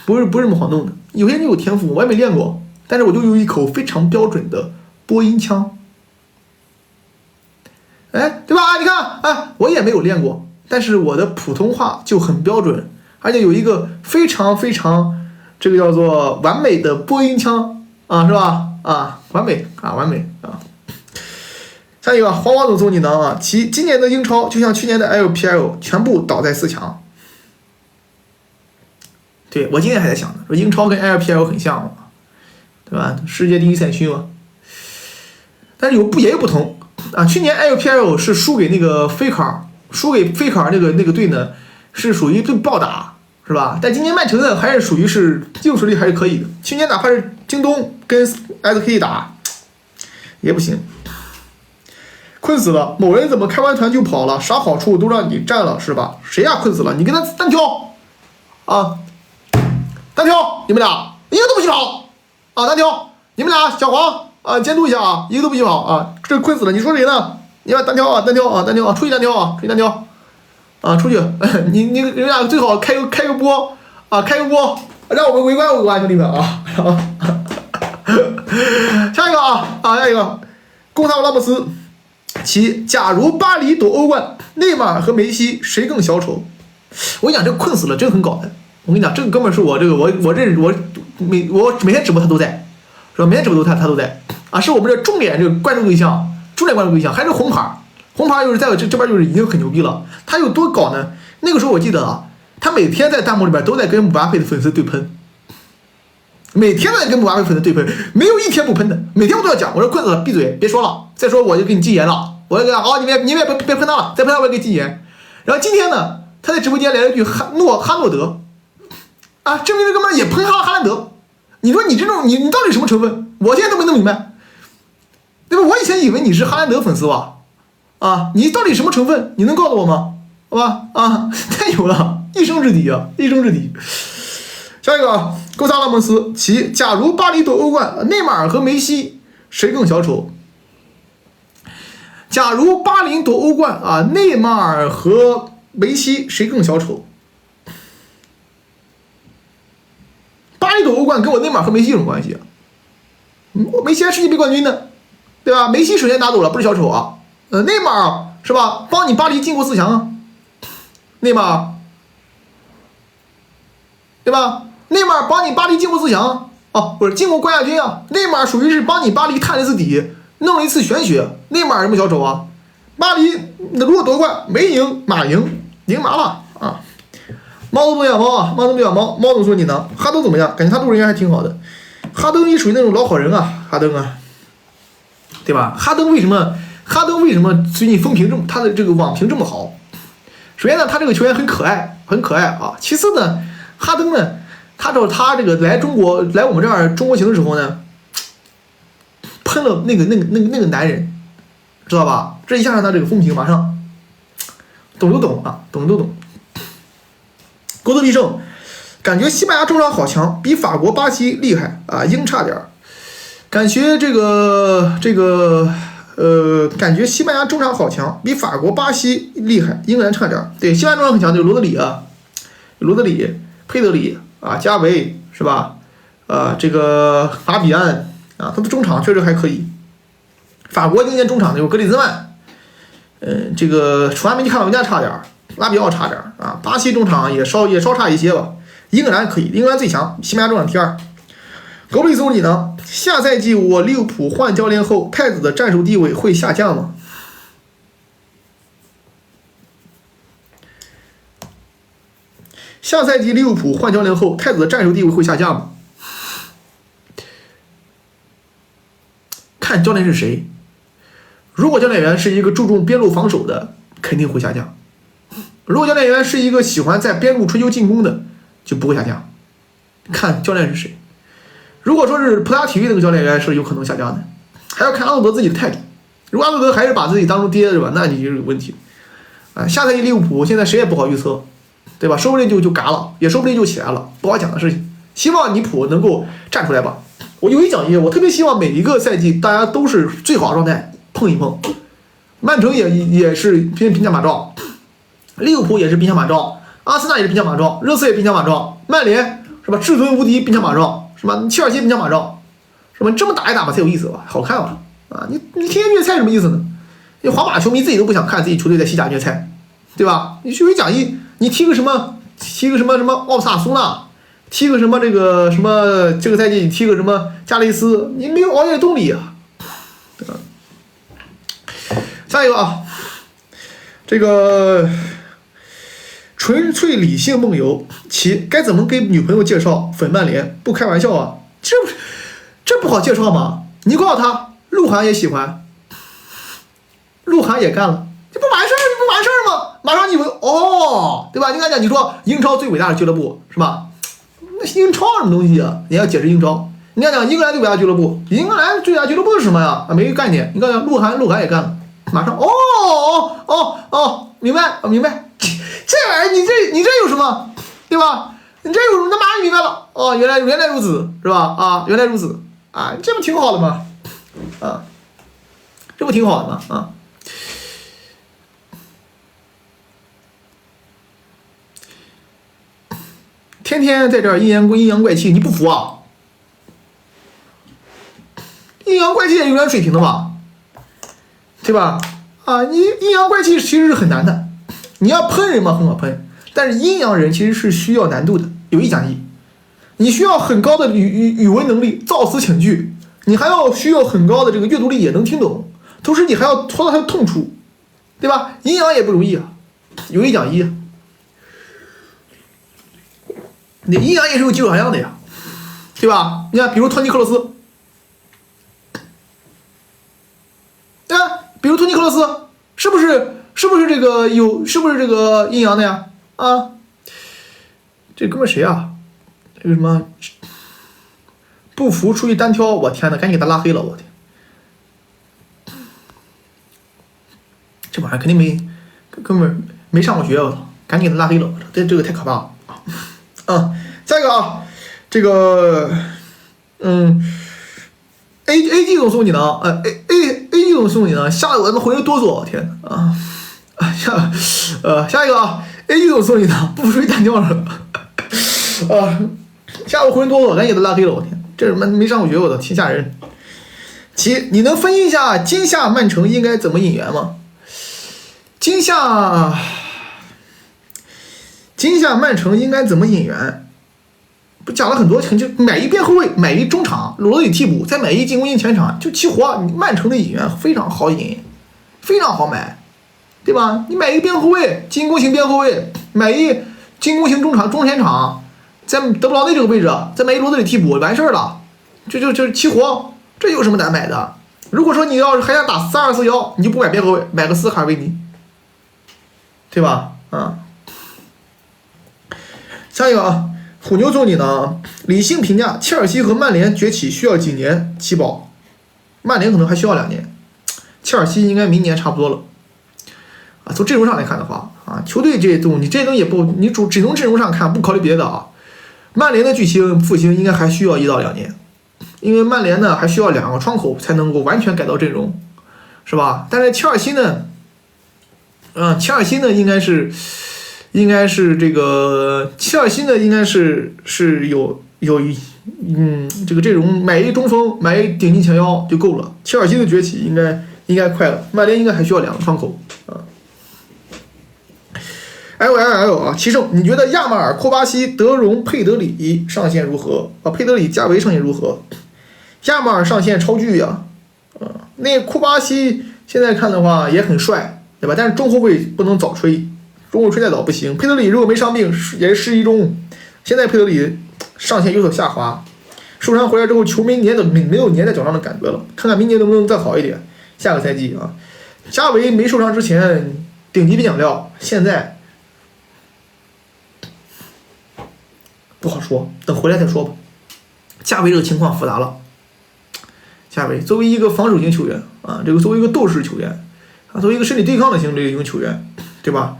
不是这么好弄的。有些人有天赋，我也没练过，但是我就有一口非常标准的播音腔，哎，对吧？你看，哎，我也没有练过，但是我的普通话就很标准，而且有一个非常这个叫做完美的播音腔。啊，是吧？啊，完美啊。下一个黄总送你呢啊，其今年的英超就像去年的 LPL 全部倒在4强。对，我今天还在想呢，说英超跟 LPL 很像嘛，对吧？世界第一赛区嘛。但是也有不同啊。去年 LPL 是输给那个菲卡那个队呢，是属于被暴打。是吧？但今年曼城呢，还是属于是技术实力还是可以的。去年哪怕是京东跟 SK 打，也不行。困死了，某人怎么开完团就跑了？啥好处都让你占了是吧？谁呀？困死了，你跟他单挑啊！单挑，你们俩一个都不许跑啊！单挑，你们俩小黄啊，监督一下啊，一个都不许跑啊！这困死了，你说谁呢？你们单挑啊，出去单挑啊，啊，出去！你们俩最好开个播啊，让我们围观，兄弟们啊！下一个下一个，贡萨拉莫斯，假如巴黎夺欧冠，内马尔和梅西谁更小丑？我跟你讲，这个困死了，真很搞的。我跟你讲，这个哥们是我这个我每天直播他都在。是吧？每天直播他都在啊，是我们这重点这个关注对象，还是红牌。红牌就是在这边就是已经很牛逼了。他有多搞呢？那个时候我记得啊，他每天在弹幕里边都在跟姆巴佩的粉丝对喷，每天都在跟姆巴佩粉丝对喷，没有一天不喷的。每天我都要讲，我说棍子闭嘴，别说了，再说我就给你禁言了。我就跟他好，你们别喷他了，再喷他我也给禁言。然后今天呢，他在直播间来了一句哈诺德，啊，证明这哥们也喷哈兰德。你说你这种你到底什么成分？我现在都没弄明白，对吧？我以前以为你是哈兰德粉丝吧。啊，你到底什么成分？你能告诉我吗？好吧，啊，太牛了，一生之敌啊，一生之敌。下一个啊，勾萨拉莫斯，假如巴黎夺欧冠，内马尔和梅西谁更小丑？假如巴黎夺欧冠啊，内马尔和梅西谁更小丑？巴黎夺欧冠跟我内马尔和梅西有什么关系啊？梅西还世界杯冠军呢，对吧？梅西首先拿走了，不是小丑啊。内马尔是吧？帮你巴黎进过4强啊，内马尔，对吧？内马尔帮你巴黎进过4强啊，不是进过冠亚军啊。内马尔属于是帮你巴黎探了一次底，弄了一次玄学。内马尔什么小丑啊？巴黎如果夺冠没赢，马赢麻了啊！猫都不养猫啊，猫总说你呢？哈登怎么样？感觉他路人缘还挺好的。哈登也属于那种老好人啊，哈登啊，对吧？哈登为什么最近风评这么，他的这个网评这么好？首先呢，他这个球员很可爱啊。其次呢，哈登呢，他这个来我们这儿中国行的时候呢，喷了那个男人，知道吧？这一下让他这个风评马上懂都懂啊，懂都懂。国德必胜，感觉西班牙中场好强，比法国、巴西厉害啊，英差点。感觉感觉西班牙中场好强，比法国、巴西厉害，英格兰差点。对，西班牙中场很强，就是罗德里、佩德里啊，加维是吧？这个法比安啊，他的中场确实还可以。法国今年中场有格里兹曼，这个楚安梅尼看到人家差点，拉比奥差点啊。巴西中场也稍差一些吧。英格兰可以，英格兰最强，西班牙中场第2。狗里松你呢？下赛季我利物浦换教练后，太子的战术地位会下降吗？下赛季利物浦换教练后，太子的战术地位会下降吗？看教练是谁。如果教练员是一个注重边路防守的，肯定会下降；如果教练员是一个喜欢在边路吹球进攻的，就不会下降。看教练是谁。如果说是葡萄牙体育那个教练员是有可能下降的，还要看阿诺德自己的态度。如果阿诺德还是把自己当成爹是吧，那你就有问题啊。下赛季利物浦现在谁也不好预测，对吧？说不定就嘎了，也说不定就起来了，不好讲的事情。希望尼普能够站出来吧。我有一讲一，我特别希望每一个赛季大家都是最好的状态碰一碰。曼城也是兵强马壮，利物浦也是兵强马壮，阿森纳也是兵强马壮，热刺也兵强马壮，曼联是吧？至尊无敌兵强马壮。是吧？切尔西兵强马壮，是吧？这么打一打吧才有意思吧，好看吧？啊，你天天虐菜什么意思呢？那皇马球迷自己都不想看自己球队在西甲虐菜，对吧？你去讲义，你踢个什么奥萨苏纳，踢个什么这个赛季踢个什么加雷斯，你没有熬夜动力啊。下一个啊，这个纯粹理性梦游，该怎么给女朋友介绍粉曼联？不开玩笑啊，这不好介绍吗？你告诉他，鹿晗也喜欢，鹿晗也干了，这不完事儿吗？马上你们哦，对吧？你敢讲，你说英超最伟大的俱乐部是吧？那英超什么东西啊？你要解释英超，你敢讲英格兰最伟大俱乐部，英格兰最伟大俱乐部是什么呀？啊，没概念。你敢讲鹿晗也干了，马上明白。这玩意儿你这有什么，对吧？你这有什么？他马上明白了哦，原来如此是吧？啊，原来如此啊，这不挺好的吗？啊，这不挺好的吗？啊，天天在这儿阴阳怪气，你不服啊？阴阳怪气也有点水平的嘛，对吧？啊，你阴阳怪气其实是很难的。你要喷人嘛，很好喷，但是阴阳人其实是需要难度的。有一讲一，你需要很高的语文能力，造词遣句，你还要需要很高的这个阅读力，也能听懂，同时你还要戳到他的痛处，对吧？阴阳也不容易啊，有一讲一，你阴阳也是有技术含量的呀，对吧？你看，比如托尼克罗斯，对吧？比如托尼克罗斯，是不是这个是不是这个阴阳的呀？啊，这哥们谁啊？这个什么不服出去单挑，我天呐，赶紧给他拉黑了，我天！这玩意儿肯定根本没上过学，我操！赶紧给他拉黑了，这个太可怕了啊！下一个啊，这个A G 总送你呢，A G 总送你呢，吓得我他妈浑身哆嗦，我天啊！下一个啊 ，A G 总送你呢，不服出去单挑了啊！吓得我浑身哆嗦，赶紧给他拉黑了，我天！这没上过学，我的挺吓人。你能分析一下今夏曼城应该怎么引援吗？今夏曼城应该怎么引援？不讲了很多，就买一边后卫，买一中场，罗德里替补，再买一进攻型前场，就齐活。曼城的引援非常好引，非常好买，对吧？你买一个边后卫，进攻型边后卫，买一进攻型中场、中前场。在德布劳内这个位置，再买一罗德里替补完事儿了，就齐活，这有什么难买的？如果说你要是还想打4-2-4-1，你就不买边后卫，买个斯卡维尼，对吧？啊，下一个啊，虎牛送你呢，理性评价，切尔西和曼联崛起需要几年起保？曼联可能还需要2年，切尔西应该明年差不多了。啊，从阵容上来看的话，啊，球队这些东西也不，你只从阵容上看，不考虑别的啊。曼联的巨星复兴应该还需要1到2年，因为曼联呢还需要2个窗口才能够完全改造阵容，是吧？但是切尔西呢，应该是这个切尔西呢应该是有这个阵容，买一中锋，买一顶级前腰就够了。切尔西的崛起应该快了，曼联应该还需要2个窗口啊。L 啊，齐胜，你觉得亚马尔、库巴西、德容、佩德里上限如何？啊，佩德里、加维上限如何？亚马尔上限超巨呀，那库巴西现在看的话也很帅，对吧？但是中后卫不能早吹，中后卫吹太早不行。佩德里如果没伤病，也是适宜中。现在佩德里上限有所下滑，受伤回来之后，球没有粘在脚上的感觉了，看看明年能不能再好一点。下个赛季啊，加维没受伤之前顶级边奖料，现在。不好说，等回来再说吧。加维这个情况复杂了。加维作为一个防守型球员啊，这个作为一个斗士球员啊，作为一个身体对抗的型这个球员，对吧？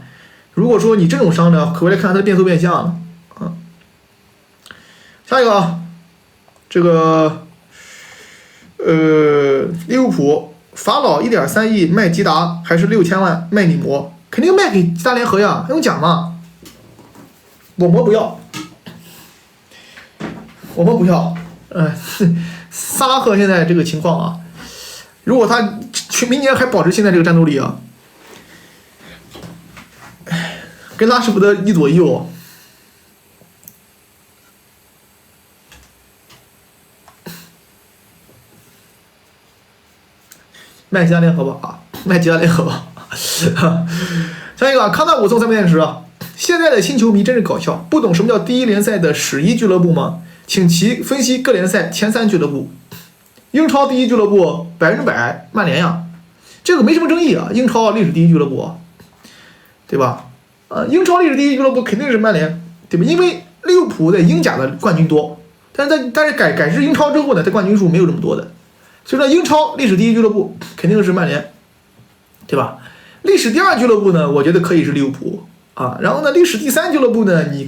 如果说你这种伤呢，回来看看他的变速变相了啊。下一个啊，这个利物浦法老1.3亿卖吉达，还是6000万卖你魔？肯定卖给吉达联合呀，还用讲吗？我魔不要。我们不要，萨拉赫现在这个情况啊，如果他明年还保持现在这个战斗力啊，跟拉什福德一左一右，卖吉他联合吧啊，卖吉他联合吧。下一个康纳5送3枚电池啊，现在的新球迷真是搞笑，不懂什么叫第一联赛的史一俱乐部吗？请其分析各联赛前3俱乐部。英超第一俱乐部100%曼联呀，这个没什么争议啊。英超历史第一俱乐部，对吧？英超历史第一俱乐部肯定是曼联，对吧？因为利物浦在英甲的冠军多，但是改制英超之后呢，它冠军数没有这么多的，所以说英超历史第一俱乐部肯定是曼联，对吧？历史第2俱乐部呢，我觉得可以是利物浦啊。然后呢，历史第3俱乐部呢，你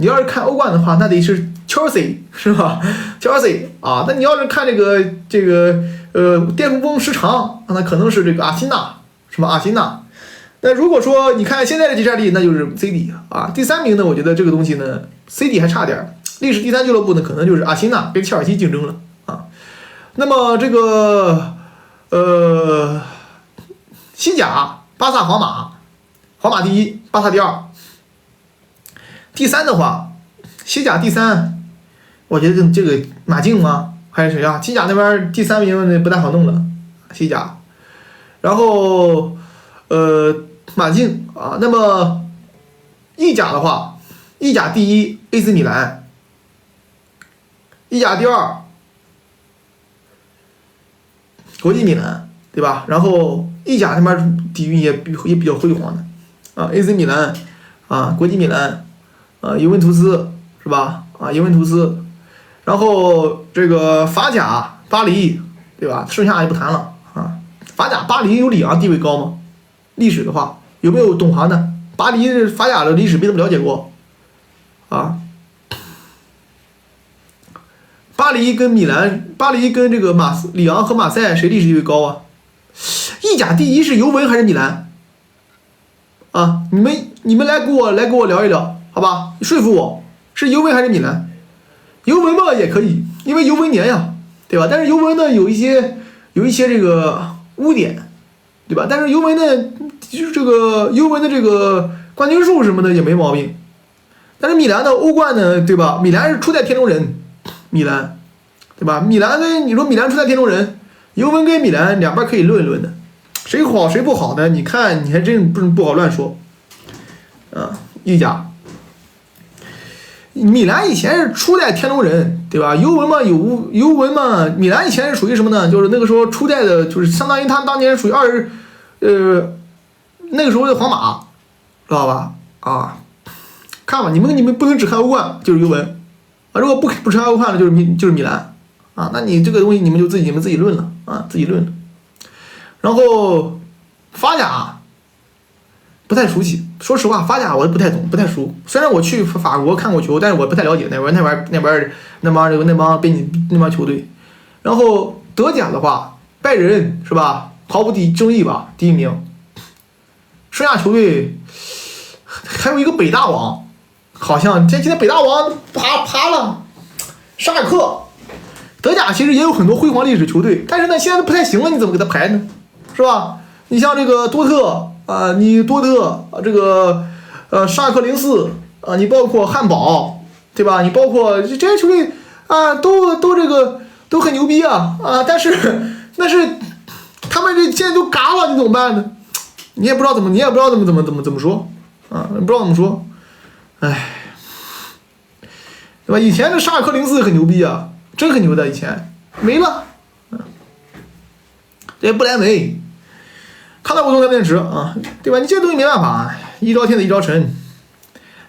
要是看欧冠的话，那得是。Chelsea 是吧 ？Chelsea 啊，那你要是看这个巅峰时长，那可能是这个阿森纳，是吧？阿森纳。那如果说你看现在的集战力，那就是 CD 啊。第3名呢，我觉得这个东西呢 ，CD 还差点。历史第3俱乐部呢，可能就是阿森纳跟切尔西竞争了啊。那么这个西甲，巴萨、皇马第1，巴萨第2。第3的话，西甲第3。我觉得这个马竞吗？还有谁啊？西甲那边第3名不太好弄了，西甲。然后马竞啊，那么意甲的话，意甲第1 AC 米兰，意甲第2国际米兰，对吧？然后意甲那边底蕴也比较辉煌的啊 ，AC 米兰啊，国际米兰啊，尤文图斯是吧？啊，尤文图斯，然后这个法甲巴黎，对吧？剩下也不谈了啊。法甲巴黎有里昂地位高吗？历史的话有没有懂行的？巴黎法甲的历史没怎么了解过啊。巴黎跟米兰，巴黎跟这个里昂和马赛谁历史地位高啊？意甲第1是尤文还是米兰？啊，你们来给我聊一聊，好吧？说服我是尤文还是米兰？尤文嘛也可以，因为尤文年呀，对吧？但是尤文呢有一些这个污点，对吧？但是尤文呢，就是这个尤文的这个冠军数什么的也没毛病。但是米兰的欧冠呢，对吧？米兰是初代天龙人，米兰，对吧？米兰跟你说米兰初代天龙人，尤文跟米兰两边可以论一论的，谁好谁不好呢？你看你还真不好乱说。啊，意甲，米兰以前是初代天龙人，对吧？尤文嘛，米兰以前是属于什么呢？就是那个时候初代的，就是相当于他当年属于那个时候的皇马，知道吧？啊，看吧，你们不能只看欧冠，就是尤文啊。如果不看欧冠了，就是米兰啊。那你这个东西你们自己论了啊，自己论了。然后法甲不太熟悉，说实话，法甲我不太懂，不太熟。虽然我去法国看过球，但是我不太了解那帮球队。然后德甲的话，拜仁是吧？毫无争议吧，第1名。剩下球队还有一个北大王，好像今天北大王爬了，沙尔克。德甲其实也有很多辉煌历史球队，但是呢现在不太行了，你怎么给他排呢？是吧？你像这个多特啊，这个沙尔克04啊，你包括汉堡，对吧？你包括这些球队啊，都很牛逼啊，但是他们这现在都嘎了，你怎么办呢？你也不知道怎么说啊，不知道怎么说，哎，对吧？以前的沙尔克04很牛逼啊，真很牛的，以前没了，这不莱梅。康泰乌东电池啊，对吧？你这东西没办法，一招天子一招臣。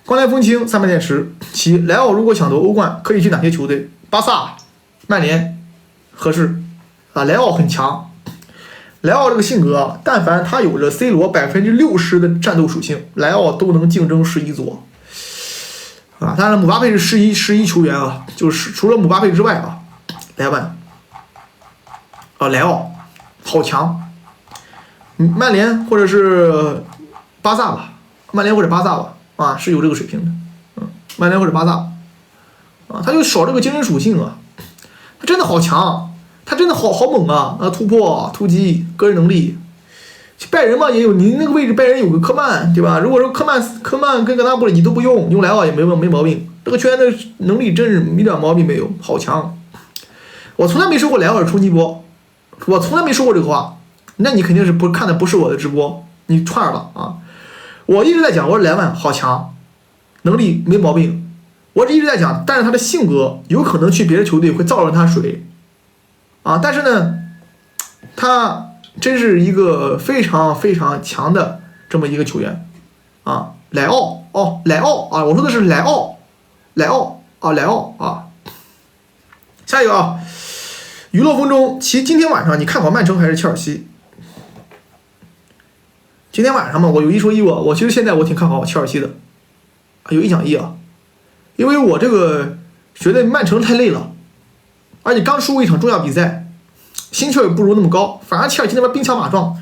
光台风清300电池。莱奥如果想夺欧冠，可以去哪些球队？巴萨、曼联合适啊。莱奥很强，莱奥这个性格，但凡他有着 C 罗60%的战斗属性，莱奥都能竞争11座啊。当然，姆巴佩是11球员啊，就是除了姆巴佩之外啊，莱奥好强。曼联或者是巴萨吧，啊，是有这个水平的，曼联或者巴萨，啊，他就少这个精神属性啊，他真的好强，他真的好猛啊，突破、突击、个人能力。拜仁嘛也有，你那个位置拜仁有个科曼，对吧？如果说科曼跟格纳布里你都不用莱奥也没毛病，这个球员的能力真是一点毛病没有，好强。我从来没说过莱奥是冲击波，我从来没说过这个话。那你肯定是看的不是我的直播，你串了啊！我一直在讲，我说莱万好强，能力没毛病，我一直在讲，但是他的性格有可能去别的球队会造成他水啊！但是呢，他真是一个非常非常强的这么一个球员啊！莱奥啊，我说的是莱奥啊！下一个啊，娱乐风中，今天晚上你看好曼城还是切尔西？今天晚上嘛，我有一说一，我其实现在我挺看好切尔西的，有1讲1啊，因为我这个觉得曼城太累了，而且刚输过一场重要比赛，心气儿不如那么高，反而切尔西那边兵强马壮，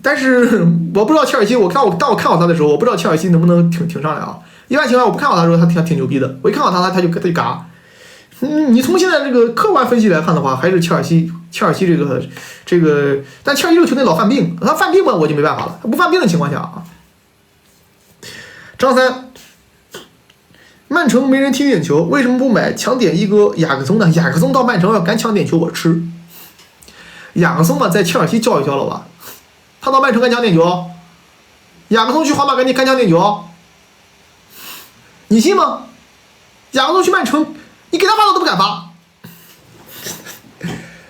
但是我不知道切尔西，当我看好他的时候，我不知道切尔西能不能挺上来啊。一般情况我不看好他的时候，他挺牛逼的，我一看好他就嘎。你从现在这个客观分析来看的话，还是切尔西这个，但切尔西这个球队老犯病，他犯病嘛我就没办法了，他不犯病的情况下啊。张三，曼城没人踢点球，为什么不买抢点一哥雅克松呢？雅克松到曼城要敢抢点球，我吃。雅克松嘛，在切尔西教育教了吧？他到曼城敢抢点球？雅克松去皇马敢抢点球？你信吗？雅克松去曼城，你给他发都不敢发。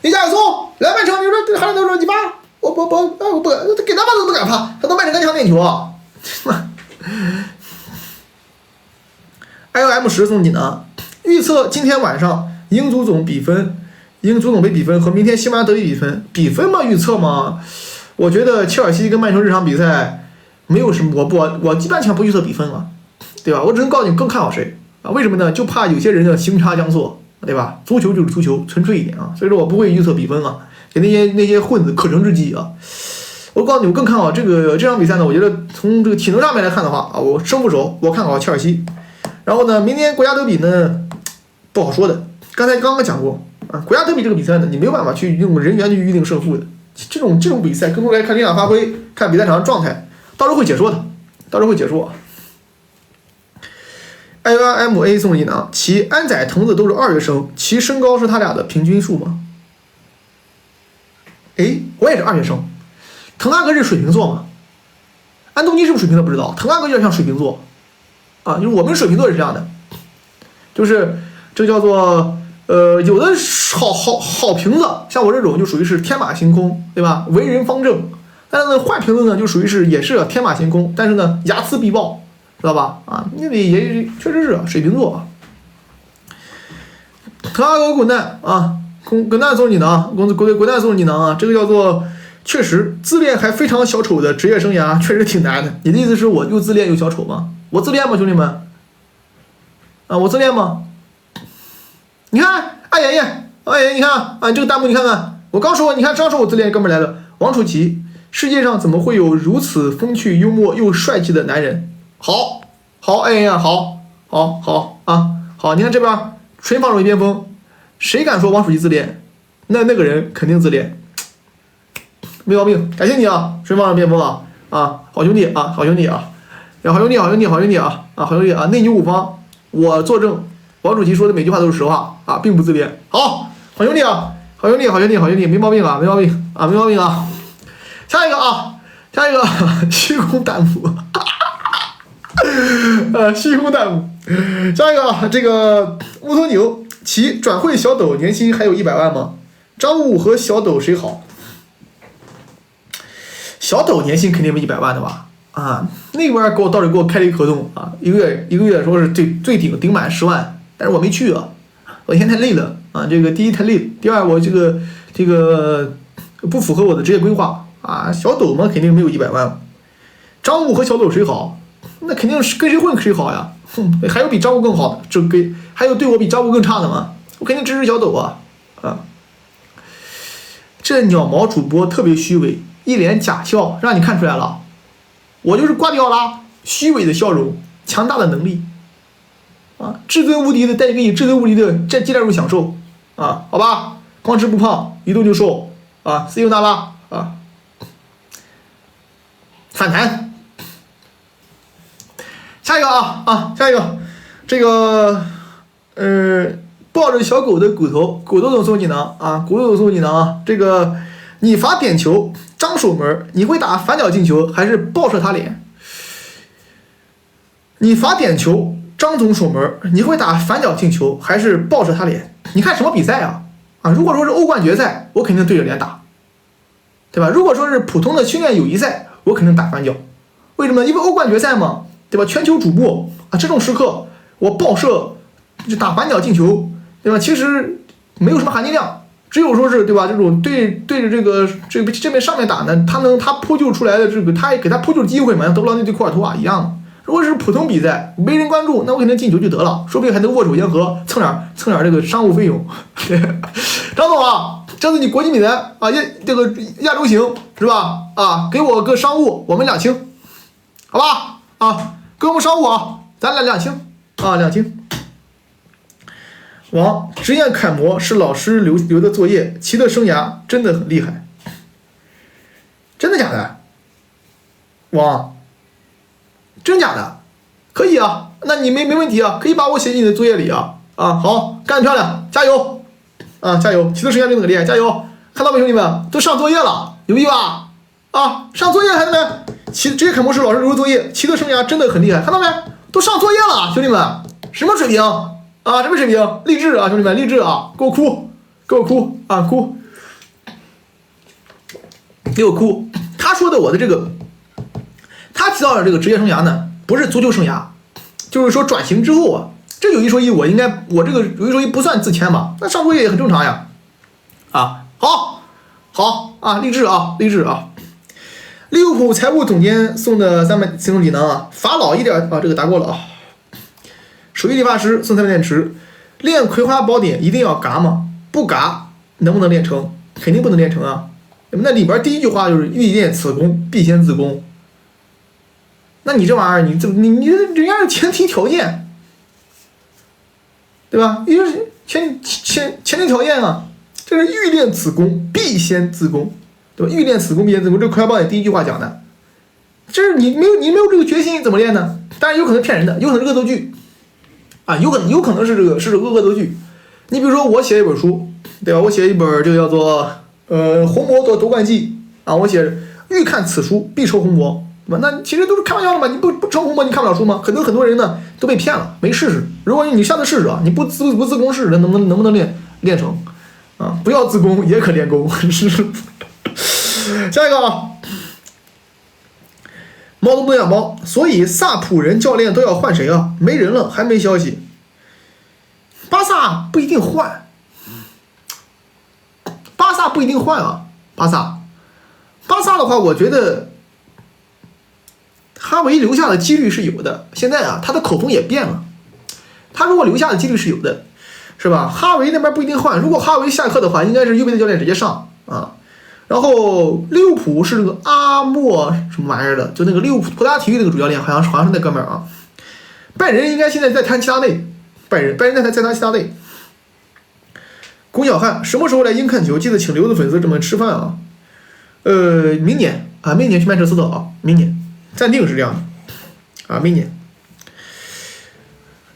你雅克松来曼城，你说哈兰德说你发，我不敢，给他发都不敢发，他到曼城敢抢点球啊！IOM10送你呢，预测今天晚上英足总杯比分和明天西班牙德比比分嘛，预测嘛，我觉得切尔西跟曼城这场比赛没有什么，我基本上不预测比分了，对吧？我只能告诉你更看好谁啊？为什么呢？就怕有些人的行差将错，对吧？足球就是足球，纯粹一点啊，所以说我不会预测比分啊，给那些混子可乘之机啊。我告诉你，我更看好这场比赛呢。我觉得从这个体能上面来看的话啊，我胜负手我看好切尔西。然后呢，明天国家德比呢不好说的，刚刚讲过啊，国家德比这个比赛呢，你没有办法去用人员去预定胜负的。这种比赛更多来看临场发挥，看比赛场上状态，到时候会解说的，到时候会解说。IOMA 送一囊，其安仔藤子都是2月生，其身高是他俩的平均数吗？诶，我也是2月生。滕哈格是水瓶座吗？安东尼是不是水瓶座不知道，滕哈格有点像水瓶座啊，就是我们水瓶座是这样的，就是这叫做有的好瓶子，像我这种就属于是天马行空，对吧？为人方正。但是呢，坏瓶子呢就属于是也是天马行空，但是呢睚眦必报，知道吧？啊，那里也确实是水瓶座啊。滕哈格滚蛋啊！滚蛋送你呢啊！滚蛋送你呢啊！这个叫做。确实，自恋还非常小丑的职业生涯确实挺难的。你的意思是我又自恋又小丑吗？我自恋吗，兄弟们？啊，我自恋吗？你看，阿妍，你看啊，这个弹幕你看看，我刚说，你看刚说我自恋，哥们来了，王楚奇，世界上怎么会有如此风趣幽默又帅气的男人？好，哎呀，好啊，好，你看这边纯防守一边锋，谁敢说王楚奇自恋？那个人肯定自恋。没毛病，感谢你啊，顺风变风啊，好兄弟啊，好兄弟啊，好兄弟啊，内牛五方，我作证，王主席说的每句话都是实话啊，并不自恋。好兄弟啊，好兄弟，没毛病啊。下一个虚空弹幕，虚空弹幕，下一个这个乌托牛，其转会小斗年薪还有100万吗？张武和小斗谁好？小斗年薪肯定没100万的吧？啊，那边到底给我开了一个合同啊，一个月说是最顶满10万，但是我没去啊，我以前太累了啊，这个第一太累，第二我这个不符合我的职业规划啊。小斗嘛肯定没有100万，张武和小斗谁好？那肯定是跟谁混谁好呀，还有比张武更好的，还有对我比张武更差的吗？我肯定支持小斗啊。这鸟毛主播特别虚伪。一脸假笑，让你看出来了，我就是瓜迪奥拉，虚伪的笑容，强大的能力，啊，至尊无敌的带给你至尊无敌的技战术享受，啊，好吧，光吃不胖，一动就瘦，啊 ，see you 那拉啊，反弹，下一个，这个抱着小狗的骨头总送你呢啊，骨头总送你呢啊，这个你罚点球。张守门，你会打反脚进球还是爆射他脸？你罚点球，张总守门，你会打反脚进球还是爆射他脸？你看什么比赛啊？如果说是欧冠决赛，我肯定对着脸打，对吧？如果说是普通的训练友谊赛，我肯定打反脚。为什么？因为欧冠决赛嘛，对吧？全球瞩目啊，这种时刻我爆射就打反脚进球，对吧？其实没有什么含金量。只有说是对吧？这种对着这边上面打呢，他扑救出来的他给他扑救机会嘛，像德布劳内对库尔图瓦一样。如果是普通比赛没人关注，那我肯定进球就得了，说不定还能握手言和，蹭点这个商务费用。张总啊，这次你国际米兰啊，这个亚洲行是吧？啊，给我个商务，我们2清，好吧？啊，给我们商务啊，咱俩2清啊，2清。王职业楷模是老师留的作业，其的生涯真的很厉害，真的假的？王，真假的？可以啊，那你没问题啊，可以把我写进你的作业里啊。啊，好，干得漂亮，加油啊，加油！骑士生涯没怎么厉害，加油！看到没，兄弟们，都上作业了，牛逼吧？啊，上作业，孩子们，职业楷模式老师留作业，骑士生涯真的很厉害，看到没？都上作业了，兄弟们，什么水平啊？什么水平？励志啊，兄弟们，励志啊！给我哭，给我哭啊，哭！给我哭！他说的我的这个，他提到的这个职业生涯呢，不是足球生涯，就是说转型之后啊。这有一说一，我这个有一说一不算自谦吧？那上作业也很正常呀。啊，好啊，励志啊，励志啊！利物浦财务总监送的300行动锦囊啊，法老一点啊，这个答过了啊。手艺理发师送300电池，练葵花宝典一定要嘎吗？不嘎能不能练成？肯定不能练成啊。那里边第一句话就是欲练此功，必先自宫。那你这玩意儿，你人家是前提条件。对吧？也就是前提条件啊，这是欲练此功，必先自宫，对吧？欲练此功，必先自宫，这葵花宝典第一句话讲的，这是你没有这个决心怎么练呢？当然有可能骗人的，有可能是恶作剧，啊，有可能是恶作剧。你比如说我写一本书，对吧？我写一本这个叫做红魔夺冠记啊，我写欲看此书必抽红魔。那其实都是开玩笑的嘛，你不抽红魔你看不了书吗？很多人呢都被骗了，没试试。如果你下次试试啊，你不自宫试试，能不能练成啊？不要自宫也可练功。下一个啊，猫都不能养猫，所以萨普人教练都要换谁啊？没人了，还没消息。巴萨不一定换，啊，巴萨的话，我觉得。哈维留下的几率是有的，现在啊，他的口风也变了。他如果留下的几率是有的，是吧？哈维那边不一定换。如果哈维下课的话，应该是右边的教练直接上啊。然后利物浦是那个阿莫什么玩意儿的，就那个利物浦葡萄牙体育那个主教练，好像是那哥们儿啊。拜仁应该现在在谈其他队，拜仁在谈其他队。龚小汉什么时候来英看球？记得请刘子粉丝这么吃饭啊。明年去曼彻斯特啊，明年。暂定是这样的，啊，明年。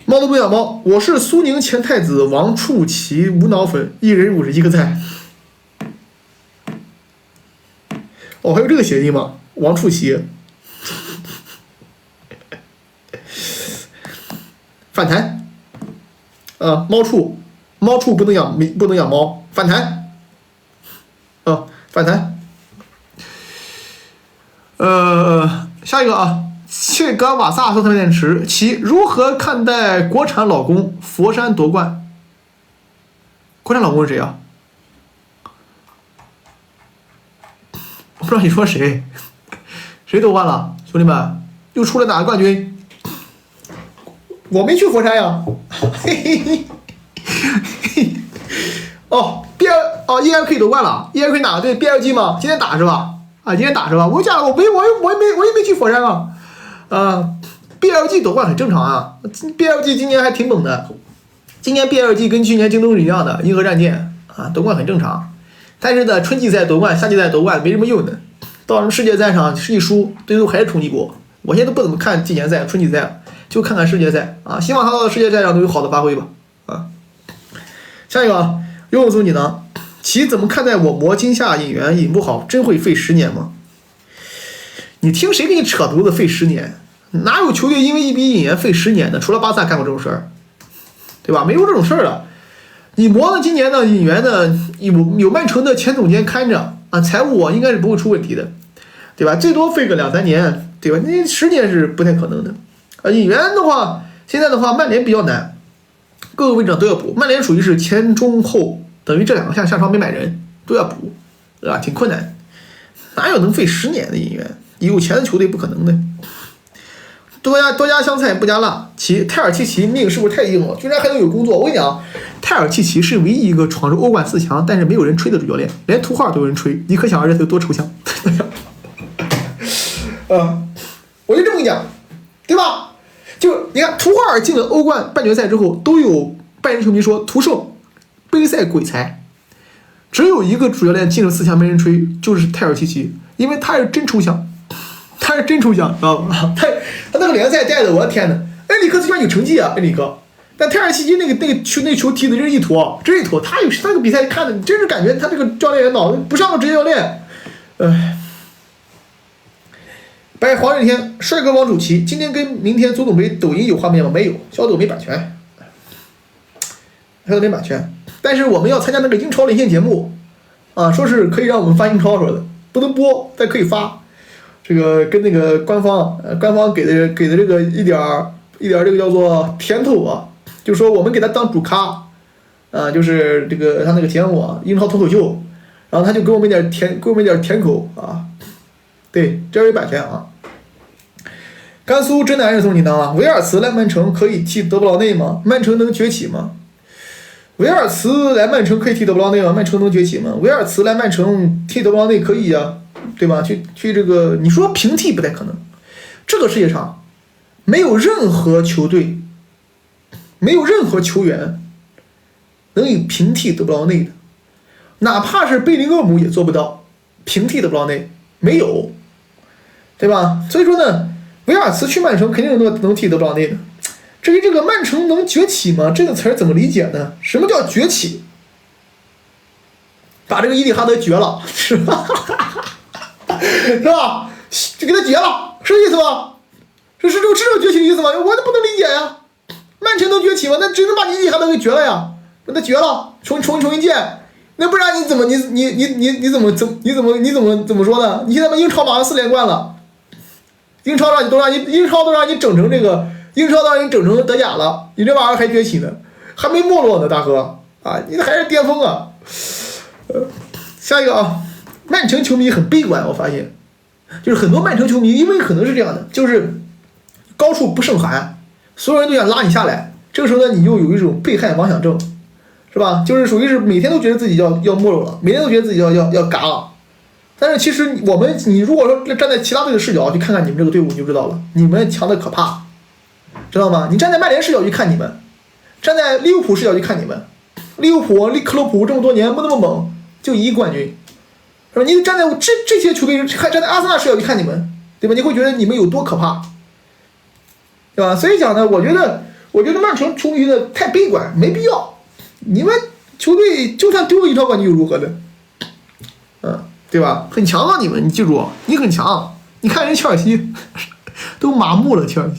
猫都不养猫，我是苏宁前太子王处奇无脑粉，一人51个赞。哦，还有这个谐音吗？王处奇。反弹。猫处不能养猫，反弹。反弹。下一个啊，切格瓦萨送300电池，其如何看待国产老公佛山夺冠？国产老公是谁啊？我不知道你说谁夺冠了，兄弟们，又出了哪个冠军？我没去佛山呀。ELK 夺冠了 ，ELK 哪个队 ？BLG 吗？今天打是吧？今天打是吧？我也没去佛山啊。BLG 夺冠很正常啊 ，BLG 今年还挺猛的。今年 BLG 跟去年京东是一样的，银河战舰啊，夺冠很正常。但是呢，春季赛夺冠、夏季赛夺冠没什么用的，到什么世界赛上一输，最后还是冲击波。我现在都不怎么看季前赛、春季赛，就看看世界赛啊。希望他到世界赛上都有好的发挥吧。下一个啊，游泳送锦囊。其怎么看待我魔今夏引援引不好，真会费10年吗？你听谁给你扯犊子费10年？哪有球队因为一笔引援费10年的？除了巴萨干过这种事儿，对吧？没有这种事儿了。你魔呢？今年的引援呢，有曼城的前总监看着啊，财务应该是不会出问题的，对吧？最多费个2-3年，对吧？那10年是不太可能的。引援的话，现在的话，曼联比较难，各个位置上都要补。曼联属于是前中后。等于这2个下窗没买人都要补，对吧？挺困难，哪有能费10年的引援？有钱的球队不可能的。多加香菜不加辣，泰尔契奇命是不是太硬了？居然还能有工作？我跟你讲，泰尔契奇是唯一一个闯入欧冠4强，但是没有人吹的主教练，连图赫尔都有人吹，你可想而知他有多抽象。我就这么跟你讲，对吧？就你看，图赫尔进了欧冠半决赛之后，都有拜仁球迷说图圣。杯赛鬼才，只有一个主教练进了4强没人吹，就是泰尔契奇，因为他是真抽象，知道吗？他那个联赛带的，我的天哪！里克最起码有成绩啊，恩里克。但泰尔西基那球踢的真是一坨，他那个比赛看的，真是感觉他这个教练员脑子不像个职业教练。白黄日天，帅哥王主席，今天跟明天足总杯抖音有画面吗？没有，小抖没版权，但是我们要参加那个英超连线节目，啊，说是可以让我们发英超说的，不能播，但可以发。这个跟那个官方给的这个一点这个叫做甜头啊。就说我们给他当主咖，就是这个他那个节目啊，英超脱口秀，然后他就给我们点甜口啊，对，这有版权啊。甘肃真男人送锦囊啊，维尔茨来曼城可以替德布劳内吗？曼城能崛起吗？维尔茨来曼城可以替德布劳内吗？曼城能崛起吗？维尔茨来曼城替德布劳内可以啊，对吧？去这个你说平替不太可能，这个世界上没有任何球队。没有任何球员能以平替德布劳内的，哪怕是贝林厄姆也做不到平替德布劳内，没有，对吧？所以说呢，维尔茨去曼城肯定能替德布劳内的。至于这个曼城能崛起吗？这个词儿怎么理解呢？什么叫崛起？把这个伊蒂哈德绝了，是吧？是吧？就给他绝了，是这意思吗？是这种崛起的意思吗？我都不能理解呀。曼城能崛起吗？那只能把你伊蒂哈德给绝了呀！把他绝了，重新建。那不然你怎么说呢？你现在把英超马上4连冠了，英超都让你整成这个，英超都让你整成德甲了，你这玩意儿还崛起呢？还没没落呢，大哥啊！你还是巅峰啊！下一个啊，曼城球迷很悲观，我发现，就是很多曼城球迷，因为可能是这样的，就是高处不胜寒。所有人都想拉你下来，这个时候呢，你就有一种被害妄想症，是吧？就是属于是每天都觉得自己要没落了，每天都觉得自己要嘎了。但是其实你如果说站在其他队的视角去看看你们这个队伍，你就知道了，你们强的可怕，知道吗？你站在曼联视角去看你们，站在利物浦视角去看你们，利物浦、克洛普这么多年不那么猛，就1亿冠军，是吧？你站在这些球队，站在阿森纳视角去看你们，对吧？你会觉得你们有多可怕。对吧？所以讲呢，我觉得曼城球迷呢太悲观，没必要。你们球队就算丢了一条冠军又如何呢？对吧？很强啊，你们，你记住，你很强。你看人切尔西都麻木了，切尔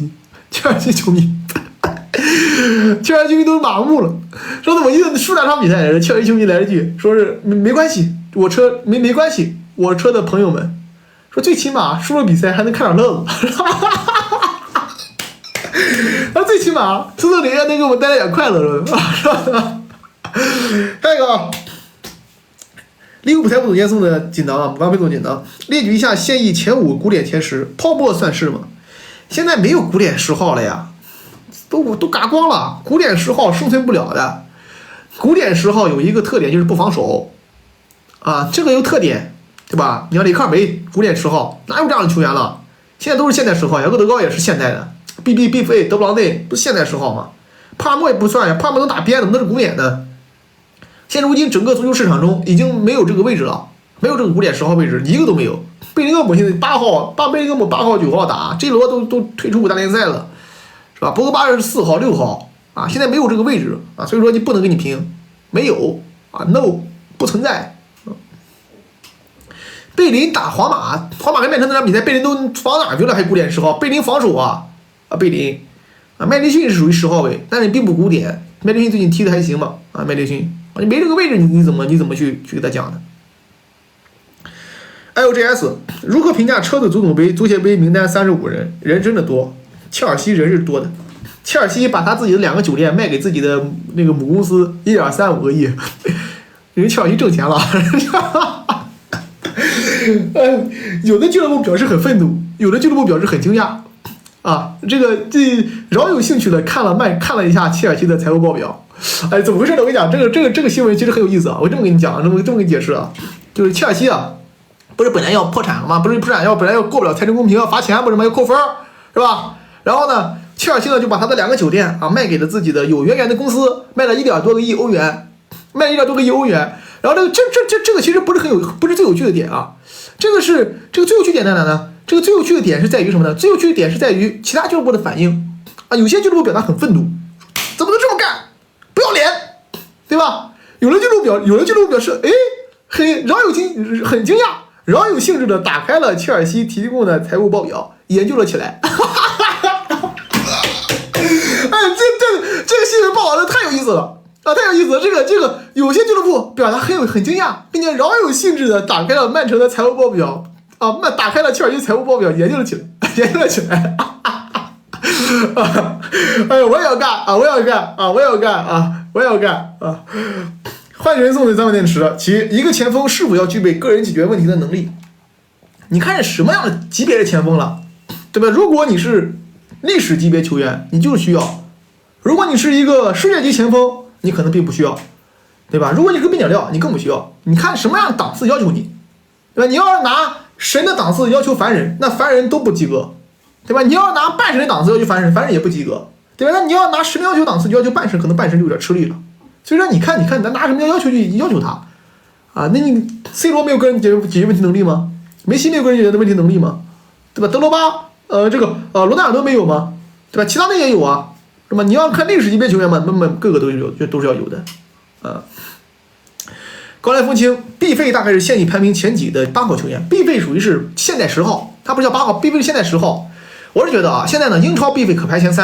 西球迷，都麻木了。说的我记得输2场比赛来着，切尔西球迷来了句，说是没关系，没关系，我车的朋友们说最起码输了比赛还能看点乐子。他最起码苏特林能给我们带来点快乐，是吧？下一个啊，利物浦财务总监送的锦囊啊，姆巴佩送锦囊，列举一下现役前5古典前10，泡沫算是吗？现在没有古典10号了呀，都嘎光了，古典10号生存不了的。古典10号有一个特点就是不防守，啊，这个有特点，对吧？你看里克尔梅古典10号，哪有这样的球员了？现在都是现代10号，雅各德高也是现代的。毕费德布劳内不是现代10号吗？帕莫也不算呀，帕莫能打边，怎么能是古典呢？现如今整个足球市场中已经没有这个位置了，没有这个古典10号位置，一个都没有。贝林厄姆现在8号9号打，这罗都退出5大联赛了，是吧？博格巴是4号6号啊，现在没有这个位置啊，所以说你不能跟你拼，没有啊 ，no 不存在。贝林打皇马跟曼城那场比赛，贝林都防哪去了？还古典10号？贝林防守啊，贝林啊，麦迪逊是属于10号位，但是并不古典。麦迪逊最近踢的还行吧？啊，麦迪逊，你没这个位置，你怎么去给他讲呢 ？LGS 如何评价车子足总杯、足协杯名单35人？人真的多，切尔西人是多的。切尔西把他自己的2个酒店卖给自己的那个母公司1.35个亿，人切尔西挣钱了。有的俱乐部表示很愤怒，有的俱乐部表示很惊讶。啊，这饶有兴趣的看了一下切尔西的财务报表，哎，怎么回事呢？我跟你讲，这个新闻其实很有意思啊。我这么跟你讲，这么给你解释啊，就是切尔西啊，不是本来要破产了吗？不是破产本来要过不了财政公平，要罚钱，不是吗？要扣分，是吧？然后呢，切尔西呢就把他的2个酒店啊卖给了自己的有渊源的公司，卖了1点多个亿欧元，然后这个其实不是最有趣的点啊，这个最有趣点在哪呢？这个最有趣的点是在于什么呢？最有趣的点是在于其他俱乐部的反应啊，有些俱乐部表达很愤怒，怎么能这么干，不要脸，对吧？有的俱乐部表示，哎，很惊讶，饶有兴致的打开了切尔西提供的财务报表，研究了起来。哎，这个新闻报道的太有意思了啊，太有意思了！这个有些俱乐部表达很惊讶，并且饶有兴致的打开了曼城的财务报表啊，打开了切尔西财务报表，研究了起来。哎，我也要干啊！换人送的3万电池，其一个前锋是否要具备个人解决问题的能力？你看是什么样的级别的前锋了，对吧？如果你是历史级别球员，你就需要；如果你是一个世界级前锋，你可能并不需要，对吧？如果你是边角料，你更不需要。你看什么样的档次要求你，对吧？你要是拿神的档次要求凡人，那凡人都不及格，对吧？你要拿半神的档次要求凡人，凡人也不及格，对吧？那你要拿神的要求档次就要求半神，可能半神就有点吃力了。所以说，你看，咱拿什么要求去要求他啊？那你 C 罗没有个人解决问题能力吗？梅西没有个人解决问题能力吗？对吧？德罗巴，罗纳尔多没有吗？对吧？齐达内也有啊，是吧？你要看历史级别球员嘛，个个都是要有的，啊。高莱风清 ，B 费大概是现役排名前几的8号球员 ，B 费属于是现代10号，他不是叫8号 ，B 费是现代10号。我是觉得啊，现在呢，英超 B 费可排前3，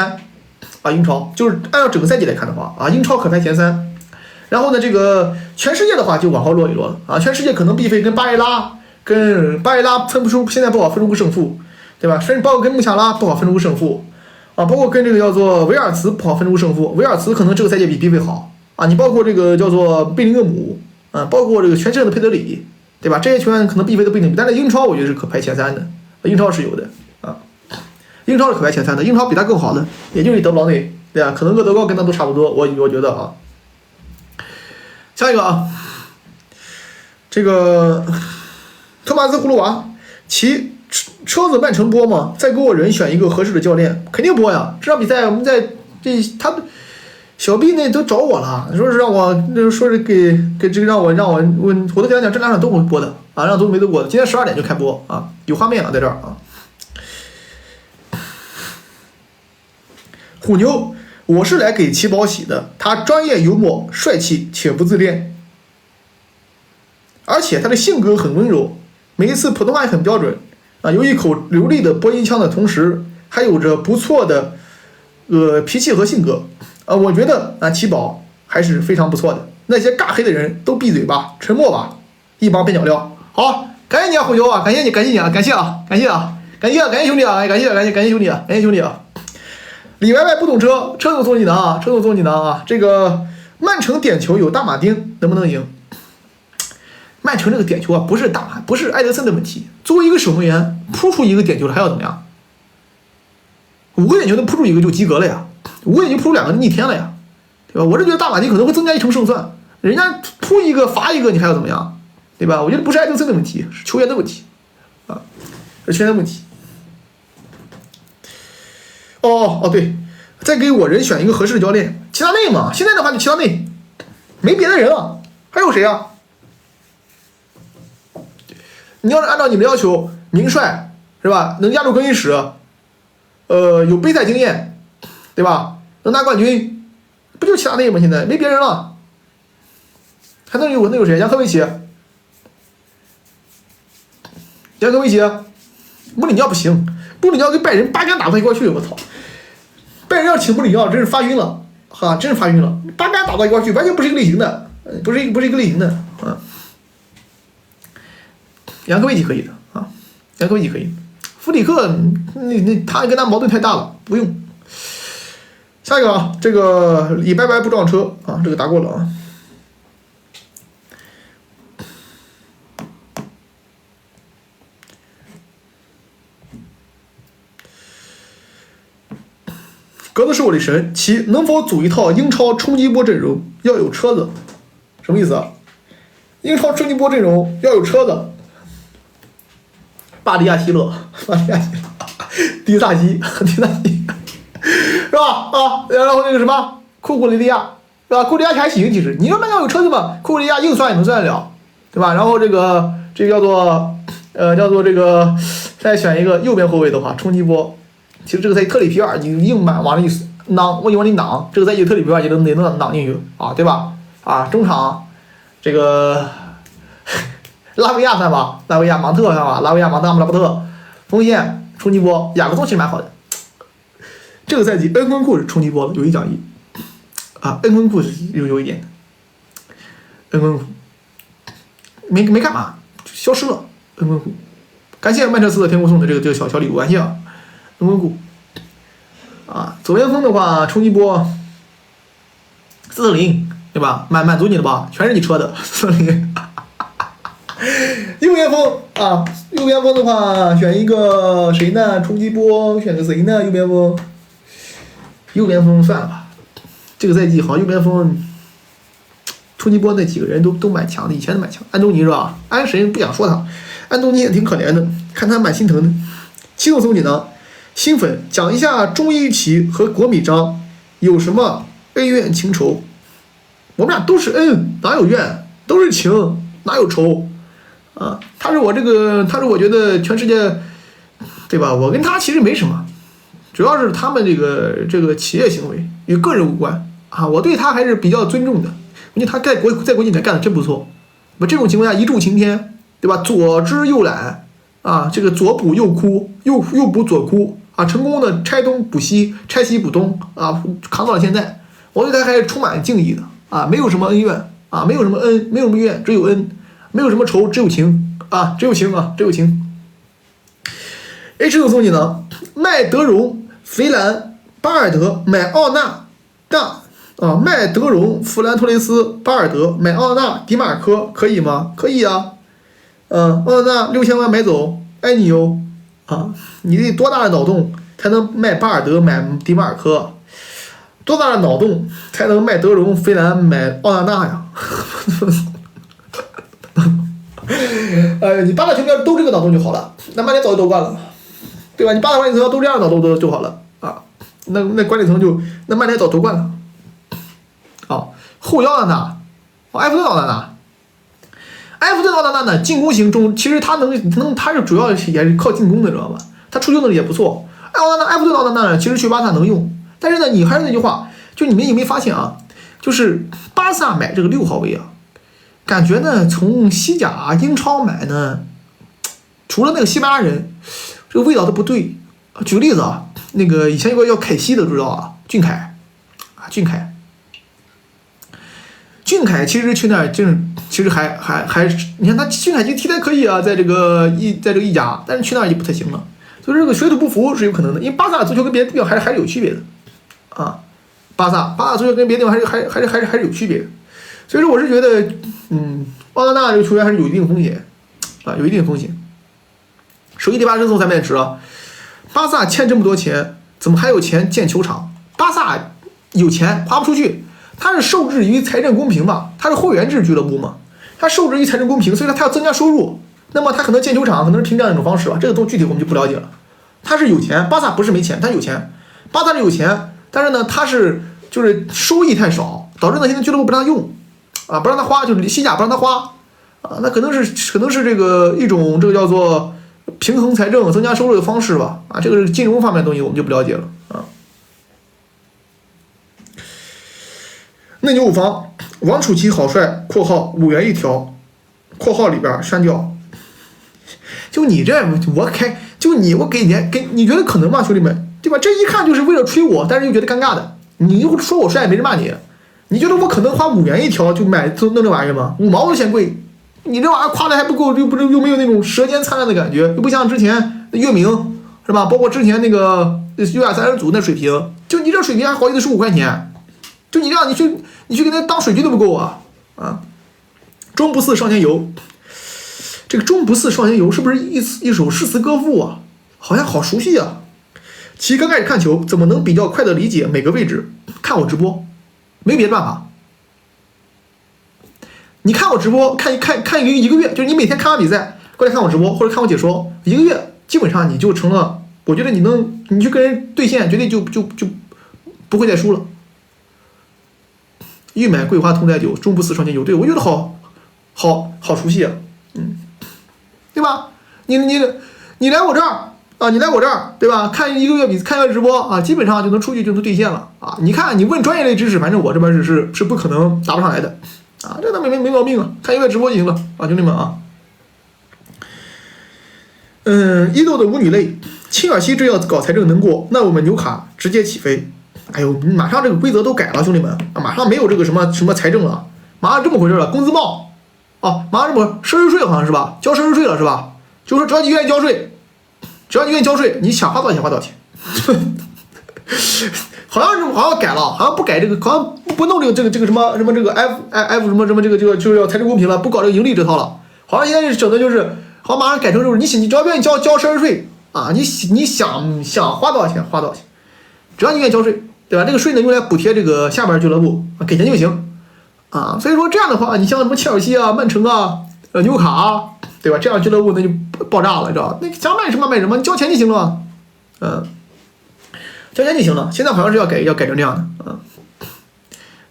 啊，英超就是按照整个赛季来看的话，啊，英超可排前3。然后呢，这个全世界的话就往后落一落了啊，全世界可能 B 费跟巴耶拉分不出，现在不好分出个胜负，对吧？甚至包括跟穆夏拉不好分出个胜负啊，包括跟这个叫做维尔茨不好分出个胜负，维尔茨可能这个赛季比 B 费好啊，你包括这个叫做贝林厄姆啊，包括这个全世界的佩德里，对吧？这些球员可能 B 费都不一定比，但是英超我觉得是可排前3的，英超是有的啊，英超是可排前3的，英超比他更好的也就是德布劳内，对吧？可能厄德高跟他都差不多，我觉得啊。下一个啊，这个托马斯葫芦娃，其车子曼城播吗？再给我人选一个合适的教练，肯定播呀！这场比赛我们在他小 B 那都找我了，说是让我说是给这个让我都给他讲，这2场都会播的啊，让都没得播的。今天12点就开播啊，有画面啊，在这儿啊。虎妞。我是来给齐宝洗的，他专业幽默、帅气且不自恋，而且他的性格很温柔，每一次普通话也很标准啊，有一口流利的播音腔的同时，还有着不错的脾气和性格啊，我觉得啊齐宝还是非常不错的。那些尬黑的人都闭嘴吧，沉默吧，一帮边角料。好，感谢你啊，虎妞啊，感谢兄弟啊，感谢兄弟啊，感谢兄弟啊。李歪歪不懂车总送你的啊，这个曼城点球有大马丁能不能赢？曼城这个点球啊，不是埃德森的问题，作为一个守门员扑出一个点球了还要怎么样？5个点球能扑出一个就及格了呀，5个点球扑出2个逆天了呀，对吧？我是觉得大马丁可能会增加1成胜算，人家扑一个罚一个，你还要怎么样？对吧？我觉得不是埃德森的问题，是球员的问题啊，是球员的问题。哦，对，再给我人选一个合适的教练，齐达内嘛。现在的话就齐达内，没别的人了，还有谁啊？你要是按照你们要求，名帅是吧？能压住更衣室，有杯赛经验，对吧？能拿冠军，不就齐达内吗？现在没别人了，还能有谁？杨科维奇，穆里尼奥不行，穆里尼奥跟拜仁8竿打不到一块去，我操！拜仁要请穆里尼奥真是发晕了，真是发晕了，8竿打到一块去，完全不是一个类型的，不是一个类型的啊。杨科维奇可以的啊，杨科维奇可以，弗里克他跟他矛盾太大了，不用。下一个啊，这个李白白不撞车啊，这个答过了啊。格子是我的神，其能否组一套英超冲击波阵容？要有车子，什么意思啊？英超冲击波阵容要有车子，巴利亚希勒、迪萨基，是吧？啊，然后那个什么库里利亚，是吧？库里利亚还行，其实你说那要有车子嘛，库里利亚硬算也能算得了，对吧？然后这个叫做这个再选一个右边后卫的话，冲击波其实这个赛季特里皮尔你硬往里囊，我往里囊，这个赛季特里皮尔也能囊进去啊，对吧？啊，中场这个拉维亚算吧，拉维亚芒特算吧，拉维亚芒特阿姆拉巴特，锋线冲击波，雅各松其实蛮好的。这个赛季恩昆库是冲击波的，有一讲一啊，恩昆库是有一点的，恩昆库没干嘛，消失了。恩昆库，感谢曼彻斯特天空送的这个小礼物，感谢啊，恩昆库啊，左边锋的话冲击波，斯特林对吧？满足你了吧？全是你车的斯特林。右边锋啊，右边锋的话选一个谁呢？冲击波选个谁呢？右边锋算了吧，这个赛季好像右边锋冲击波那几个人都蛮强的，以前都蛮强。安东尼是吧？安神不想说他，安东尼也挺可怜的，看他蛮心疼的。七度松紧呢，新粉讲一下钟一奇和国米章有什么恩怨情仇？我们俩都是恩，哪有怨？都是情，哪有仇？啊，他是我觉得全世界，对吧？我跟他其实没什么，主要是他们这个企业行为与个人无关啊。我对他还是比较尊重的，因为他在国际里面干的真不错。那这种情况下一柱擎天，对吧？左支右揽啊，这个左补右哭，右补左哭啊，成功的拆东补西，拆西补东啊，扛到了现在，我对他还是充满敬意的啊，没有什么恩怨啊，没有什么恩，没有什么怨，只有恩。没有什么仇，只有情啊，只有情啊，只有情。H 六送你呢，麦德荣、肥兰、巴尔德买奥纳大啊，麦德荣、弗兰托雷斯、巴尔德买奥纳、迪马科可以吗？可以啊，奥纳6000万买走，爱你哟啊！你得多大的脑洞才能卖巴尔德买迪马科？多大的脑洞才能卖德荣、肥兰买奥纳纳呀？你八大球迷都这个脑洞就好了，那曼联早就夺冠了，对吧？你八大管理层都这样的脑洞就好了啊，那管理层那曼联早夺冠了。好，后腰的呢？埃弗顿奥纳纳，埃弗顿奥纳纳呢？进攻型中，其实他他是主要也是靠进攻的，知道吧？他出球能力也不错。埃弗顿奥纳纳呢，其实去巴萨能用，但是呢，你还是那句话，就你们有没有发现啊？就是巴萨买这个6号位啊。感觉呢，从西甲、英超买呢，除了那个西班牙人，这个味道都不对。举个例子啊，那个以前有个叫凯西的，知道啊？俊凯其实去那儿其实还你看他俊凯其实踢得可以啊，在这个意甲，但是去那儿就不太行了。所以这个水土不服是有可能的，因为巴萨足球跟别的地方还是有区别的啊。巴萨足球跟别的地方还是有区别的。所以说我是觉得，奥纳纳这个球员还是有一定风险，啊，有一定风险。首席第8身送3面池啊，巴萨欠这么多钱，怎么还有钱建球场？巴萨有钱花不出去，他是受制于财政公平嘛，他是会员制俱乐部嘛，他受制于财政公平，所以他要增加收入，那么他可能建球场可能是凭这样一种方式吧，这个都具体我们就不了解了。他是有钱，巴萨不是没钱，他有钱，巴萨是有钱，但是呢，他就是收益太少，导致呢现在俱乐部不让他用。啊，不让他花，就是西甲不让他花，啊，那可能是这个一种这个叫做平衡财政、增加收入的方式吧，啊，这个是金融方面的东西我们就不了解了啊。内牛五房，王楚奇好帅（括号5元1条），括号里边删掉。就你这，我给你觉得可能吗，兄弟们？对吧？这一看就是为了吹我，但是又觉得尴尬的。你又说我帅，没人骂你。你觉得我可能花5元1条就弄这玩意儿吗？5毛都嫌贵，你这玩意儿夸的还不够，又没有那种舌尖灿烂的感觉，又不像之前的月明是吧？包括之前那个优雅30组那水平，就你这水平还好意思15块钱？就你让你去给他当水军都不够啊！啊，终不似少年游，这个终不似少年游是不是一首诗词歌赋啊？好像好熟悉啊！其刚开始看球怎么能比较快的理解每个位置？看我直播。没别的办法，你看我直播，看一个月，就是你每天看完比赛过来看我直播或者看我解说，一个月基本上你就成了，我觉得你去跟人兑现，绝对就不会再输了。欲买桂花同载酒，终不似少年游，对我觉得好熟悉啊，对吧？你来我这儿啊，你来我这儿，对吧？看一个月看一个直播啊，基本上就能出去就能兑现了啊。你看，你问专业类知识，反正我这边是不可能答不上来的啊，这没毛病啊，看一个月直播就行了啊，兄弟们啊。伊豆的舞女类，切尔西这要搞财政能过，那我们纽卡直接起飞。哎呦，马上这个规则都改了，兄弟们啊，马上没有这个什么财政了，马上这么回事了，工资帽啊，马上这么奢侈税好像是吧？交奢侈税了是吧？就是说只要你愿意交税，你想花多少钱花多少钱。好像改了，好像不改这个，好像不弄这个什么这个 F 什么这个就是要财政公平了，不搞这个盈利这套了。好像现在整的就是，好马上改成就是你只要愿意交奢侈税啊，你想花多少钱花多少钱，只要你愿意交税，对吧？这个税呢用来补贴这个下边俱乐部啊，给钱就行啊。所以说这样的话，你像什么切尔西啊、曼城啊、纽卡啊，对吧？这样俱乐部那就爆炸了，知道吧？那想卖什么卖什么，你交钱就行了，交钱就行了。现在好像是要改成这样的啊，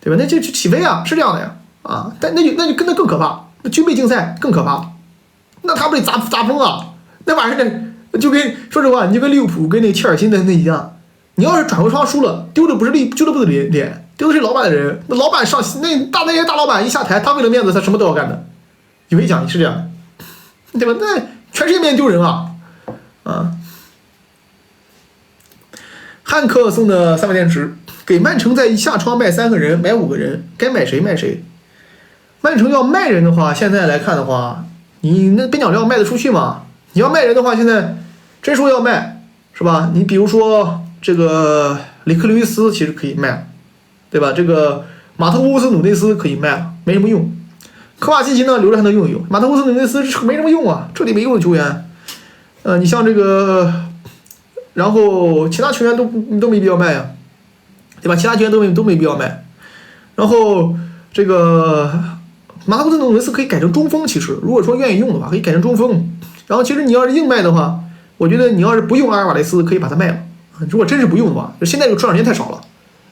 对吧？那就起飞啊，是这样的呀啊，但那就更可怕，那军备竞赛更可怕，那他不得砸疯啊？那玩意儿呢，就跟说实话，你就跟利物浦跟那切尔西那一样，你要是转会窗输了，丢的不是俱乐部的脸，丢的是老板的人。那老板那些大老板一下台，他为了面子，他什么都要干的。有没讲是这样的，对吧？那全世界面丢人啊啊！汉克送的300电池，给曼城在下窗卖3个人，买5个人，该买谁卖谁。曼城要卖人的话，现在来看的话，你那边角料卖得出去吗？你要卖人的话，现在真说要卖，是吧？你比如说这个里克·刘易斯其实可以卖，对吧？这个马特乌斯·努内斯可以卖了，没什么用。科瓦西奇呢，留着还能用一用。马特乌斯·努内斯没什么用啊，彻底没用的球员。你像这个，然后其他球员都没必要卖呀，对吧？其他球员都没必要卖。然后这个马特乌斯·努内斯可以改成中锋，其实如果说愿意用的话，可以改成中锋。然后其实你要是硬卖的话，我觉得你要是不用阿尔瓦雷斯，可以把它卖了。如果真是不用的话，现在这个出场时间太少了。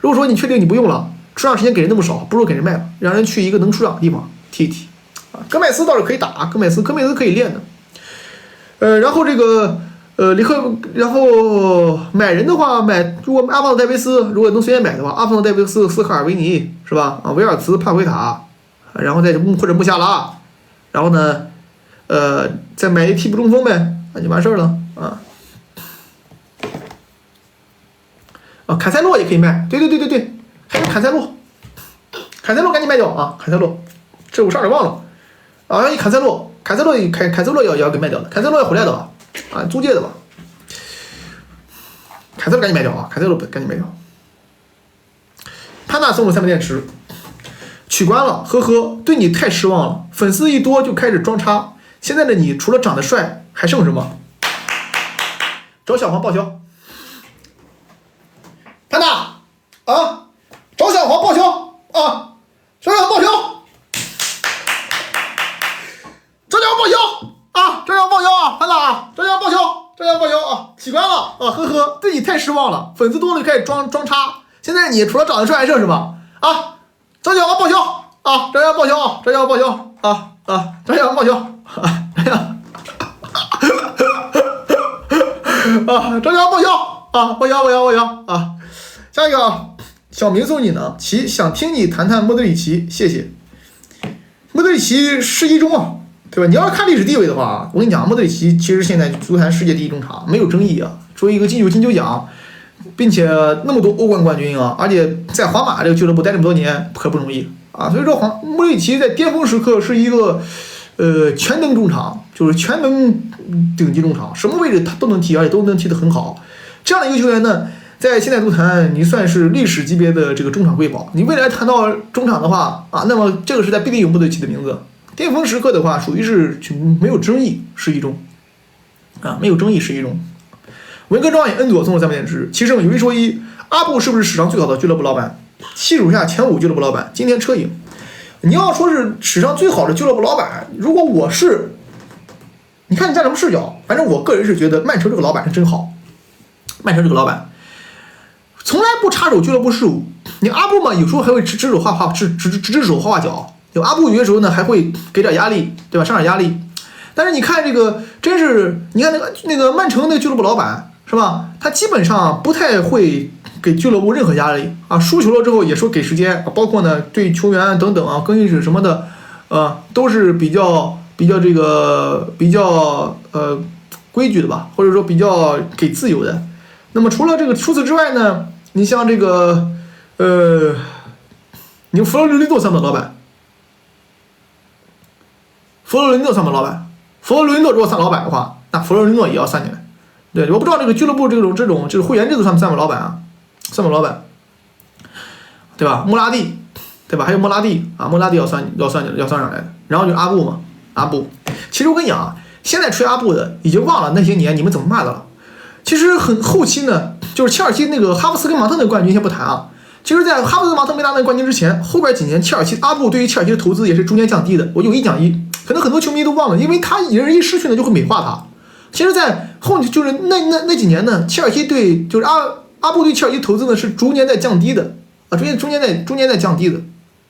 如果说你确定你不用了，出场时间给人那么少，不如给人卖了，让人去一个能出场的地方踢一踢。啊，戈麦斯倒是可以打，戈麦斯可以练的。然后这个然后买人的话，如果阿方索戴维斯如果能随便买的话，阿方索戴维斯、斯卡尔维尼是吧？啊，维尔茨、帕奎塔，然后或者穆夏拉，然后呢，再买一替补中锋呗，那就完事儿了啊。坎塞洛也可以卖，对，还有坎塞洛赶紧卖掉啊！坎塞洛，这我差点忘了啊！坎塞洛也要给卖掉的，坎塞洛要回来的啊，租借的吧？坎塞洛赶紧卖掉啊！坎塞洛赶紧卖掉。潘纳送了300电池，取关了，呵呵，对你太失望了，粉丝一多就开始装叉，现在的你除了长得帅还剩什么？找小黄报销。潘娜啊，找小黄报销啊，找小黄报销，找小黄报销啊，找小黄报销啊，潘娜啊，找小黄报销啊，起关了啊，呵呵，对你太失望了，粉丝多了就开始装叉，现在你除了长得帅还剩什么啊？找小黄报销啊，找小黄报销啊，找小黄报销啊，找小黄报销啊，找小黄报销啊，报销啊。下一个啊，小明送你呢，想听你谈谈莫德里奇，谢谢。莫德里奇世一中啊，对吧？你要是看历史地位的话，我跟你讲，莫德里奇其实现在足坛世界第一中场，没有争议啊。作为一个金球奖，并且那么多欧冠冠军啊，而且在皇马这个俱乐部待这么多年，可不容易啊。所以说，莫德里奇在巅峰时刻是一个全能中场，就是全能顶级中场，什么位置他都能踢，而且都能踢得很好。这样的一个球员呢，在现代足坛，你算是历史级别的这个中场瑰宝。你未来谈到中场的话啊，那么这个时代必定有莫德里奇的名字。巅峰时刻的话，属于是没有争议，是一中啊，没有争议是一中。文科状元恩佐送了300电池，其胜有一说一，阿布是不是史上最好的俱乐部老板？细数下前5俱乐部老板，今天车赢。你要说是史上最好的俱乐部老板，如果我是，你看你站什么视角？反正我个人是觉得曼城这个老板是真好。曼城这个老板从来不插手俱乐部事务，你阿布嘛，有时候还会指手画脚。有阿布有些时候呢还会给点压力，对吧？上点压力。但是你看这个，真是你看那个曼城那个俱乐部老板是吧？他基本上不太会给俱乐部任何压力啊，输球了之后也说给时间，包括呢对球员等等啊更衣室什么的，都是比较规矩的吧，或者说比较给自由的。那么除此之外呢，你像这个你弗洛伦多算不算老板？弗洛伦多算不算老板？弗洛伦多如果算老板的话，那弗洛伦多也要3年。对，我不知道这个俱乐部这种就是会员制度算不算老板啊？算不老板，对吧？莫拉蒂，对吧？还有莫拉蒂啊，莫拉蒂要算上来的。然后就是阿布嘛，阿布。其实我跟你讲啊，现在吹阿布的已经忘了那些年你们怎么骂的了。其实很后期呢，就是切尔西那个哈弗斯跟芒特的冠军先不谈啊。其实，在哈弗斯跟芒特没拿那个冠军之前，后边几年阿布对于切尔西的投资也是逐年降低的。我有1讲1，可能很多球迷都忘了，因为他人一失去呢就会美化他。其实，在就是那几年呢，切尔西对就是阿布对切尔西投资呢是逐年在降低的啊，逐年在降低的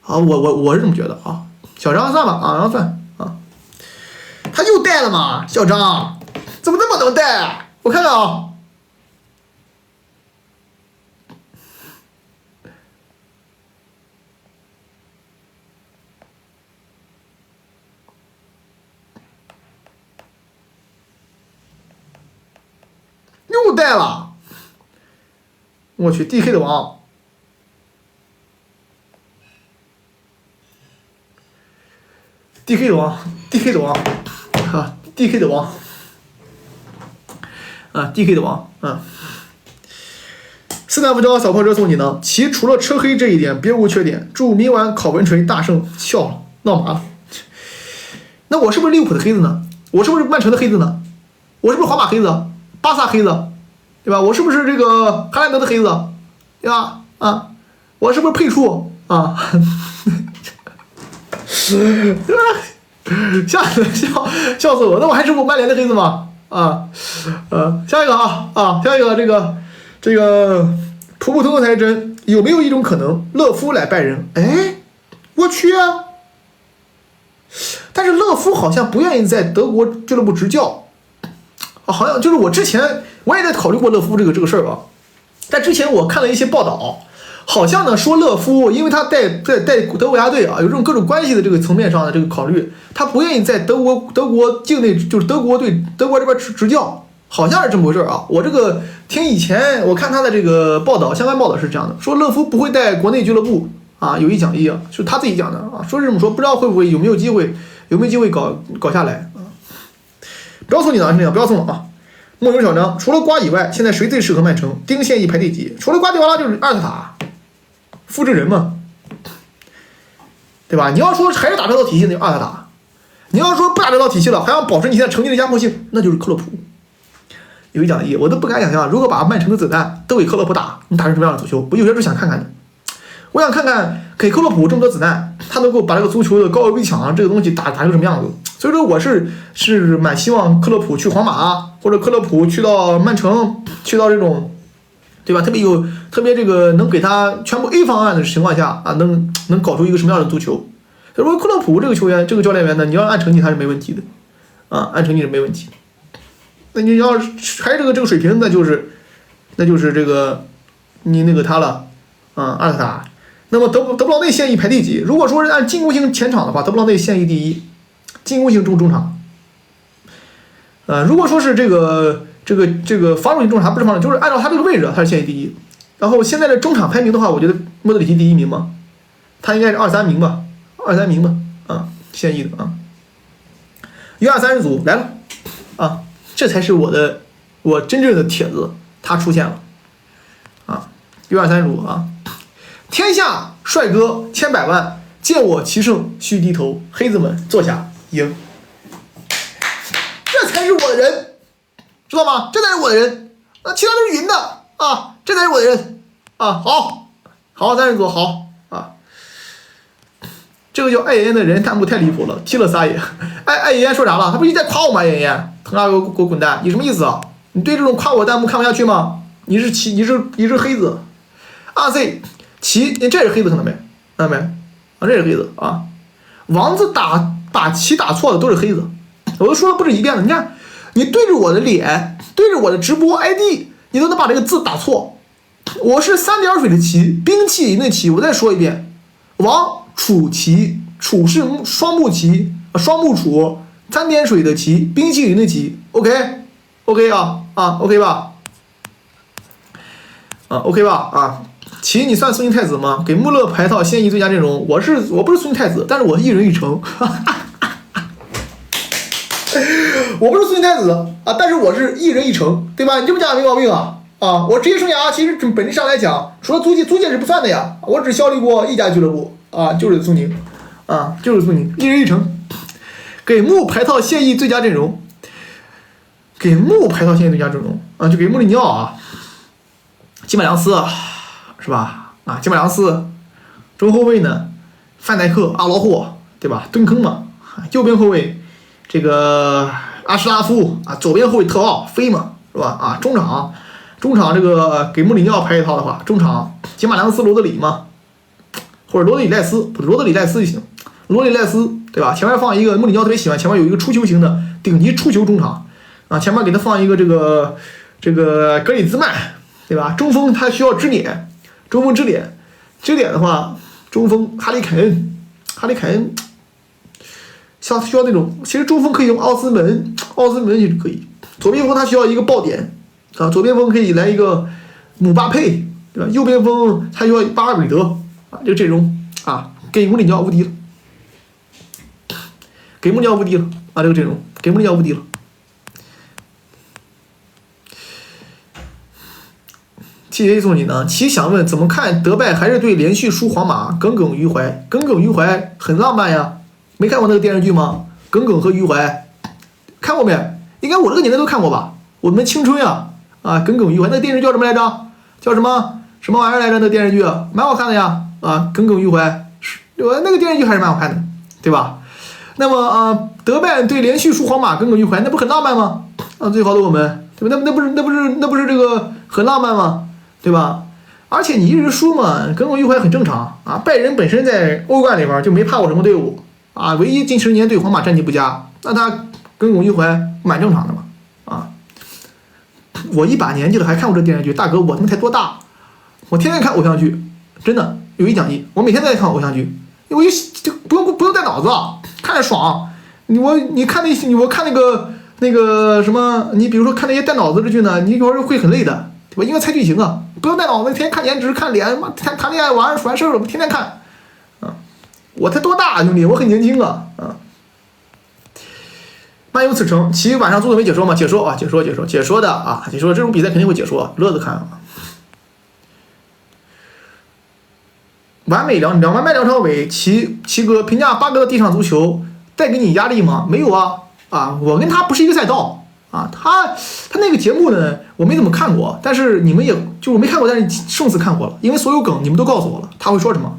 啊，我是这么觉得啊。小张算吧啊，让算啊，他又带了嘛，小张怎么那么能带啊？我看看啊。又带了，我去 DK 的王 ，DK 的王啊 ，DK 的王啊 ，DK 的王啊。斯坦福桥小破车送你呢，其除了车黑这一点别无缺点。祝明晚考文锤大胜，笑了，闹麻了。那我是不是利物浦的黑子呢？我是不是曼城的黑子呢？我是不是皇马黑子？巴萨黑子？对吧？我是不是这个哈兰德的黑子，对吧？啊，我是不是佩处啊？笑死我！那我还是曼联的黑子吗？啊，下一个下一个这个普普通通才真，有没有一种可能，勒夫来拜仁？哎，我去啊！但是勒夫好像不愿意在德国俱乐部执教，好像就是我也在考虑过勒夫这个事儿啊。但之前我看了一些报道，好像呢说勒夫，因为他带德国国家队啊，有这种各种关系的这个层面上的这个考虑，他不愿意在德国境内，就是德国这边执教，好像是这么回事啊。我这个听以前我看他的这个相关报道是这样的，说勒夫不会带国内俱乐部啊，有1讲1啊，是他自己讲的啊，说是这么说，不知道有没有机会搞下来啊。不要送你了，兄弟，不要送了啊。梦游小张，除了瓜以外，现在谁最适合曼城？丁宪一排第几？除了瓜迪奥拉就是阿尔特塔，复制人嘛，对吧？你要说还是打这套体系，那就阿尔特塔；你要说不打这套体系了，还要保持你现在成绩的压迫性，那就是克洛普。有1讲1，我都不敢想象，如果把曼城的子弹都给克洛普打，你打成什么样的足球？我有些时候想看看的，我想看看给克洛普这么多子弹，他能够把这个足球的高位逼抢这个东西打成什么样子。所以说我是蛮希望克洛普去皇马，或者克洛普去到曼城，去到这种，对吧？特别这个能给他全部 A 方案的情况下啊，能搞出一个什么样的足球？所以说克洛普这个球员，这个教练员呢，你要按成绩他是没问题的，啊，按成绩是没问题的。那你要还是这个水平，那就是这个你那个他了，啊，阿尔特塔。那么德布劳内现役排第几？如果说是按进攻型前场的话，德布劳内现役第1。进攻型中场，如果说是这个防守型中场，不是防守，就是按照他这个位置，他是现役第1。然后现在的中场排名的话，我觉得莫德里奇第1名嘛，他应该是23名吧，啊，现役的啊。U23组来了啊，这才是我真正的帖子，他出现了啊。U23组啊，天下帅哥千百万，见我其胜须低头，黑子们坐下。赢，这才是我的人，知道吗？这才是我的人，其他都是云的啊！这才是我的人啊！好，30组好啊！这个叫爱妍妍的人弹幕太离谱了，踢了撒野。爱妍妍说啥了？他不是一直在夸我吗？爱妍妍，腾啥给我滚蛋！你什么意思啊？你对这种夸我弹幕看不下去吗？你是黑子，RZ 齐，这是黑子，看到没？看到没？啊，这是黑子啊！王子把棋打错的都是黑子我都说了不止一遍了。你看，你对着我的脸，对着我的直播 ID， 你都能把这个字打错。我是三点水的齐，兵器营的齐。我再说一遍，王楚齐，楚是双木齐，双木楚，三点水的齐，兵器营的齐。OK 啊，OK 吧？OK 吧？啊，齐你算孙晋太子吗？给穆勒排套现役最佳阵容。我不是孙晋太子，但是我一人一城。我不是孙晋太子啊，但是我是一人一城，对吧？你这么讲没毛病啊！我职业生涯其实本质上来讲，除了租借是不算的呀。我只效力过一家俱乐部啊，就是苏宁啊，就是苏宁，一人一城。给穆排套现役最佳阵容，给穆排套现役最佳阵容啊，就给穆里尼奥啊，基本良斯是吧？啊，基本良斯，中后卫呢，范戴克、阿劳霍，对吧？蹲坑嘛。右边后卫这个阿什拉夫啊，左边后卫特奥飞嘛，是吧？啊，中场这个给穆里尼奥排一套的话，中场吉马良斯、罗德里嘛，或者罗德里赖斯，不是罗德里赖斯就行，罗德里赖斯对吧？前面放一个穆里尼奥特别喜欢，前面有一个出球型的顶级出球中场啊，前面给他放一个这个格里兹曼对吧？中锋他需要支点，中锋支点的话，中锋哈里凯恩。需要那种，其实中锋可以用奥斯门也是可以。左边锋他需要一个爆点啊，左边锋可以来一个姆巴佩，对吧？右边锋他需要巴尔韦德啊，这个阵容啊，给穆里尼奥无敌了，给穆里尼奥无敌了啊，这个阵容给穆里尼奥无敌了。TJ 送你呢，其想问怎么看德拜还是对连续输皇马耿耿于怀？耿耿于怀很浪漫呀。没看过那个电视剧吗？耿耿和于怀，看过没？应该我这个年代都看过吧？我们青春呀，耿耿于怀。那个电视剧叫什么来着？叫什么玩意儿来着？那电视剧蛮好看的呀，耿耿于怀，那个电视剧还是蛮好看的，对吧？那么德拜对连续输皇马耿耿于怀，那不很浪漫吗？最好的我们，对吧？那不是这个很浪漫吗？对吧？而且你一直输嘛，耿耿于怀很正常啊。拜仁本身在欧冠里边就没怕过什么队伍。唯一近10年对皇马战绩不佳，那他耿耿于怀蛮正常的嘛。我一把年纪了还看过这电视剧，大哥我他妈才多大？我天天看偶像剧，真的有一讲一，我每天都在看偶像剧，因为就不用带脑子，看着爽。我看那个什么，你比如说看那些带脑子的剧呢，你有时候会很累的，对吧？应该猜剧情啊，不用带脑子，天天看颜值看脸，谈恋爱完事儿了，天天看。我才多大兄弟，我很年轻啊！漫游此城，其晚上做的没解说吗？解说的啊，解说这种比赛肯定会解说，乐子看啊。完美两场尾，齐哥评价8哥的地上足球带给你压力吗？没有啊，我跟他不是一个赛道啊，他那个节目呢，我没怎么看过，但是你们也就我没看过，但是胜次看过了，因为所有梗你们都告诉我了，他会说什么，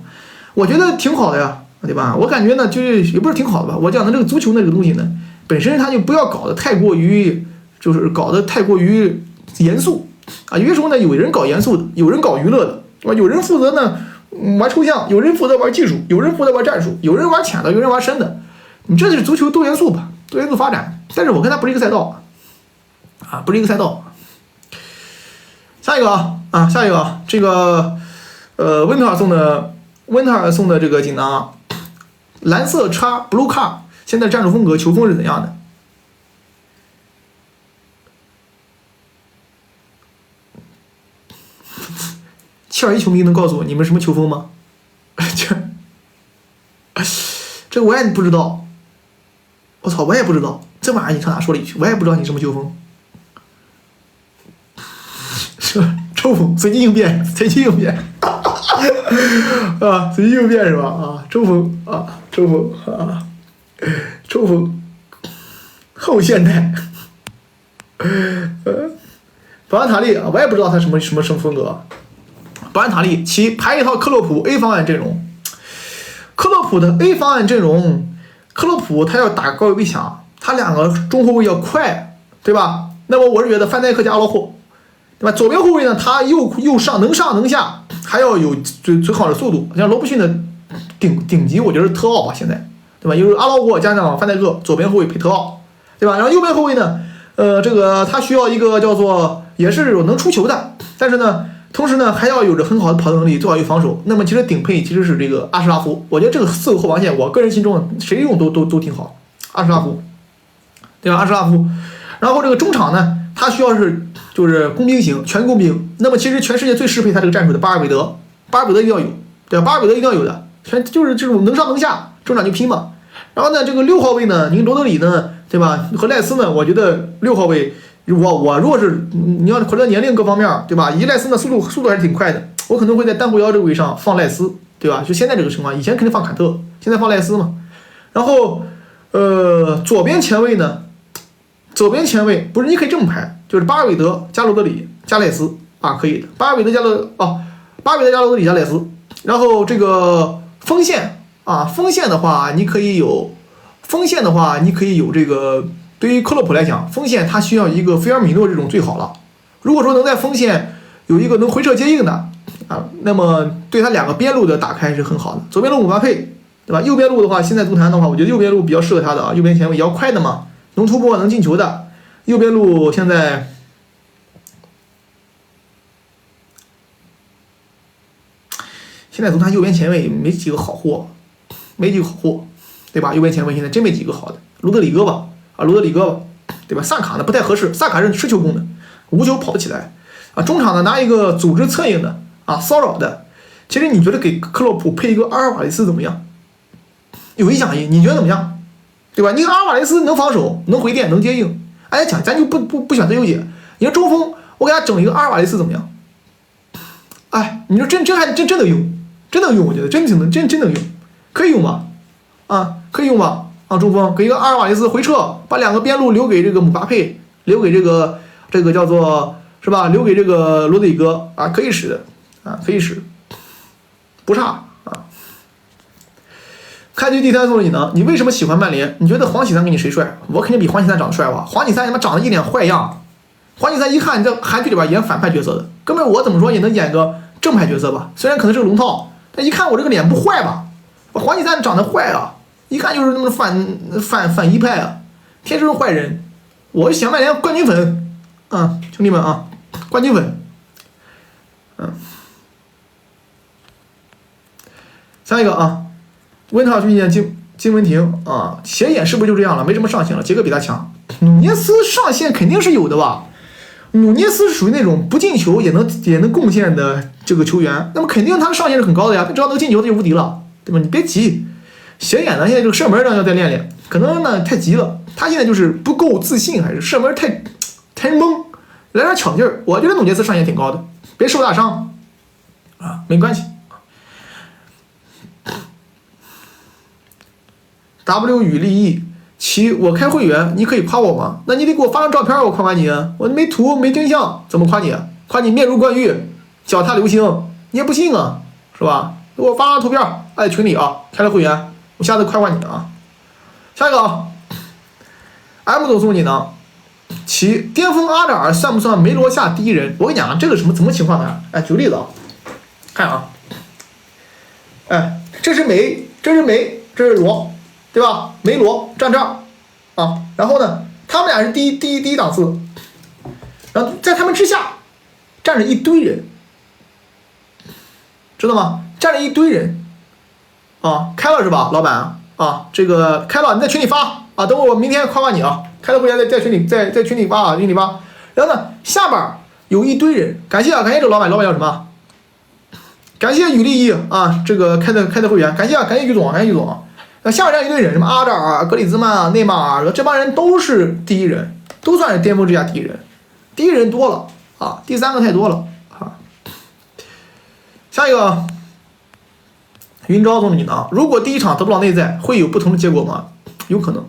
我觉得挺好的呀。对吧？我感觉呢，就是也不是挺好的吧。我讲的这个足球的这个东西呢，本身它就不要搞得太过于严肃啊。有些时候呢，有人搞严肃的，有人搞娱乐的，对吧？有人负责呢玩抽象，有人负责玩技术，有人负责玩战术，有人玩浅的，有人玩深的。你这是足球多元素吧？多元素发展。但是我跟他不是一个赛道不是一个赛道。下一个这个温特尔送的这个锦囊。蓝色叉 blue car 现在战术风格球风是怎样的？切尔西球迷能告诉我你们什么球风吗？这个我也不知道。我操，我也不知道。这玩意儿你上哪说了一句？我也不知道你什么球风。抽风，随机应变随机应变是吧？抽风，后现代。保安塔利我也不知道他什么风格。保安塔利其排一套克洛普 A 方案阵容。克洛普的 A 方案阵容，克洛普他要打高位逼抢，他2个中后卫要快，对吧？那么我是觉得范戴克加阿劳霍，对吧？左边后卫呢，他又上能下，还要有最好的速度。像罗布逊的顶级，我觉得是特奥吧，现在，对吧？就是阿劳霍加上范戴克，左边后卫配特奥，对吧？然后右边后卫呢，这个他需要一个叫做也是能出球的，但是呢，同时呢还要有着很好的跑动能力，最好有防守。那么其实顶配其实是这个阿什拉夫，我觉得这个4个后防线，我个人心中谁用都挺好。阿什拉夫，对吧？阿什拉夫，然后这个中场呢，他需要就是工兵型，全工兵。那么其实全世界最适配他这个战术的巴尔韦德，巴尔韦德一定要有，对吧？巴尔韦德一定要有的，就是这种能上能下，中场就拼嘛。然后呢，这个6号位呢，你罗德里呢，对吧？和赖斯呢，我觉得6号位，我如果是你要考虑到年龄各方面，对吧？以赖斯呢速度还是挺快的，我可能会在单后腰这个位上放赖斯，对吧？就现在这个情况，以前肯定放坎特，现在放赖斯嘛。然后左边前卫呢，左边前卫不是你可以这么排，就是巴尔韦德加罗德里加赖斯啊，可以的。巴尔韦德加罗德里加赖斯，然后这个锋线。锋线的话，你可以有这个，对于克洛普来讲，锋线他需要一个菲尔米诺这种最好了。如果说能在锋线有一个能回撤接应的啊，那么对他2个边路的打开是很好的。左边路姆巴佩，对吧？右边路的话，现在足坛的话，我觉得右边路比较适合他的啊，右边前卫也要快的嘛，能突破能进球的。右边路现在足坛右边前卫没几个好货。对吧？右边前卫现在真没几个好的，罗德里戈吧，对吧？萨卡呢不太合适，萨卡是持球攻的，无球跑不起来啊。中场呢拿一个组织策应的骚扰的。其实你觉得给克洛普配一个阿尔瓦雷斯怎么样？有一讲一，你觉得怎么样？对吧？你阿尔瓦雷斯能防守，能回电，能接应。哎，讲咱就不选择优解。你说中锋，我给他整一个阿尔瓦雷斯怎么样？哎，你说真能用，真能用，我觉得真能用。可以用吧？可以用吧？中锋给一个阿尔瓦雷斯回撤，把2个边路留给这个姆巴佩，留给这个叫做是吧？留给这个罗德里戈可以使的可以使，不差啊。开局第3送你呢？你为什么喜欢曼联？你觉得黄喜三给你谁帅？我肯定比黄喜三长得帅吧？黄喜三他妈长得一脸坏样，黄喜三一看你在韩剧里边演反派角色的，哥们我怎么说也能演个正派角色吧？虽然可能是个龙套，但一看我这个脸不坏吧？黄喜三长得坏啊，一看就是那么反一派啊，天生坏人。我喜欢曼联冠军粉，兄弟们冠军粉，下一个温特尔去见金文婷斜眼是不是就这样了？没什么上限了，杰克比他强。努涅斯上限肯定是有的吧？努涅斯是属于那种不进球也能贡献的这个球员，那么肯定他的上限是很高的呀，只要能进球他就无敌了。对吧？你别急，斜眼呢，现在这个射门上要再练练，可能呢太急了，他现在就是不够自信，还是射门太懵，来点巧劲儿。我觉得努涅斯上限挺高的，别受大伤没关系。W 与利益7，我开会员，你可以夸我吗？那你得给我发张照片，我夸你啊！我没图没真相，怎么夸你？夸你面如冠玉，脚踏流星，你也不信啊，是吧？给我发张图片，群里开了会员，我下次夸你下一个M 总送你呢。7，巅峰阿扎尔算不算梅罗下第一人？我跟你讲这个什么情况呢？举个例子看这是梅，这是罗，对吧？梅罗站这然后呢，他们俩是第一档次，然后在他们之下站着一堆人，知道吗？站着一堆人开了是吧，老板这个开了，你在群里发等我明天夸你开了会员在群里在群里发群里发。然后呢，下边有一堆人，感谢这个老板叫什么？感谢雨丽这个开的会员，感谢于总，下边这样一堆人，什么阿扎尔、格里兹曼内马尔，这帮人都是第一人，都算是巅峰之下第一人，第一人多了第3个太多了下一个云昭送你呢，如果第一场得不到内在，会有不同的结果吗？有可能。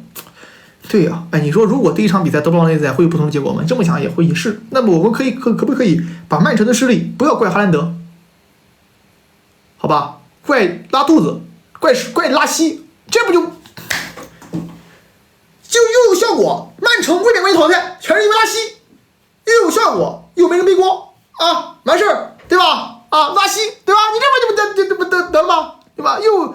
对呀，你说如果第一场比赛得不到内在，会有不同的结果吗？这么想也会是。那么我们可不可以把曼城的失利不要怪哈兰德，好吧？怪拉肚子，怪拉稀，这不就又有效果？曼城未免被淘汰，全是因为拉稀，又有效果，又没人背锅完事儿，对吧？拉稀，对吧？你这不得了吗？对吧？又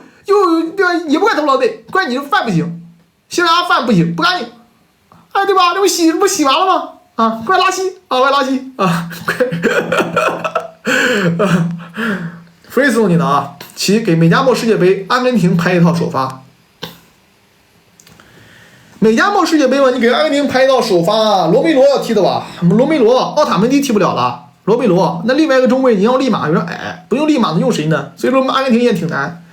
对吧？也不怪得不到内，怪你这饭不行，西班牙饭不行，不干净哎，对吧？这不洗完了吗？啊，快拉稀啊，快拉稀啊，快！弗瑞斯送你的啊，其给美加墨世界杯，阿根廷排一套首发。美加墨世界杯嘛，你给阿根廷排一套首发，罗梅罗要踢的吧？罗梅罗、奥塔门迪踢不了了。罗梅罗那另外一个中卫你要利马有点矮，不用利马能用谁呢？所以说阿根廷也挺难。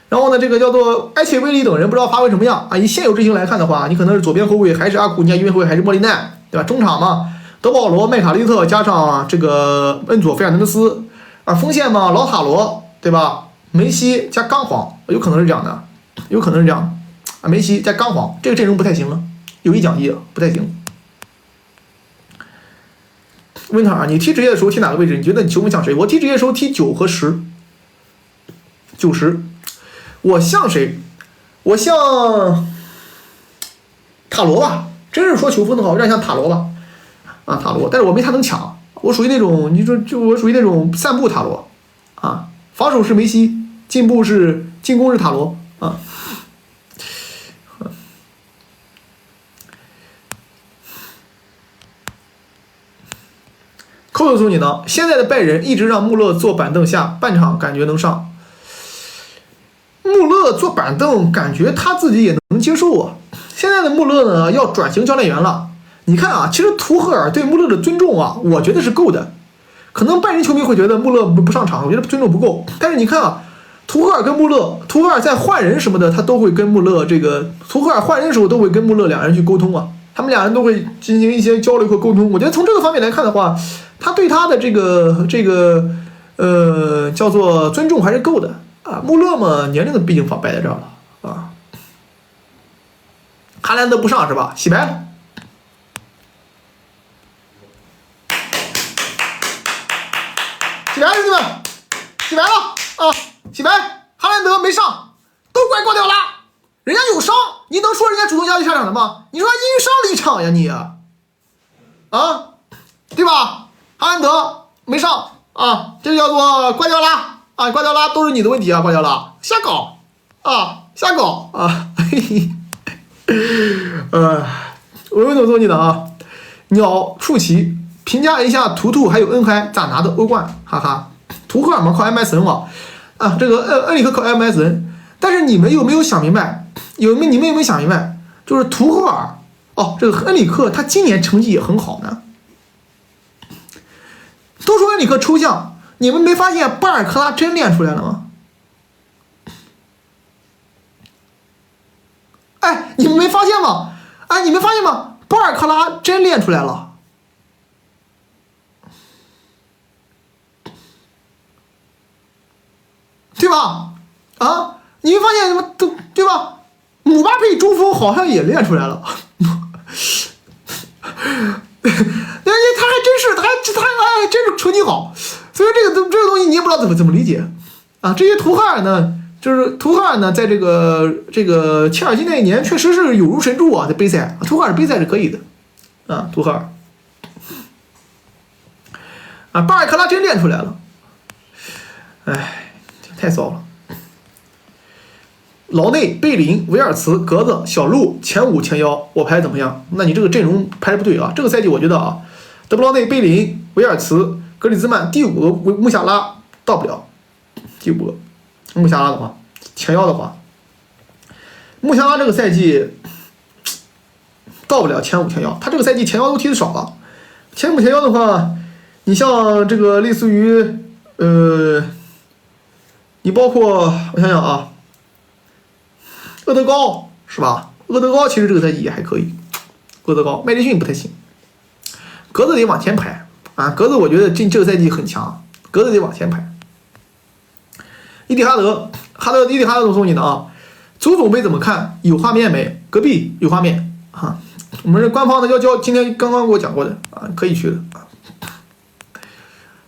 然后呢，这个叫做埃切威利等人不知道发挥什么样啊？以现有阵型来看的话，你可能是左边后卫还是阿库尼亚，右边后卫还是莫利奈，对吧？中场嘛，德保罗、麦卡利特加上这个恩佐·费尔南德斯啊，锋线嘛，老塔罗，对吧？梅西加钢簧，有可能是这样的，有可能是这样的。啊，梅西加钢簧，这个阵容不太行了，有一讲一，不太行。温特尔，你踢职业的时候踢哪个位置？你觉得你球风像谁？我踢职业的时候踢9和10，9、10，我像谁？我像塔罗吧，真是说球风的话，我有点像塔罗吧。啊，塔罗，但是我没他能抢，我属于那种，你说就我属于那种散步塔罗，啊，防守是梅西，进攻是塔罗啊。扣扣送你呢，现在的拜仁一直让穆勒坐板凳下，半场感觉能上。穆勒坐板凳，感觉他自己也能接受啊。现在的穆勒呢，要转型教练员了。你看啊，其实图赫尔对穆勒的尊重啊，我觉得是够的。可能拜仁球迷会觉得穆勒不上场，我觉得尊重不够。但是你看啊，图赫尔跟穆勒，图赫尔在换人什么的，他都会跟穆勒这个，图赫尔换人的时候都会跟穆勒两人去沟通啊。他们两人都会进行一些交流和沟通。我觉得从这个方面来看的话，他对他的这个叫做尊重还是够的啊。穆勒嘛，年龄的毕竟摆在这儿了啊。哈兰德不上是吧？洗白了。洗白，兄弟们，洗白了啊！洗白，哈兰德没上，都怪瓜迪奥拉，人家有伤，你能说人家主动压力下场的吗？你说因伤离场呀你啊，对吧？哈兰德没上啊，这叫做瓜迪奥拉啊，瓜迪奥拉都是你的问题啊，瓜迪奥拉瞎搞啊，瞎搞啊，嘿嘿，我怎么说你的啊？鸟竖旗。评价一下图图还有恩嗨咋拿的欧冠，哈哈。图赫尔嘛靠 MSN 嘛，啊，这个恩里克靠 MSN， 但是你们有没有想明白？你们有没有想明白？就是图赫尔哦，这个恩里克他今年成绩也很好呢。都说恩里克抽象，你们没发现巴尔克拉真练出来了吗？哎，你们没发现吗？哎，你们发现吗？巴尔克拉真练出来了。对吧？啊，你会发现什么都对吧？姆巴佩中锋好像也练出来了，他还真是，他还真是成绩好，所以这个东西你也不知道怎么理解啊。这些图赫尔呢，就是图赫尔呢，在这个切尔西那一年确实是有如神助啊，在杯赛，图赫尔杯赛是可以的啊，图赫尔啊，巴尔克拉真练出来了，哎。太骚了！劳内、贝林、维尔茨、格子、小路前5前腰，我排怎么样？那你这个阵容排的不对啊！这个赛季我觉得啊，德布劳内、贝林、维尔茨、格里兹曼，第5个穆夏拉到不了。第5个穆夏拉的话，前腰的话，穆夏拉这个赛季到不了前5前腰，他这个赛季前腰都踢的少了。前5前腰的话，你像这个类似于你包括我想想啊，厄德高是吧？厄德高其实这个赛季也还可以，厄德高麦迪逊不太行，格子得往前排啊，格子我觉得这个赛季很强，格子得往前排。伊蒂哈德怎么送你的啊？足总杯怎么看？有画面没？隔壁有画面啊，我们是官方的要今天刚刚给我讲过的啊，可以去的啊。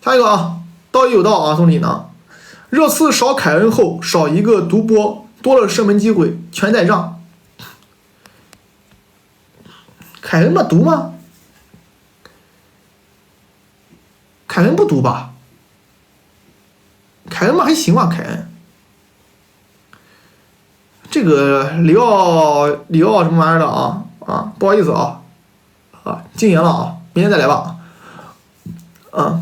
下一个啊，道义有道啊，送你呢。热刺少凯恩后少一个独播，多了射门机会，全在让。凯恩嘛毒吗？凯恩不毒吧？凯恩嘛还行吧，凯恩。这个里奥什么玩意儿的啊？不好意思啊，啊，禁言了啊，明天再来吧。啊，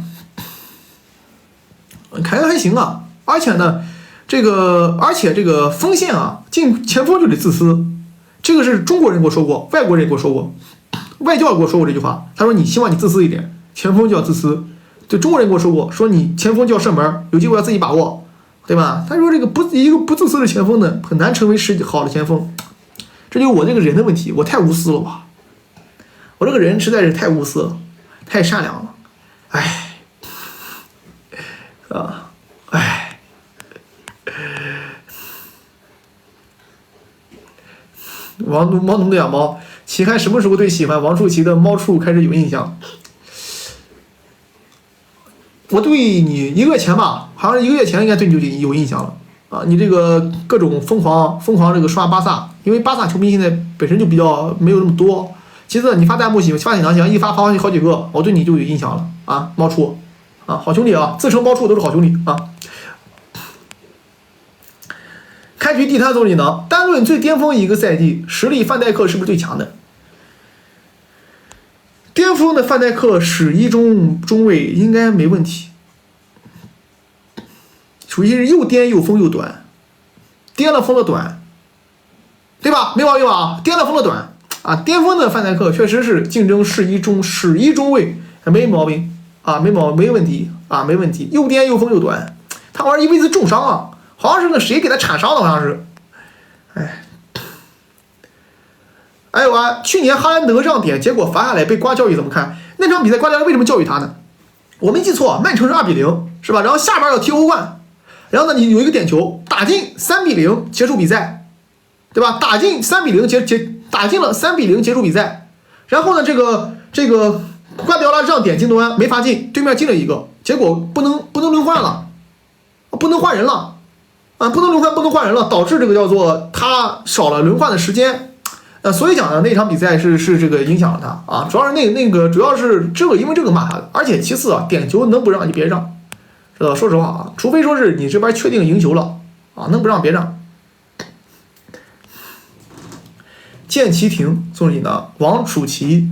凯恩还行啊，而且这个锋线啊，进前锋就得自私，这个是中国人给我说过，外国人也给我说过，外教给我说过这句话，他说你希望你自私一点，前锋就要自私。就中国人跟我说过，说你前锋就要射门，有机会要自己把握，对吧？他说这个一个不自私的前锋呢，很难成为好的前锋。这就是我这个人的问题，我太无私了吧？我这个人实在是太无私了，太善良了，哎，啊，哎，王农的养猫，启汉什么时候对喜欢王楚奇的猫处开始有印象？我对你1个月前吧，好像是1个月前应该对你就有印象了啊！你这个各种疯狂这个刷巴萨，因为巴萨球迷现在本身就比较没有那么多。其次，你发弹幕发挺长，一发好几个，我对你就有印象了啊！猫处啊，好兄弟啊，自称猫处都是好兄弟啊！开局地摊总理呢，单论最巅峰一个赛季实力，范戴克是不是最强的？巅峰的范戴克始一中卫应该没问题，属于是又颠又锋又短，颠了锋了短，对吧？没毛病吧？颠了锋了短啊！巅峰的范戴克确实是竞争始一中卫，没毛病啊，没问题啊，没问题，又颠又锋又短，他玩一辈子重伤啊，好像是那谁给他铲伤的，好像是，哎。还有啊，去年哈兰德让点，结果罚下来被瓜教育怎么看？那场比赛瓜教育为什么教育他呢？我没记错，曼城是2-0，是吧？然后下边要踢欧冠，然后呢，你有一个点球打进3-0结束比赛，对吧？打进了3-0结束比赛。然后呢，这个瓜迪奥拉让点金端没罚进，对面进了一个，结果不能轮换了，不能换人了啊，不能换人了，导致这个叫做他少了轮换的时间。所以讲呢，那场比赛是这个影响了他啊，主要是主要是因为这个骂他的，而且其次啊，点球能不让你别让，知道？说实话啊，除非说是你这边确定赢球了啊，能不让别让。剑齐廷送你呢，王楚奇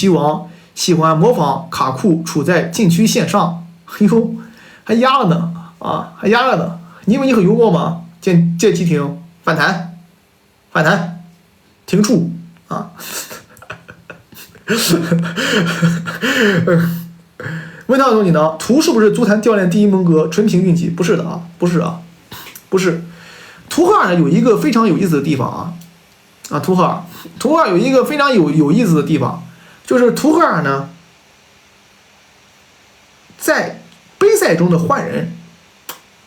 王喜欢模仿卡库处在禁区线上，哎呦，还压了呢啊，还压了呢，你以为你很幽默吗？剑齐廷反弹。停处啊！问到你呢，图是不是足坛教练第一门格？纯凭运气？不是的啊，不是。图赫尔有一个非常有意思的地方啊，图赫尔有一个非常有意思的地方，就是图赫尔呢，在杯赛中的换人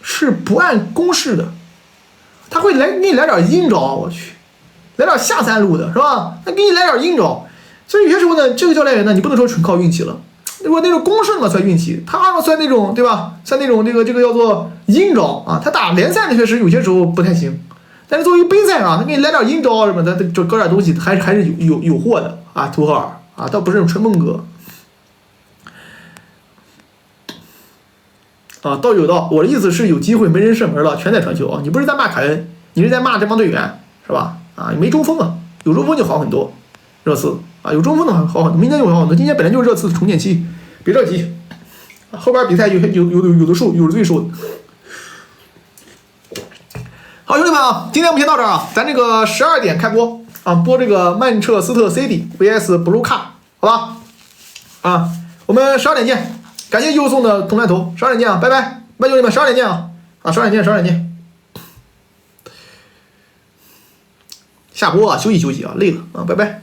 是不按公式的，他会给你来点阴招，我去。来点下三路的是吧？那给你来点阴招，所以有些时候呢，这个教练员呢，你不能说纯靠运气了。如果那种公式嘛算运气，他要算那种对吧？算那种这个叫做阴招啊。他打联赛呢，确实有些时候不太行，但是作为杯赛啊，他给你来点阴招什么的，就搞点东西还是有货的啊。图赫尔啊，倒不是纯蒙哥啊，倒有道。我的意思是有机会没人射门了，全在传球啊。你不是在骂凯恩，你是在骂这帮队员是吧？啊，没中锋啊，有中锋就好很多。热刺啊，有中锋的好很多，明天就会好很多。今天本来就是热刺的重建期，别着急，后边比赛有的数，有的最数的。好，兄弟们啊，今天我们先到这儿啊，咱这个12点开播啊，播这个曼彻斯特 City vs 布鲁卡，好吧？啊，我们12点见，感谢优送的同来头，12点见啊，拜拜，兄弟们，12点见啊，12点见。下播啊，休息啊，累了啊，拜拜。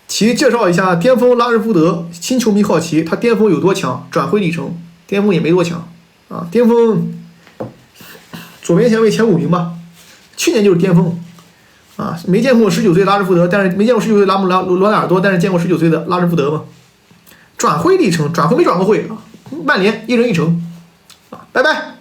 介绍一下巅峰拉什福德，新球迷好奇他巅峰有多强，转会历程，巅峰也没多强啊，巅峰左边前卫前5名吧，去年就是巅峰啊，没见过19岁拉什福德，但是没见过19岁罗纳尔多，但是见过19岁的拉什福德嘛。转会历程，转会没转过会啊，曼联1人1城啊，拜拜。